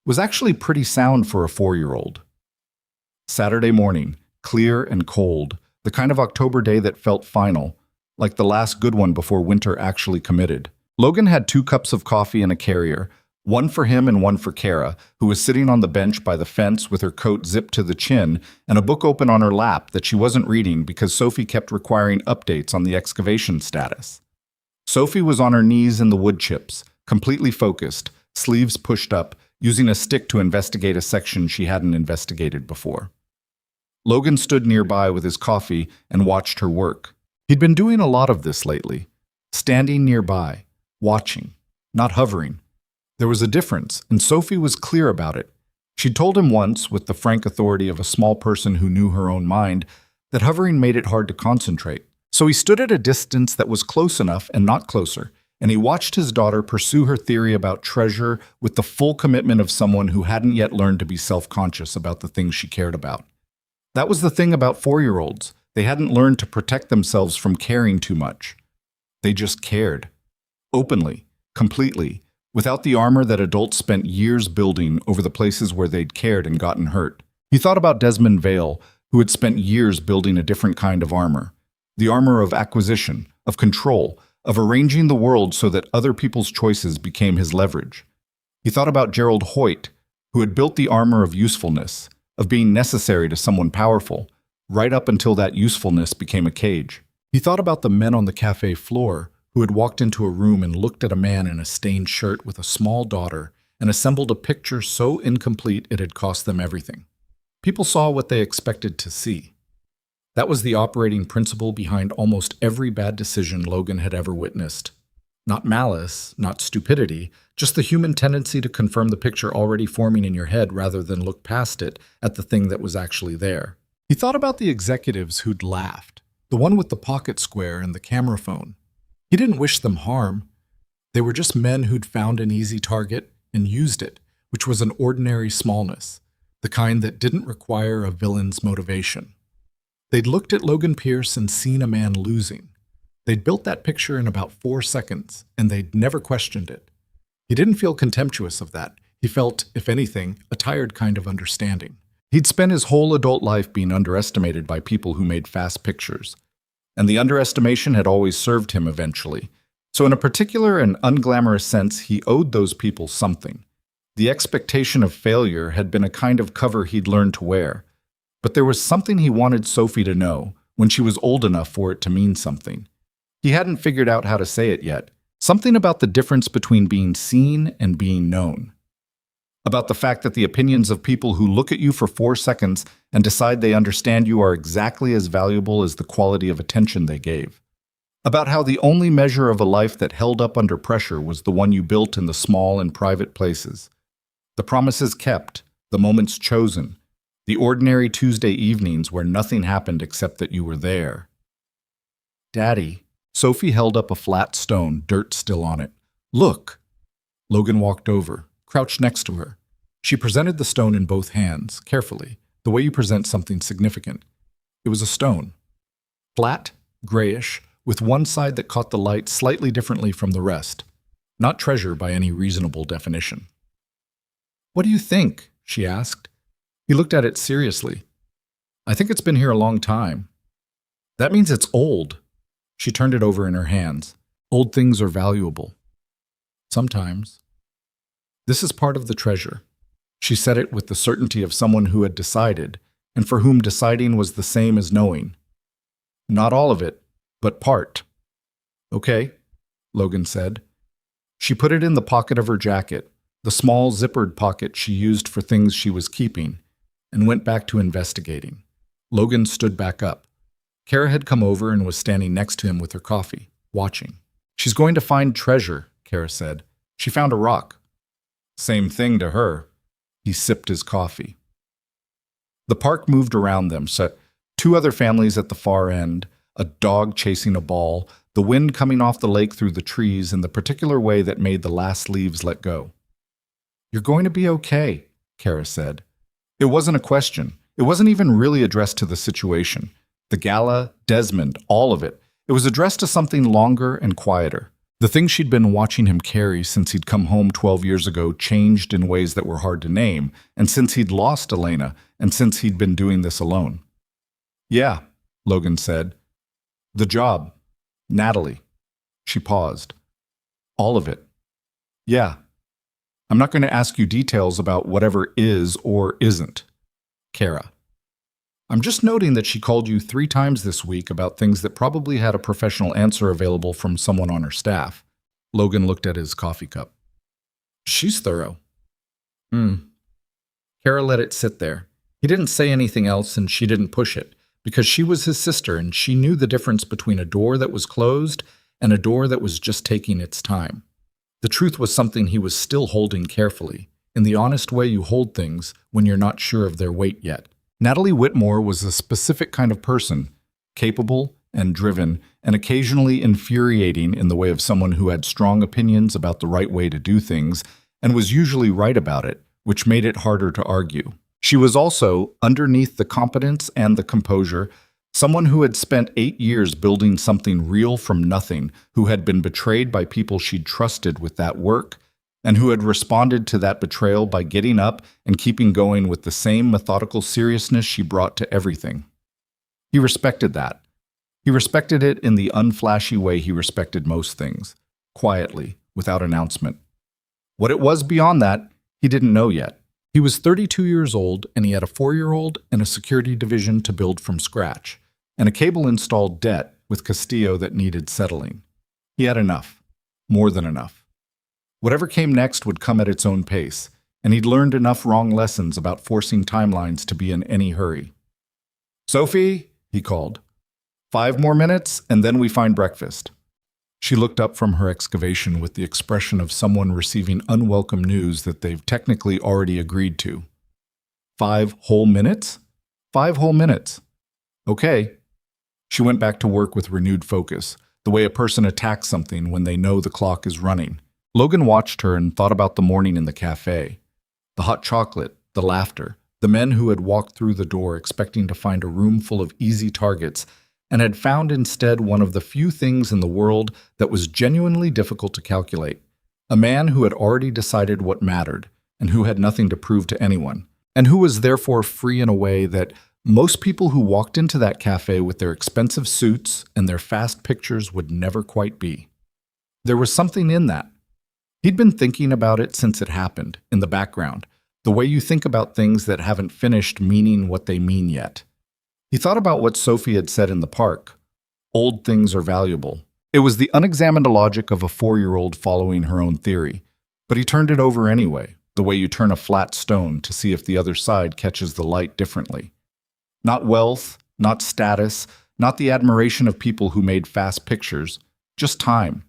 was actually pretty sound for a 4-year-old. Saturday morning, clear and cold, the kind of October day that felt final, like the last good one before winter actually committed. Logan had 2 cups of coffee in a carrier, one for him and one for Kara, who was sitting on the bench by the fence with her coat zipped to the chin and a book open on her lap that she wasn't reading because Sophie kept requiring updates on the excavation status. Sophie was on her knees in the wood chips, completely focused, sleeves pushed up, using a stick to investigate a section she hadn't investigated before. Logan stood nearby with his coffee and watched her work. He'd been doing a lot of this lately, standing nearby, watching, not hovering. There was a difference, and Sophie was clear about it. She'd told him once, with the frank authority of a small person who knew her own mind, that hovering made it hard to concentrate. So he stood at a distance that was close enough and not closer, and he watched his daughter pursue her theory about treasure with the full commitment of someone who hadn't yet learned to be self-conscious about the things she cared about. That was the thing about 4-year-olds. They hadn't learned to protect themselves from caring too much. They just cared. Openly, completely, without the armor that adults spent years building over the places where they'd cared and gotten hurt. He thought about Desmond Vale, who had spent years building a different kind of armor. The armor of acquisition, of control, of arranging the world so that other people's choices became his leverage. He thought about Gerald Hoyt, who had built the armor of usefulness, of being necessary to someone powerful, right up until that usefulness became a cage. He thought about the men on the cafe floor who had walked into a room and looked at a man in a stained shirt with a small daughter and assembled a picture so incomplete it had cost them everything. People saw what they expected to see. That was the operating principle behind almost every bad decision Logan had ever witnessed. Not malice, not stupidity, just the human tendency to confirm the picture already forming in your head rather than look past it at the thing that was actually there. He thought about the executives who'd laughed, the one with the pocket square and the camera phone. He didn't wish them harm. They were just men who'd found an easy target and used it, which was an ordinary smallness, the kind that didn't require a villain's motivation. They'd looked at Logan Pierce and seen a man losing. They'd built that picture in about 4 seconds, and they'd never questioned it. He didn't feel contemptuous of that. He felt, if anything, a tired kind of understanding. He'd spent his whole adult life being underestimated by people who made fast pictures, and the underestimation had always served him eventually. So in a particular and unglamorous sense, he owed those people something. The expectation of failure had been a kind of cover he'd learned to wear. But there was something he wanted Sophie to know, when she was old enough for it to mean something. He hadn't figured out how to say it yet. Something about the difference between being seen and being known. About the fact that the opinions of people who look at you for 4 seconds and decide they understand you are exactly as valuable as the quality of attention they gave. About how the only measure of a life that held up under pressure was the one you built in the small and private places. The promises kept, the moments chosen, the ordinary Tuesday evenings where nothing happened except that you were there. Daddy, Sophie held up a flat stone, dirt still on it. Look! Logan walked over, crouched next to her. She presented the stone in both hands, carefully, the way you present something significant. It was a stone. Flat, grayish, with one side that caught the light slightly differently from the rest. Not treasure by any reasonable definition. "What do you think?" she asked. He looked at it seriously. "I think it's been here a long time." "That means it's old." She turned it over in her hands. "Old things are valuable." "Sometimes." "This is part of the treasure." She said it with the certainty of someone who had decided, and for whom deciding was the same as knowing. "Not all of it, but part." "Okay," Logan said. She put it in the pocket of her jacket, the small zippered pocket she used for things she was keeping, and went back to investigating. Logan stood back up. Kara had come over and was standing next to him with her coffee, watching. "She's going to find treasure," Kara said. "She found a rock." "Same thing to her." He sipped his coffee. The park moved around them, so two other families at the far end, a dog chasing a ball, the wind coming off the lake through the trees in the particular way that made the last leaves let go. "You're going to be okay," Kara said. It wasn't a question. It wasn't even really addressed to the situation. The gala, Desmond, all of it. It was addressed to something longer and quieter. The things she'd been watching him carry since he'd come home 12 years ago changed in ways that were hard to name, and since he'd lost Elena, and since he'd been doing this alone. "Yeah," Logan said. "The job. Natalie." She paused. "All of it." "Yeah. I'm not going to ask you details about whatever is or isn't." Kara. "I'm just noting that she called you 3 times this week about things that probably had a professional answer available from someone on her staff." Logan looked at his coffee cup. "She's thorough." Kara let it sit there. He didn't say anything else and she didn't push it, because she was his sister and she knew the difference between a door that was closed and a door that was just taking its time. The truth was something he was still holding carefully, in the honest way you hold things when you're not sure of their weight yet. Natalie Whitmore was a specific kind of person, capable and driven, and occasionally infuriating in the way of someone who had strong opinions about the right way to do things and was usually right about it, which made it harder to argue. She was also, underneath the competence and the composure, someone who had spent 8 years building something real from nothing, who had been betrayed by people she'd trusted with that work, and who had responded to that betrayal by getting up and keeping going with the same methodical seriousness she brought to everything. He respected that. He respected it in the unflashy way he respected most things, quietly, without announcement. What it was beyond that, he didn't know yet. He was 32 years old, and he had a 4-year-old and a security division to build from scratch, and a cable-installed debt with Castillo that needed settling. He had enough. More than enough. Whatever came next would come at its own pace, and he'd learned enough wrong lessons about forcing timelines to be in any hurry. "Sophie," he called. 5 more minutes, and then we find breakfast." She looked up from her excavation with the expression of someone receiving unwelcome news that they've technically already agreed to. 5 whole minutes? 5 whole minutes. Okay. She went back to work with renewed focus, the way a person attacks something when they know the clock is running. Logan watched her and thought about the morning in the cafe. The hot chocolate, the laughter, the men who had walked through the door expecting to find a room full of easy targets and had found instead one of the few things in the world that was genuinely difficult to calculate. A man who had already decided what mattered and who had nothing to prove to anyone, and who was therefore free in a way that most people who walked into that cafe with their expensive suits and their fast pictures would never quite be. There was something in that. He'd been thinking about it since it happened, in the background, the way you think about things that haven't finished meaning what they mean yet. He thought about what Sophie had said in the park. Old things are valuable. It was the unexamined logic of a 4-year-old following her own theory, but he turned it over anyway, the way you turn a flat stone to see if the other side catches the light differently. Not wealth, not status, not the admiration of people who made fast pictures, just time.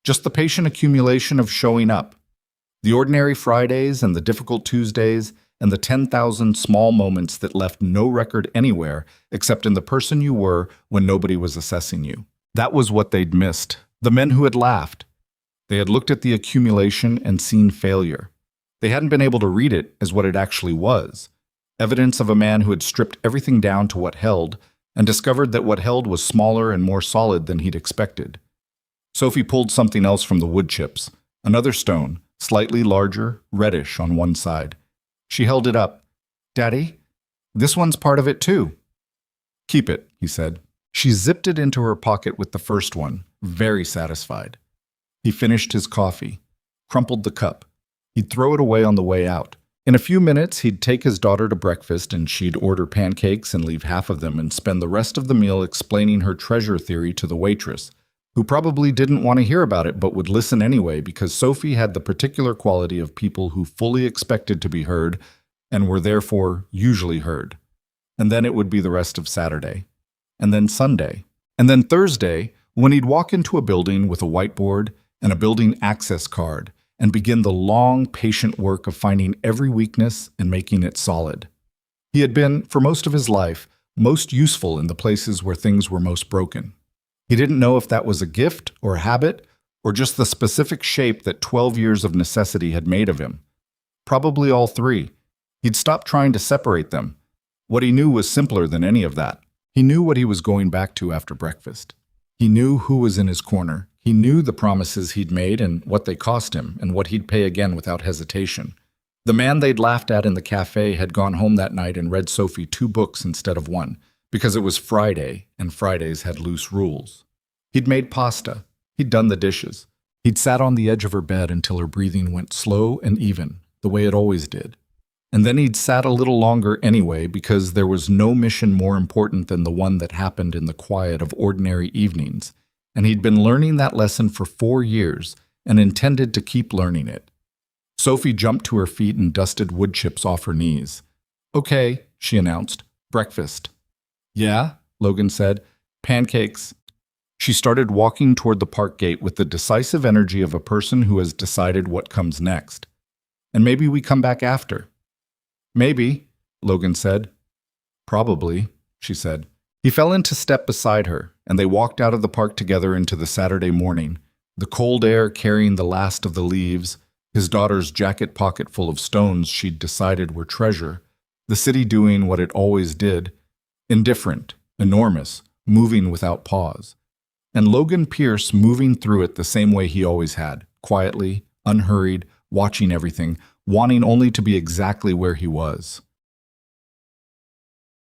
Just the patient accumulation of showing up. The ordinary Fridays and the difficult Tuesdays and the 10,000 small moments that left no record anywhere except in the person you were when nobody was assessing you. That was what they'd missed. The men who had laughed. They had looked at the accumulation and seen failure. They hadn't been able to read it as what it actually was. Evidence of a man who had stripped everything down to what held, and discovered that what held was smaller and more solid than he'd expected. Sophie pulled something else from the wood chips, another stone, slightly larger, reddish on one side. She held it up. "Daddy, this one's part of it too." "Keep it," he said. She zipped it into her pocket with the first one, very satisfied. He finished his coffee, crumpled the cup. He'd throw it away on the way out. In a few minutes, he'd take his daughter to breakfast and she'd order pancakes and leave half of them and spend the rest of the meal explaining her treasure theory to the waitress, who probably didn't want to hear about it but would listen anyway because Sophie had the particular quality of people who fully expected to be heard and were therefore usually heard. And then it would be the rest of Saturday. And then Sunday. And then Thursday, when he'd walk into a building with a whiteboard and a building access card and begin the long, patient work of finding every weakness and making it solid. He had been, for most of his life, most useful in the places where things were most broken. He didn't know if that was a gift or a habit or just the specific shape that 12 years of necessity had made of him. Probably all three. He'd stopped trying to separate them. What he knew was simpler than any of that. He knew what he was going back to after breakfast. He knew who was in his corner. He knew the promises he'd made and what they cost him and what he'd pay again without hesitation. The man they'd laughed at in the cafe had gone home that night and read Sophie 2 books instead of 1, because it was Friday and Fridays had loose rules. He'd made pasta. He'd done the dishes. He'd sat on the edge of her bed until her breathing went slow and even, the way it always did. And then he'd sat a little longer anyway because there was no mission more important than the one that happened in the quiet of ordinary evenings, and he'd been learning that lesson for 4 years and intended to keep learning it. Sophie jumped to her feet and dusted wood chips off her knees. "Okay," she announced. "Breakfast." "Yeah," Logan said. "Pancakes." She started walking toward the park gate with the decisive energy of a person who has decided what comes next. "And maybe we come back after." "Maybe," Logan said. "Probably," she said. He fell into step beside her, and they walked out of the park together into the Saturday morning, the cold air carrying the last of the leaves, his daughter's jacket pocket full of stones she'd decided were treasure, the city doing what it always did, indifferent, enormous, moving without pause, and Logan Pierce moving through it the same way he always had, quietly, unhurried, watching everything, wanting only to be exactly where he was.